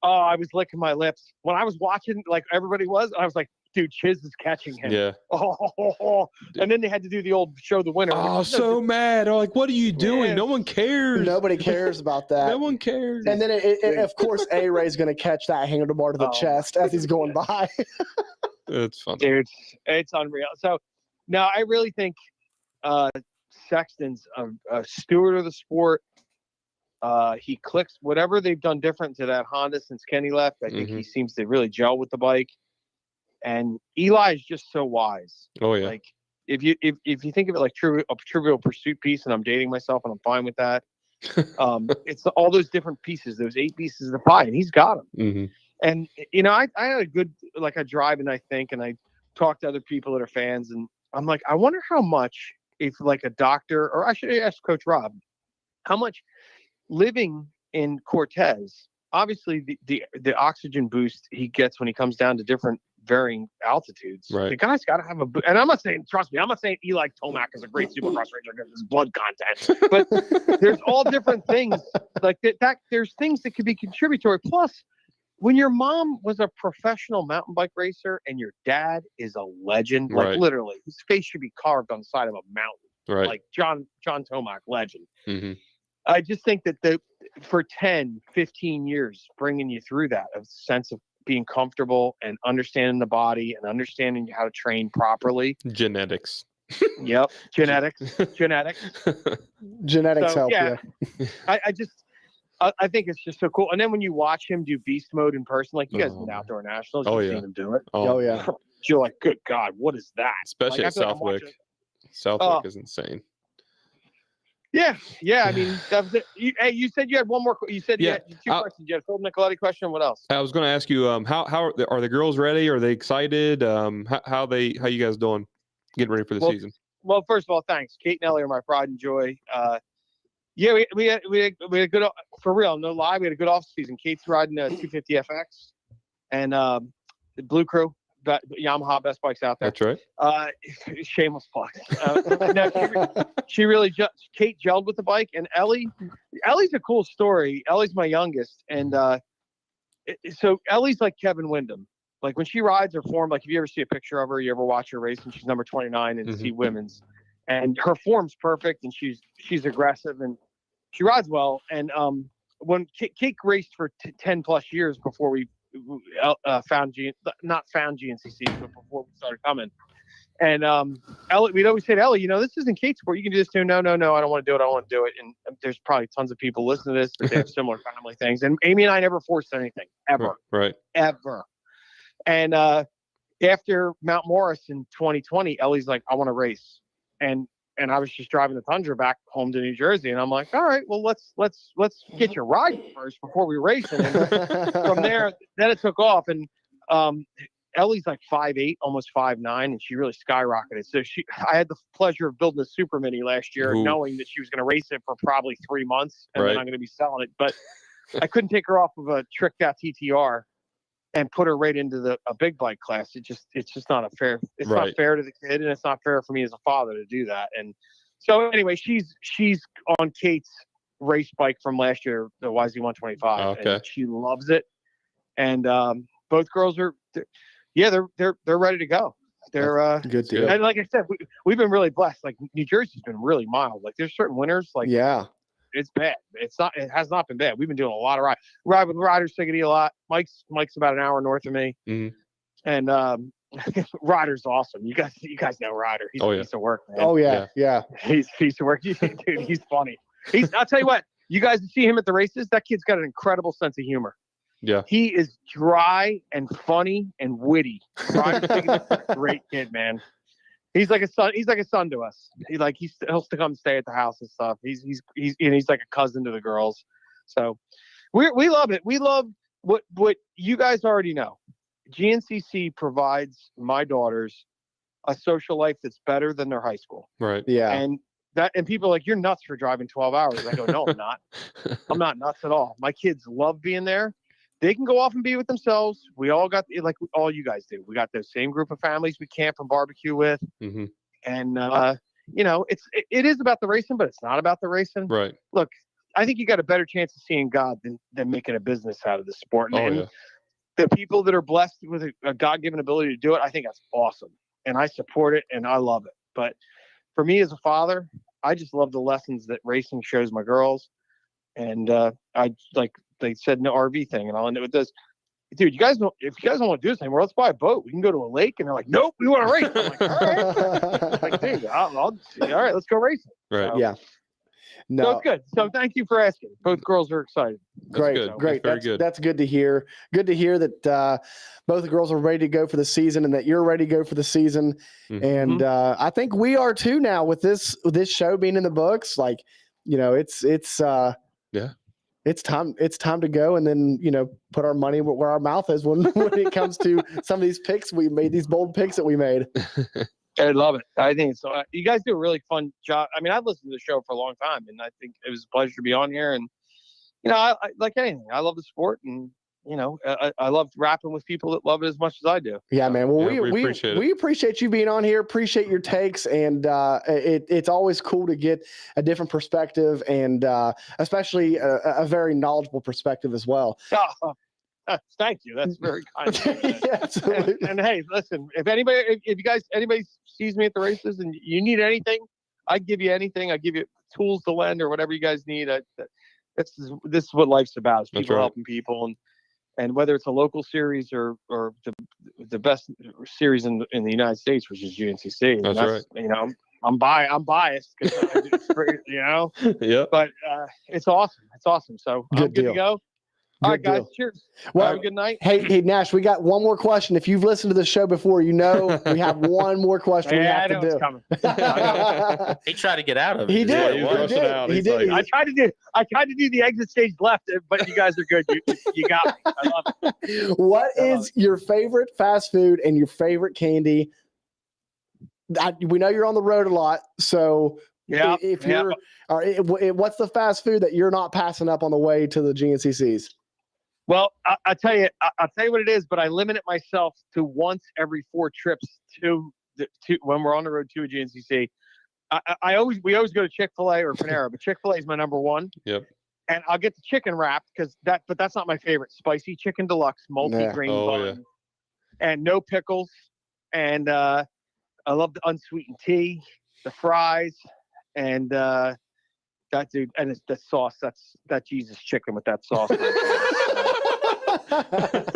Oh, I was licking my lips when I was watching, like everybody was. I was like, dude, Chiz is catching him. Yeah. Oh. And then they had to do the old show the winner. Oh, so mad. I'm like, what are you doing? No one cares. Nobody cares about that. No one cares. And then, of course, A-Ray's going to catch that handlebar to the chest as he's going by. It's funny. Dude, it's unreal. So, no, I really think Sexton's a steward of the sport. He clicks whatever they've done different to that Honda since Kenny left. I think he seems to really gel with the bike. And Eli is just so wise. Oh yeah. Like if you think of it like a Trivial Pursuit piece, and I'm dating myself, and I'm fine with that. It's all those different pieces, those 8 pieces of the pie, and he's got them. And I had a good a drive, and I talked to other people that are fans, and I'm like, I wonder how much if like a doctor, or I should ask Coach Rob, how much living in Cortez, obviously the oxygen boost he gets when he comes down to different varying altitudes. Right. The guy's got to have and I'm not saying, trust me, I'm not saying Eli Tomac is a great supercross racer because of his blood content, but there's all different things like that. There's things that could be contributory. Plus, when your mom was a professional mountain bike racer and your dad is a legend, like literally, his face should be carved on the side of a mountain. Right. Like John Tomac, legend. Mm-hmm. I just think that for 10, 15 years, bringing you through that, a sense of being comfortable and understanding the body and understanding how to train properly. Genetics. Yep. Genetics. Genetics help. Yeah. I think it's just so cool. And then when you watch him do beast mode in person, like you guys been outdoor nationals, you've seen him do it. Oh yeah. You're like, good God, what is that? Especially like, at Southwick. Southwick is insane. Yeah. I mean, that was it. You said you had one more. You said you had 2 questions. You had a Phil Nicoletti question. What else? I was going to ask you, how are the girls ready? Are they excited? How you guys doing? Getting ready for the season? Well, first of all, thanks. Kate and Ellie are my pride and joy. We had a good, for real, no lie. We had a good off season. Kate's riding a 250 FX, and the Blue Crew. Yamaha best bikes out there. That's right. Shameless plug. Kate gelled with the bike, and Ellie's a cool story. Ellie's my youngest, and so Ellie's like Kevin Windham. Like when she rides her form, like if you ever see a picture of her, you ever watch her race, and she's number 29 and see women's, and her form's perfect, and she's aggressive and she rides well. And when Kate raced for 10 plus years before we found GNCC, but before we started coming. And Ellie, we'd always say to Ellie, this isn't Kate's sport. You can do this too. No, I don't want to do it. I don't want to do it. And there's probably tons of people listening to this that they have similar family things. And Amy and I never forced anything, ever. Right. Ever. And after Mount Morris in 2020, Ellie's like, I want to race. And I was just driving the Tundra back home to New Jersey, and I'm like, all right, well, let's get your ride first before we race. And then from there, then it took off. And Ellie's like 5'8", almost 5'9", and she really skyrocketed. So I had the pleasure of building a Super Mini last year, knowing that she was going to race it for probably 3 months, and then I'm going to be selling it. But I couldn't take her off of a tricked out TTR and put her right into a big bike class. It's just not fair. It's not fair to the kid, and it's not fair for me as a father to do that. And so anyway, she's on Kate's race bike from last year, the YZ125. Okay. And she loves it. And both girls are they're ready to go. They're good to go. And like I said, we've been really blessed. Like New Jersey's been really mild. Like there's certain winters, like it's bad. It has not been bad. We've been doing a lot of ride with Ryder Siggety a lot. Mike's about an hour north of me. Mm-hmm. And Ryder's awesome. You guys know Ryder. He's a piece of work, man. Oh yeah. He's a piece of work. Dude, he's funny. I'll tell you what, you guys see him at the races, that kid's got an incredible sense of humor. Yeah. He is dry and funny and witty. Ryder Siggety's a great kid, man. He's like a son. He's like a son to us. He'll still come stay at the house and stuff. He's like a cousin to the girls. So we love it. We love what you guys already know, GNCC provides my daughters a social life that's better than their high school. Right. Yeah. And people are like, you're nuts for driving 12 hours. I go, no, I'm not. I'm not nuts at all. My kids love being there. They can go off and be with themselves. We all got, like all you guys do. We got the same group of families we camp and barbecue with. Mm-hmm. And, you know, it is about the racing, but it's not about the racing. Right. Look, I think you got a better chance of seeing God than making a business out of the sport. And the people that are blessed with a God-given ability to do it, I think that's awesome. And I support it and I love it. But for me as a father, I just love the lessons that racing shows my girls. And I like they said in the RV thing, and I'll end it with this. Dude, if you guys don't want to do this anymore, let's buy a boat. We can go to a lake. And they're like, nope, we want to race. I'm like, all right. Like, dude, all right, let's go racing. Right. So, Yeah. No. So it's good. So thank you for asking. Both girls are excited. Great. That's good to hear. Good to hear that both the girls are ready to go for the season and that you're ready to go for the season. Mm-hmm. And I think we are too now with this show being in the books. Like, you know, it's time to go and then, you know, put our money where our mouth is when it comes to some of these picks we made, these bold picks that we made. I love it. I think so. You guys do a really fun job. I mean, I've listened to the show for a long time, and I think it was a pleasure to be on here. And you know, I like anything. I love the sport, and you know, I love rapping with people that love it as much as I do. Yeah, man. Well, we appreciate you being on here. Appreciate your takes, and it's always cool to get a different perspective, and especially a very knowledgeable perspective as well. Thank you. That's very kind. Yeah, absolutely. And hey, listen, if anybody sees me at the races and you need anything, I give you anything. I give you tools to lend or whatever you guys need. This is what life's about: is people helping people, and whether it's a local series or the best series in the United States, which is GNCC. That's right. You know, I'm biased because you know. Yeah. But it's awesome. It's awesome. So I'm good to go. All right, guys. Cheers. Well, have a good night. Hey, Nash, we got one more question. If you've listened to the show before, you know we have one more question we have to do. It's coming. He tried to get out of it. He did. He did. I tried to do the exit stage left, but you guys are good. You got me. I love it. What is your favorite fast food and your favorite candy? We know you're on the road a lot, so if you're, what's the fast food that you're not passing up on the way to the GNCCs? Well, I'll tell you what it is, but I limit it myself to once every 4 trips to when we're on the road to a GNCC. We always go to Chick-fil-A or Panera, but Chick-fil-A is my number one. Yep. And I'll get the chicken wrap but that's not my favorite. Spicy chicken deluxe, multi-grain bun, and no pickles. And I love the unsweetened tea, the fries, and that dude, and it's the sauce. That Jesus chicken with that sauce.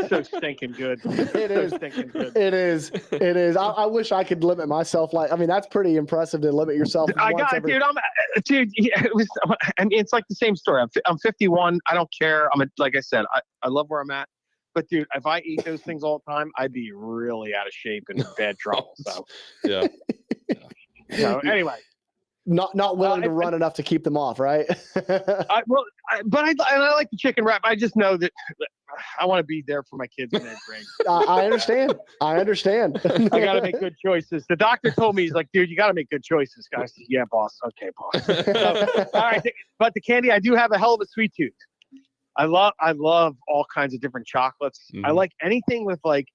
So stinking good. It is. Stinking good. It is. I wish I could limit myself. That's pretty impressive to limit yourself. Dude. It's like the same story. I'm 51. I don't care. Like I said, I love where I'm at. But dude, if I eat those things all the time, I'd be really out of shape and in bad trouble. So yeah. So anyway. Not willing to run enough to keep them off, right? I like the chicken wrap. I just know that I want to be there for my kids in 8th grade. I understand. I got to make good choices. The doctor told me, he's like, dude, you got to make good choices. I said, yeah, boss. Okay, boss. So, all right, but the candy, I do have a hell of a sweet tooth. I love all kinds of different chocolates. Mm-hmm. I like anything with like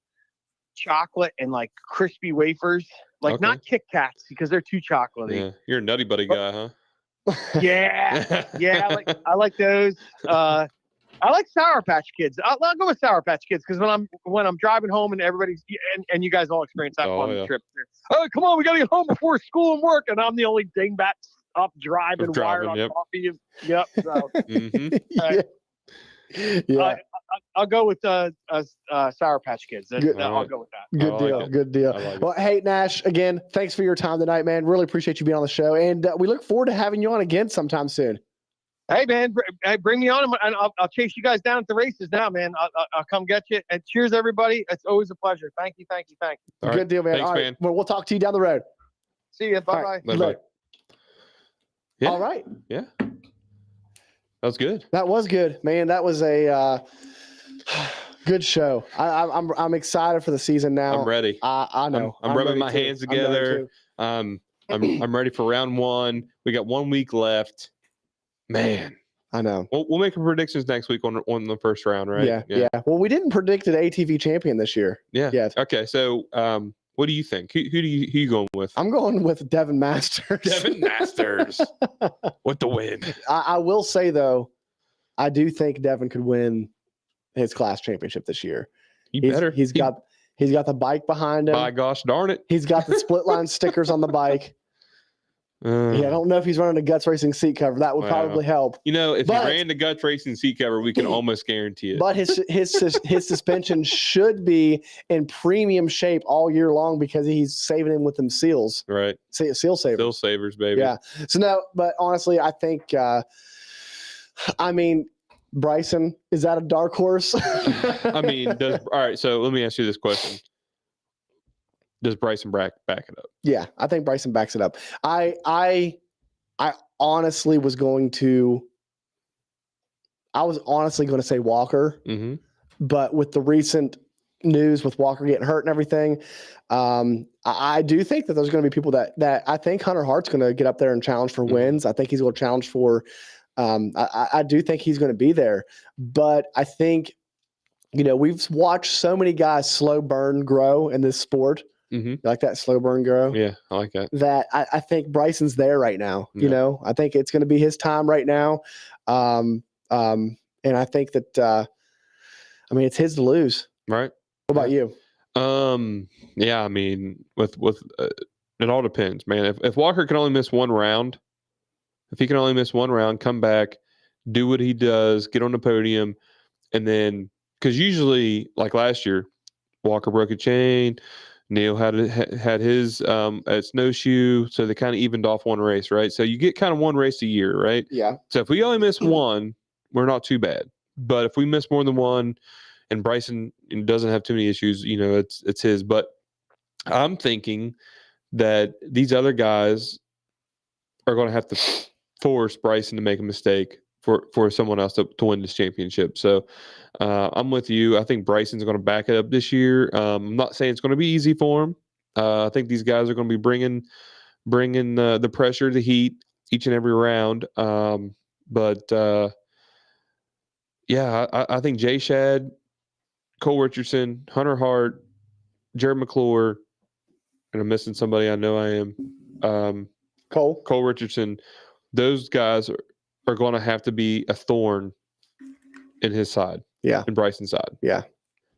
chocolate and like crispy wafers. Like not Kit Kats because they're too chocolatey. Yeah, you're a Nutty Buddy guy, huh? Yeah. I like those. I like Sour Patch Kids. I'll go with Sour Patch Kids because when I'm driving home and everybody's and you guys all experience that on the trip. Oh, come on, we gotta get home before school and work, and I'm the only dingbat up driving wired on coffee. Yep. So, yeah. I'll go with Sour Patch Kids. I'll go with that. Good deal. Well, hey, Nash, again, thanks for your time tonight, man. Really appreciate you being on the show, and we look forward to having you on again sometime soon. Hey, man, bring me on, and I'll chase you guys down at the races now, man. I'll come get you. And cheers, everybody. It's always a pleasure. Thank you. Good deal, man. Thanks, all right. man. Well, we'll talk to you down the road. See you. Bye-bye. Bye-bye. Yeah. All right. Yeah. That was good. That was good, man. That was a Good show. I'm excited for the season now. I'm ready. I know. I'm rubbing my hands together. I'm ready for round 1. We got 1 week left. Man, I know. We'll make predictions next week on the first round, right? Yeah. Well, we didn't predict an ATV champion this year. Yeah. Yet. Okay. So, what do you think? Who you going with? I'm going with Devin Masters. Devin Masters with the win. I will say though, I do think Devin could win his class championship this year. He's got the bike behind him. By gosh darn it. He's got the split line stickers on the bike. I don't know if he's running a Guts Racing seat cover. That would probably help. If he ran the Guts Racing seat cover, we can almost guarantee it. But his suspension should be in premium shape all year long because he's saving him with them seals. Right. Seal savers. Seal savers, baby. Yeah. So no, but honestly, I think Bryson, is that a dark horse? all right, so let me ask you this question. Does Bryson back it up? Yeah, I think Bryson backs it up. I honestly was going to say Walker, but with the recent news with Walker getting hurt and everything, I do think that there's going to be people that I think Hunter Hart's going to get up there and challenge for wins. I think he's going to challenge for. I do think he's going to be there, but I think we've watched so many guys slow burn grow in this sport. You like that slow burn grow? Yeah, I like that. That I think Bryson's there right now. Yeah. I think it's going to be his time right now. And I think that, it's his to lose. Right. What about you? Yeah, with it all depends, man. If Walker can only miss one round, come back, do what he does, get on the podium, and then because usually, like last year, Walker broke a chain. Neil had his at snowshoe, so they kind of evened off one race, right? So you get kind of one race a year, right? Yeah. So if we only miss one, we're not too bad. But if we miss more than one, and Bryson doesn't have too many issues, it's his. But I'm thinking that these other guys are going to have to force Bryson to make a mistake for someone else to win this championship. So I'm with you. I think Bryson's going to back it up this year. I'm not saying it's going to be easy for him. I think these guys are going to be bringing the pressure, the heat each and every round. I think Jay Shad, Cole Richardson, Hunter Hart, Jared McClure, and I'm missing somebody. I know I am. Cole Richardson. Those guys are going to have to be a thorn in his side. Yeah. In Bryson's side. Yeah.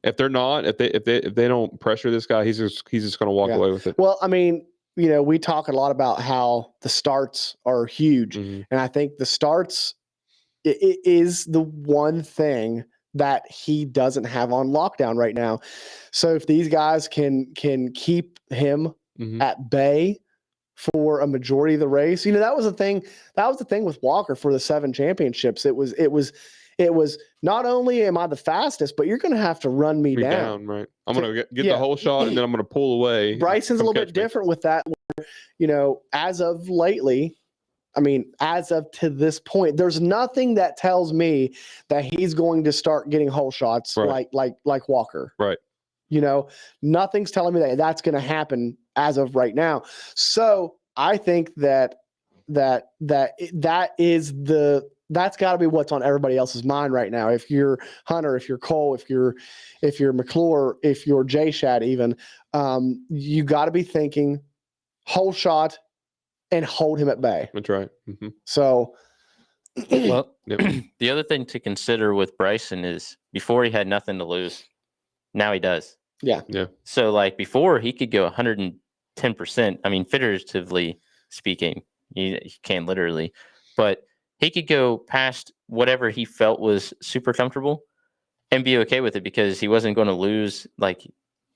If they're not, if they don't pressure this guy, he's just going to walk away with it. Well, we talk a lot about how the starts are huge, and I think the starts is the one thing that he doesn't have on lockdown right now. So if these guys can keep him at bay for a majority of the race, that was the thing. That was the thing with Walker for the 7 championships. It was not only am I the fastest, but you're going to have to run me down. Right. I'm going to get the whole shot, and then I'm going to pull away. Bryson's a little bit different with that. As of lately, as of to this point, there's nothing that tells me that he's going to start getting whole shots like Walker. Right. Nothing's telling me that that's going to happen as of right now. So I think that that's got to be what's on everybody else's mind right now. If you're Hunter, if you're Cole, if you're McClure, if you're Jay Shad, even you got to be thinking whole shot and hold him at bay. That's right. So, well, the other thing to consider with Bryson is before he had nothing to lose. Now he does. Yeah. Yeah. So like before he could go 110%. Figuratively speaking, he can't literally, but he could go past whatever he felt was super comfortable and be okay with it because he wasn't going to lose. Like,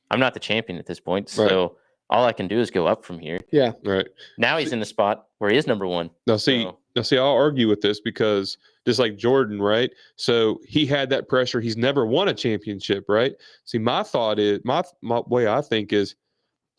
I'm not the champion at this point. So all I can do is go up from here. Yeah. Right. Now he's in the spot where he is number one. Now see, I'll argue with this because just like Jordan, right? So he had that pressure. He's never won a championship, right? See, my thought is, my way I think is,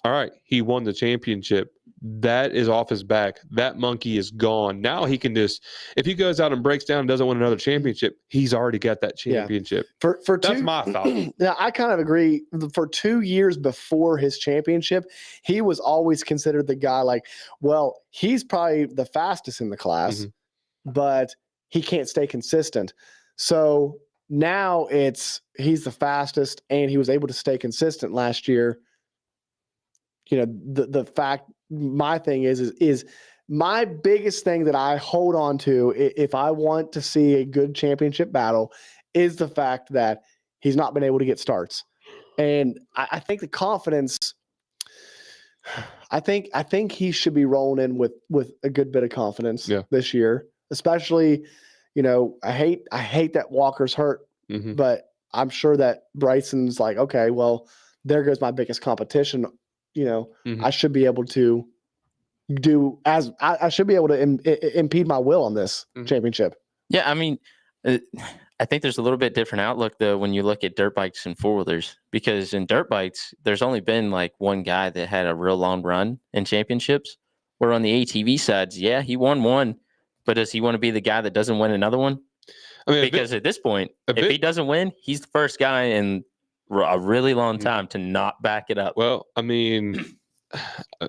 all right, he won the championship, that is off his back. That monkey is gone. Now he can just, if he goes out and breaks down and doesn't win another championship, he's already got that championship. For That's my thought. Yeah, I kind of agree. For 2 years before his championship, he was always considered the guy like, well, he's probably the fastest in the class, but he can't stay consistent. So now he's the fastest and he was able to stay consistent last year. You know, the fact, my thing is my biggest thing that I hold on to if I want to see a good championship battle is the fact that he's not been able to get starts. And I think the confidence, I think he should be rolling in with a good bit of confidence this year, especially, you know, I hate that Walker's hurt, but I'm sure that Bryson's like, okay, well, there goes my biggest competition. You know, I should be able to I should be able to impede my will on this championship. Yeah, I mean, I think there's a little bit different outlook though when you look at dirt bikes and four wheelers, because in dirt bikes, there's only been like one guy that had a real long run in championships. Where on the ATV sides, yeah, he won one, but does he want to be the guy that doesn't win another one? I mean, because at this point, if he doesn't win, he's the first guy in a really long time to not back it up. Well, I mean,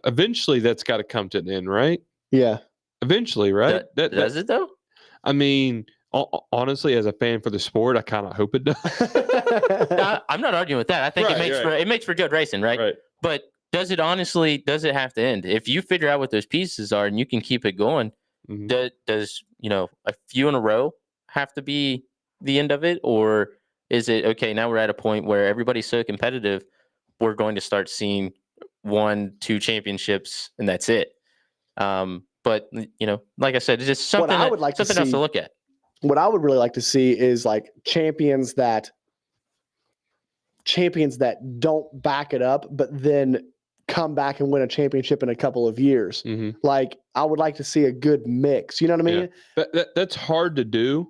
eventually that's got to come to an end, right? Yeah. Eventually, right? Does it though? I mean, honestly, as a fan for the sport, I kind of hope it does. I'm not arguing with that. I think it makes for good racing, right? But does it have to end? If you figure out what those pieces are and you can keep it going, does a few in a row have to be the end of it, or is it okay? Now we're at a point where everybody's so competitive, we're going to start seeing 1-2 championships and that's it. But like I said, it's just something I would like else to look at. What I would really like to see is like champions that don't back it up, but then come back and win a championship in a couple of years. Like I would like to see a good mix. You know what I mean? That's hard to do.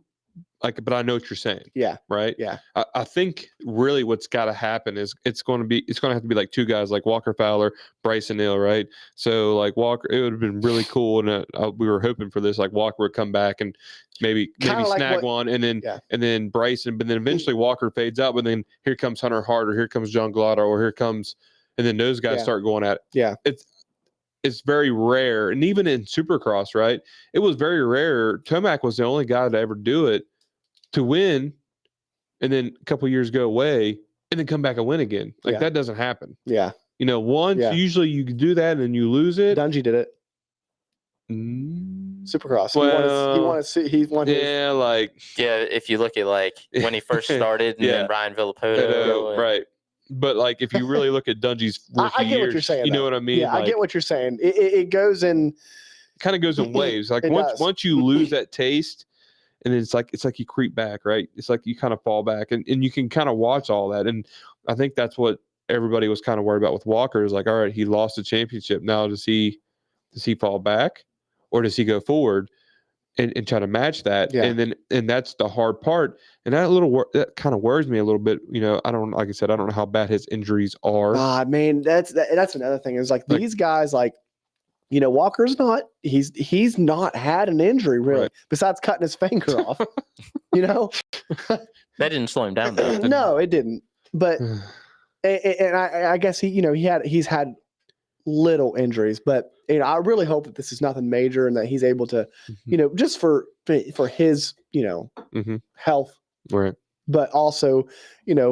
But I know what you're saying. Yeah. Right. Yeah. I think really what's got to happen is it's going to have to be like two guys like Walker Fowler, Bryson Hill. Right. So like Walker, it would have been really cool. And we were hoping for this, like Walker would come back and maybe snag one and then Bryson, but then eventually Walker fades out. But then here comes Hunter Hart, or here comes John Glotto, or here comes, and then those guys start going at it. Yeah. It's very rare. And even in Supercross, right, it was very rare. Tomac was the only guy to ever do it, to win and then a couple years go away and then come back and win again. That doesn't happen. Yeah. Usually you can do that and then you lose it. Dungey did it. Supercross. He won his. If you look at like when he first started and then Ryan Villapoto. Right. But like if you really look at Dungey's rookie I get years, what you're saying. You know what I mean? Yeah, I get what you're saying. It goes in. Kind of goes in waves. Like once you lose that taste, and it's like you creep back, right? It's like you kind of fall back, and you can kind of watch all that. And I think that's what everybody was kind of worried about with Walker. Is like, all right, he lost the championship. Now does he fall back, or does he go forward and try to match that? Yeah. And that's the hard part. And that kind of worries me a little bit. I don't know how bad his injuries are. Man, that's another thing. Is like these guys, like, Walker's not. He's not had an injury really, besides cutting his finger off. That didn't slow him down though. No, it didn't. But and I guess he's had little injuries, but I really hope that this is nothing major and that he's able to, just for his health, right? But also,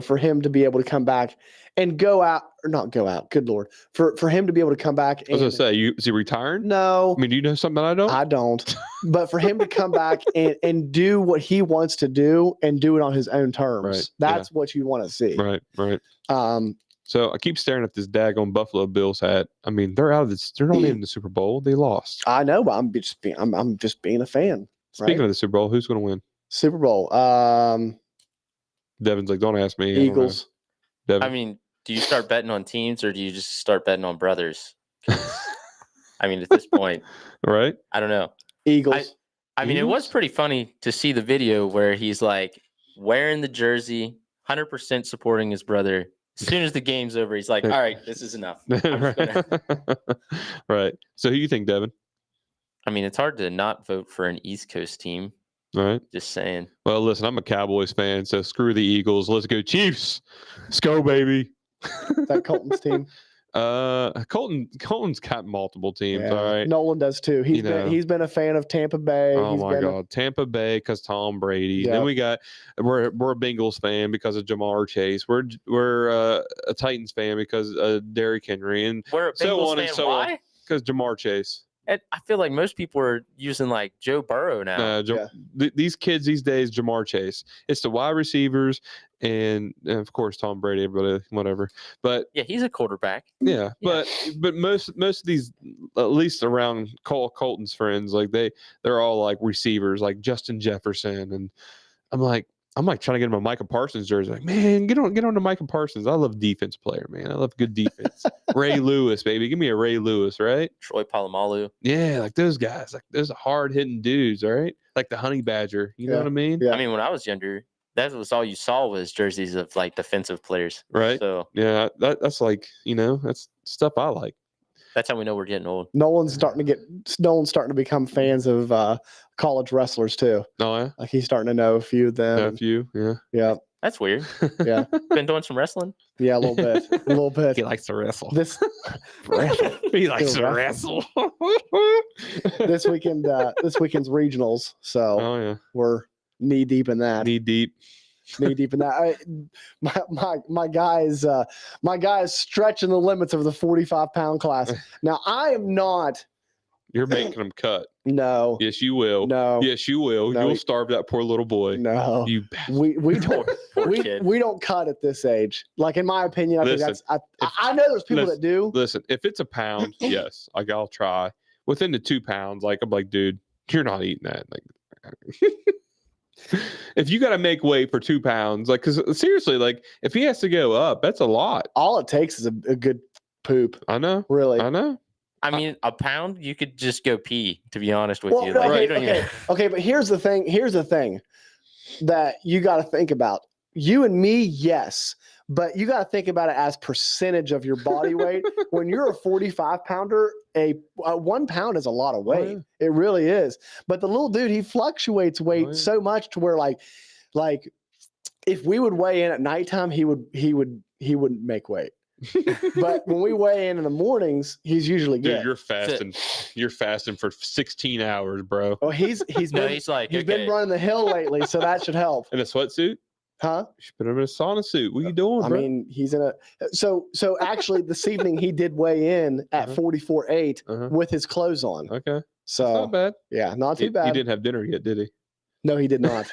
for him to be able to come back and go out, or not go out. Good Lord, for him to be able to come back. I was gonna say, is he retired? No. I mean, do you know something I don't? I don't. But for him to come back and do what he wants to do and do it on his own terms, right. That's what you want to see. Right. So I keep staring at this daggone Buffalo Bills hat. I mean, they're out of this. They're not even in the Super Bowl. They lost. I know, but I'm just being a fan. Speaking of the Super Bowl, who's going to win? Super Bowl. Devin's like, don't ask me. Eagles. I mean, do you start betting on teams or do you just start betting on brothers? I mean, at this point, right? I don't know. Eagles. I mean, it was pretty funny to see the video where he's like wearing the jersey, 100% supporting his brother, As soon as the game's over, he's like, all right, this is enough. Right. So who you think, Devin? I mean, it's hard to not vote for an East Coast team. All right. Just saying. Well, listen, I'm a Cowboys fan, so screw the Eagles. Let's go Chiefs. Let's go, baby. That Colton's team. Colton's got multiple teams. Yeah. All right. Nolan does too. He's been a fan of Tampa Bay. Oh my God, Tampa Bay because Tom Brady. Yeah. Then we're a Bengals fan because of Jamar Chase. We're a Titans fan because of Derrick Henry, and we're a Bengals so on fan. and so Why? on because Jamar Chase. I feel like most people are using like Joe Burrow now. These kids these days, Jamar Chase. It's the wide receivers and of course Tom Brady, everybody, whatever. But yeah, he's a quarterback. Yeah, but most of these, at least around Colton's friends, like they're all like receivers, like Justin Jefferson, and I'm like trying to get him a Micah Parsons jersey. Like, man, get on to Micah Parsons. I love defense player, man. I love good defense. Ray Lewis, baby. Give me a Ray Lewis, right? Troy Polamalu. Yeah, like those guys. Like those hard hitting dudes, all right? Like the Honey Badger. You know what I mean? Yeah. I mean, when I was younger, that was all you saw was jerseys of like defensive players. Right. So yeah, that's like, that's stuff I like. That's how we know we're getting old. Nolan's starting to become fans of college wrestlers too. Oh yeah. Like he's starting to know a few of them. Know a few, yeah. Yeah. That's weird. Yeah. Been doing some wrestling? Yeah, a little bit. A little bit. He likes to wrestle. He likes to wrestle. This weekend's regionals, so we're knee deep in that. Knee deep in that. My guys stretching the limits of the 45-pound class. Now I am not. You're making them cut. No. Yes, you will. No. Yes, you will. No. You'll starve that poor little boy. No. You we don't we don't cut at this age. Like in my opinion, I think that's I know there's people that do. Listen, if it's a pound, yes, I'll try. Within the 2 pounds, I'm like, dude, you're not eating that. Like if you got to make weight for 2 pounds, like, because seriously, like if he has to go up, that's a lot. All it takes is a good poop. I know. Really. I know. I mean, a pound, you could just go pee, to be honest with you. Like, okay, but here's the thing. Here's the thing that you got to think about. You and me, yes, but you got to think about it as percentage of your body weight. When you're a 45-pounder, a 1 pound is a lot of weight. Oh, yeah. It really is. But the little dude, he fluctuates weight so much to where like if we would weigh in at nighttime, he wouldn't make weight. But when we weigh in the mornings, he's usually good. Dude, you're fasting. You're fasting for 16 hours, bro. Oh, he's been running the hill lately, so that should help. In a sweatsuit? Huh? You should put him in a sauna suit. What are you doing, bro? I mean, he's in a so actually this evening he did weigh in at 44.8 with his clothes on. Okay. So that's not bad. Yeah, not too bad. He didn't have dinner yet, did he? No, he did not.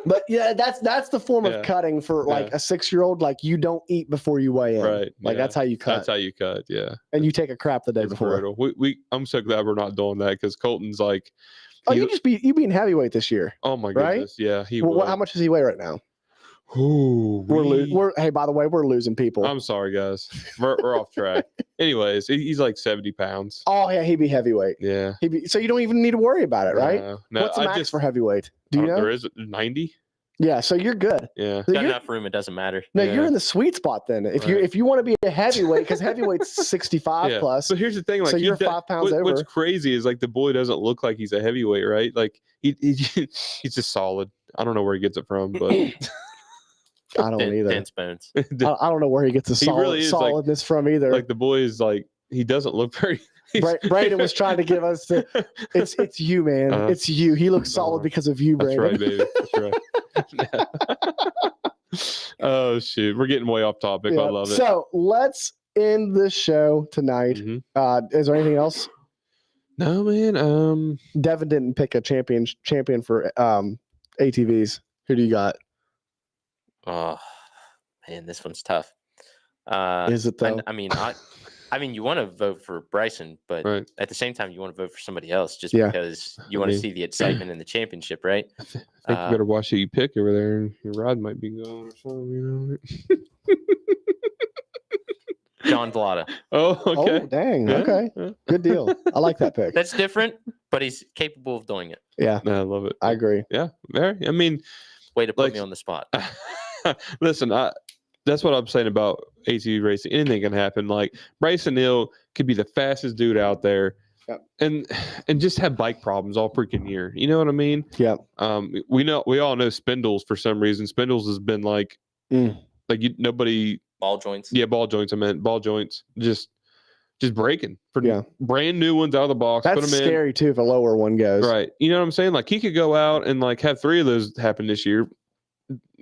But yeah, that's the form of cutting for like a 6-year-old. Like you don't eat before you weigh in. Right. Like that's how you cut. That's how you cut. Yeah. And you take a crap the day before. Brutal. I'm so glad we're not doing that because Colton's like. You being heavyweight this year. Oh my goodness. Right? Yeah. How much does he weigh right now? Ooh, hey, by the way, we're losing people. I'm sorry, guys. We're off track. Anyways, he's like 70 pounds. Oh yeah, he'd be heavyweight. Yeah. So you don't even need to worry about it, right? No, what's the max for heavyweight? Do you know? There is 90. Yeah, so you're good. Yeah. Got enough room, it doesn't matter. No, you're in the sweet spot then. If you want to be a heavyweight, because heavyweight's 65 plus. But here's the thing, like so you're 5 pounds over. What's crazy is like the boy doesn't look like he's a heavyweight, right? Like he's just solid. I don't know where he gets it from, but I don't either. Dense bones. I don't know where he gets the solidness from either. Like the boy is like he doesn't look very. Brayden was trying to give us it's you, man. It's you. He looks solid because of you, Brayden. That's right, baby. That's right. Oh shoot, we're getting way off topic. Yeah. I love it. So let's end the show tonight. Mm-hmm. Is there anything else? No, man. Devin didn't pick a champion for ATVs. Who do you got? Oh man, this one's tough. Is it though? I mean, you want to vote for Bryson, but at the same time, you want to vote for somebody else just because you want to see the excitement in the championship, right? I think you better watch who you pick over there, and your rod might be going or something. You know. John Vlada. Oh, okay. Oh, dang. Yeah. Okay. Yeah. Good deal. I like that pick. That's different, but he's capable of doing it. Yeah. I love it. I agree. Yeah. Very. I mean, way to put me on the spot. Listen, that's what I'm saying about ATV racing. Anything can happen. Like Bryson Hill could be the fastest dude out there, and just have bike problems all freaking year. You know what I mean? Yeah. We all know Spindles for some reason. Spindles has been like nobody ball joints. Yeah, ball joints. I meant ball joints. Just breaking for brand new ones out of the box. That's put them scary too if a lower one goes. Right. You know what I'm saying? Like he could go out and like have 3 of those happen this year.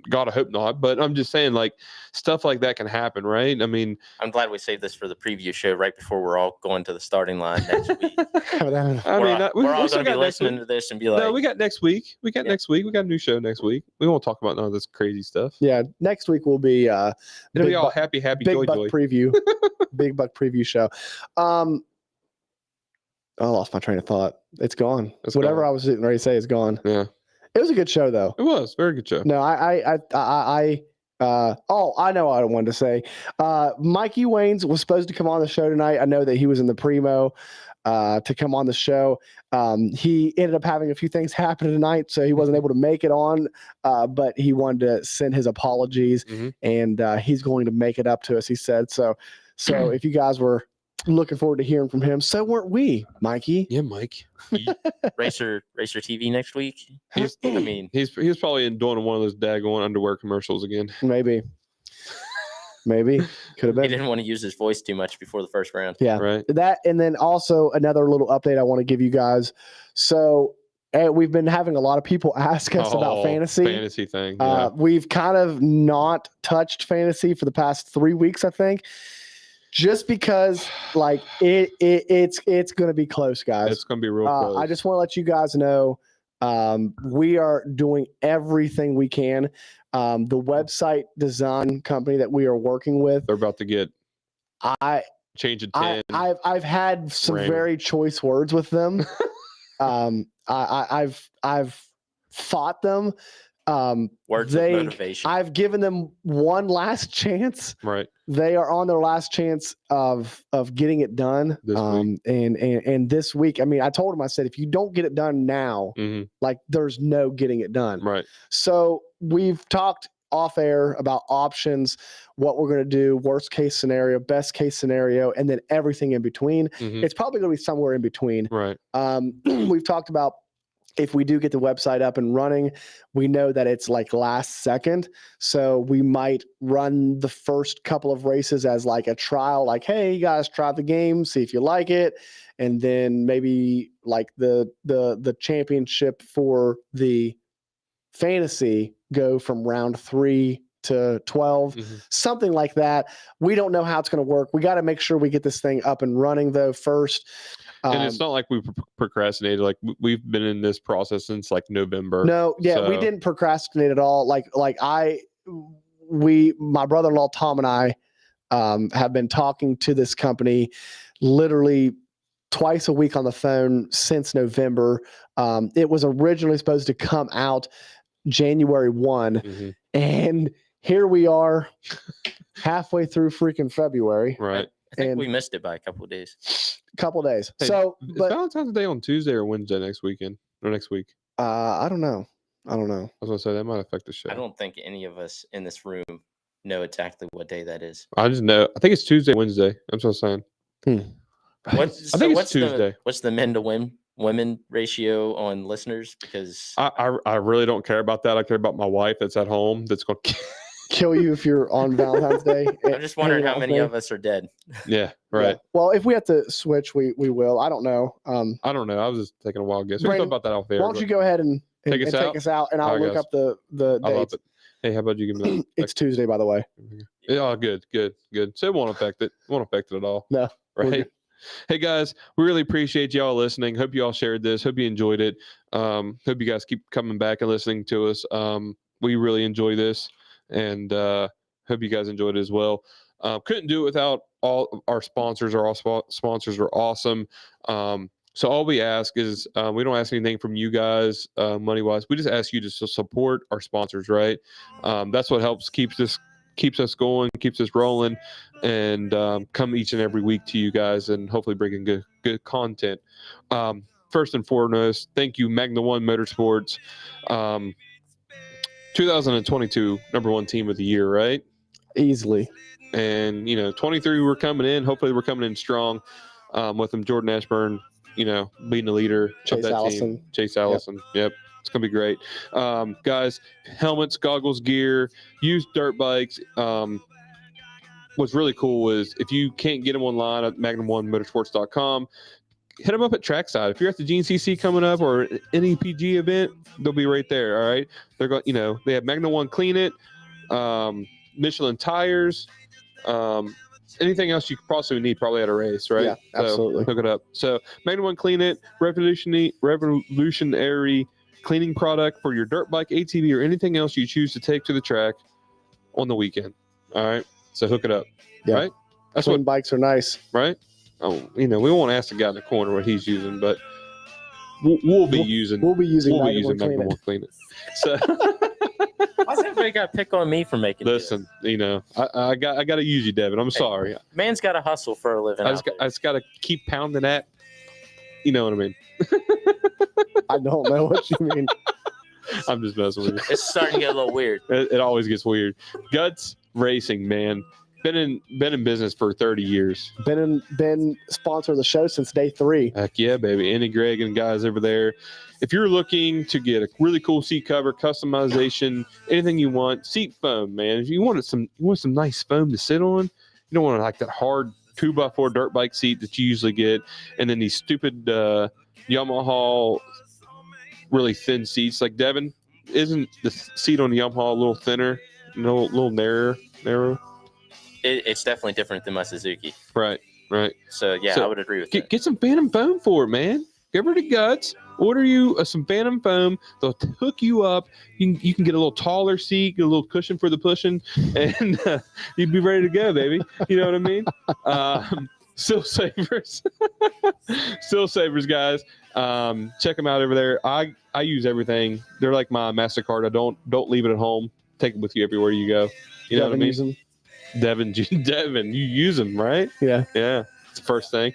God, I hope not. But I'm just saying, like, stuff like that can happen, right? I mean, I'm glad we saved this for the preview show right before we're all going to the starting line next week. We're all going to be listening to this and be like, no, we got next week. We got next week. We got a new show next week. We won't talk about none of this crazy stuff. Yeah, next week will be it'll be all happy, big joy, buck joy. preview. Big buck preview show. I lost my train of thought. It's gone. Whatever I was getting ready to say is gone. Yeah. It was a good show, though. It was very good show. No, I know what I wanted to say. Mikey Wayens was supposed to come on the show tonight. I know that he was in the primo to come on the show. He ended up having a few things happen tonight, so he wasn't able to make it on. But he wanted to send his apologies, and he's going to make it up to us. He said so. So if you guys were looking forward to hearing from him, so weren't we, Mikey? Yeah, Mike. Racer TV next week. He's probably doing one of those daggone underwear commercials again. Maybe could have been. He didn't want to use his voice too much before the first round. Yeah, right. That, and then also another little update I want to give you guys. So we've been having a lot of people ask us about fantasy thing. Yeah. We've kind of not touched fantasy for the past 3 weeks, I think. Just because, like, it's going to be close, guys. It's going to be real close. I just want to let you guys know we are doing everything we can. The website design company that we are working with, they're about to get change of 10. I've had some very choice words with them. I've fought them. Words of motivation. I've given them one last chance. Right. They are on their last chance of getting it done. This week. And this week, I mean, I told them, I said, if you don't get it done now, like there's no getting it done. Right. So we've talked off air about options, what we're going to do, worst case scenario, best case scenario, and then everything in between. It's probably going to be somewhere in between. Right. We've talked about, if we do get the website up and running, we know that it's like last second. So we might run the first couple of races as like a trial, like, hey, you guys try the game, see if you like it. And then maybe like the championship for the fantasy go from round 3 to 12, something like that. We don't know how it's going to work. We got to make sure we get this thing up and running though first. And it's not like we procrastinated. Like we've been in this process since like November. No, yeah, we didn't procrastinate at all. My brother-in-law Tom and I have been talking to this company literally twice a week on the phone since November. It was originally supposed to come out January 1, and here we are, halfway through freaking February. Right. I think we missed it by a couple of days. Hey, so, is Valentine's Day on Tuesday or Wednesday next week? I don't know. I was gonna say that might affect the show. I don't think any of us in this room know exactly what day that is. I just know. I think it's Tuesday, Wednesday. That's what I'm saying. I think it's Tuesday. What's the men to women ratio on listeners? Because I really don't care about that. I care about my wife that's at home. That's going to kill you if you're on Valentine's Day. I'm just wondering how many of us are dead. Yeah, right. Yeah. Well, if we have to switch, we will. I don't know. I don't know. I was just taking a wild guess. We can talk about that off there. Why don't you go ahead and take us out, and I'll look up the dates. Hey, how about you give me It's Tuesday, by the way. Yeah, good. So it won't affect it. Won't affect it at all. No. Right. Hey guys, we really appreciate y'all listening. Hope you all shared this. Hope you enjoyed it. Hope you guys keep coming back and listening to us. We really enjoy this, and hope you guys enjoyed it as well. Couldn't do it without all our sponsors. Our sponsors are awesome. So all we ask is we don't ask anything from you guys money wise. We just ask you to support our sponsors, right? That's what helps keeps us going, keeps us rolling, and come each and every week to you guys and hopefully bringing good content. First and foremost, thank you, Magna One Motorsports. 2022 #1 team of the year, right? Easily. And 23 we're coming in. Hopefully we're coming in strong with them. Jordan Ashburn, being the leader Chase of that Allison. team. Chase Allison. Yep. It's gonna be great. Guys, helmets, goggles, gear, used dirt bikes. What's really cool is if you can't get them online at magnum1motorsports.com, hit them up at Trackside. If you're at the GNCC coming up or any PG event, they'll be right there. All right. They're going, they have Magnum 1 Clean It, Michelin tires, anything else you could possibly need probably at a race, right? Yeah, absolutely. So hook it up. So Magnum 1 Clean It, revolutionary cleaning product for your dirt bike, ATV, or anything else you choose to take to the track on the weekend. All right. So hook it up. Yeah. Right. That's Clean what bikes are nice. right. Oh, we won't ask the guy in the corner what he's using, but we'll be using Magnum Magnum 1 Clean It. So Why's everybody got to pick on me for making listen, I got to use you, Devin. I'm sorry. Man's got to hustle for a living. I just got to keep pounding that. You know what I mean? I don't know what you mean. I'm just messing with you. It's starting to get a little weird. It always gets weird. Guts Racing, man. Been in business for 30 years. Been sponsor of the show since day 3. Heck yeah, baby. Andy, Greg, and guys over there. If you're looking to get a really cool seat cover, customization, anything you want, seat foam, man. If you want some nice foam to sit on, you don't want like that hard 2x4 dirt bike seat that you usually get, and then these stupid Yamaha really thin seats. Like Devin, isn't the seat on the Yamaha a little thinner, a little narrow? It's definitely different than my Suzuki. Right. So I would agree with that. Get some Phantom foam for it, man. Give her the guts. Order you some Phantom foam. They'll hook you up. You can get a little taller seat, get a little cushion for the pushing, and you'd be ready to go, baby. You know what I mean? Still Savers. Still Savers, guys. Check them out over there. I use everything. They're like my MasterCard. I don't leave it at home. Take it with you everywhere you go. You know what I mean? Use them. Devin, you use them, right? Yeah. It's the first thing.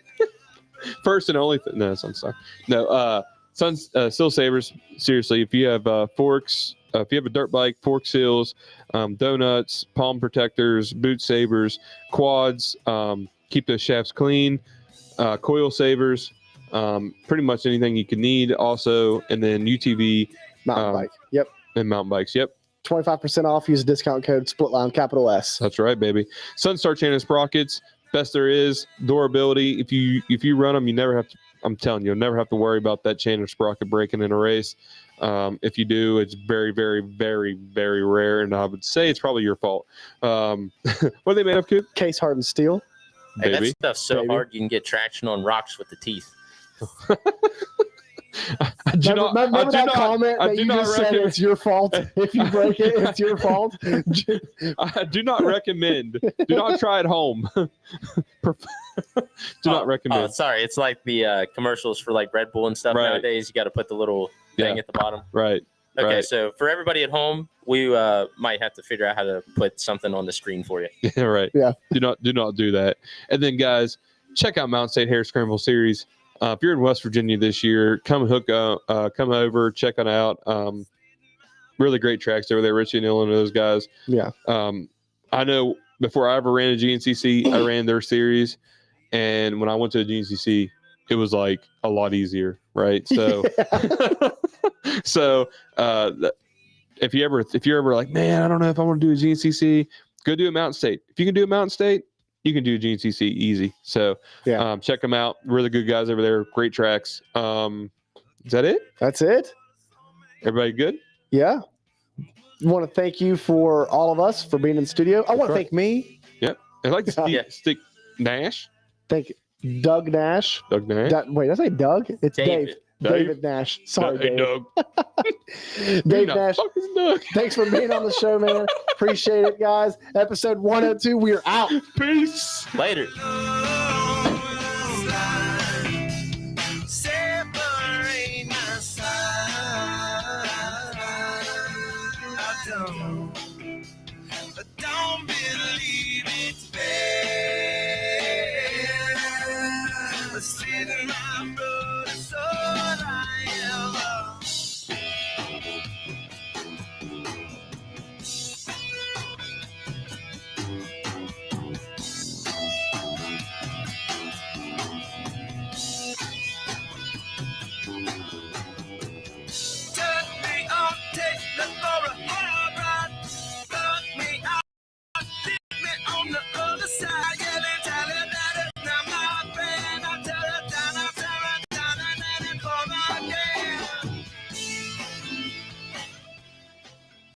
First and only thing. No, Sunstar. No, Still Savers. Seriously, if you have forks, if you have a dirt bike, fork seals, donuts, palm protectors, boot savers, quads, keep those shafts clean, coil savers, pretty much anything you can need. Also, and then UTV Mountain bike. Yep. And mountain bikes. Yep. 25% off. Use discount code SPLITLINE, capital S. That's right, baby. Sunstar chain and sprockets, best there is. Durability. If you run them, you never have to. I'm telling you, you'll never have to worry about that chain or sprocket breaking in a race. If you do, it's very, very, very, very rare, and I would say it's probably your fault. What are they made of, Coop? Case hardened steel. Hey, that stuff's so hard you can get traction on rocks with the teeth. Remember that comment that you just said it's your fault. If you break it, it's your fault. I do not recommend. Do not try at home. Do not recommend. Oh, sorry. It's like the commercials for like Red Bull and stuff nowadays. You got to put the little thing at the bottom. Right. Okay, so for everybody at home, we might have to figure out how to put something on the screen for you. Yeah, right. Yeah. Do not do that. And then, guys, check out Mountain State Hare Scramble Series. If you're in West Virginia this year, come over, check it out. Really great tracks over there, Richie and Illinois, those guys. Yeah. I know before I ever ran a GNCC, I ran their series, and when I went to the GNCC, it was like a lot easier, right? So, if you're ever like, man, I don't know if I want to do a GNCC, go do a Mountain State. If you can do a Mountain State, you can do a GNCC easy. So check them out. Really good guys over there. Great tracks. Is that it? That's it. Everybody good? Yeah. I want to thank you for all of us for being in the studio. I want to thank me. Yep. I'd like to stick Nash. Thank Doug Nash. Doug Nash. Wait, did I say Doug? It's David. David Nash. Sorry, Hey, Dave. Doug. Dave Nash. Doug. Thanks for being on the show, man. Appreciate it, guys. Episode 102. We are out. Peace. Later.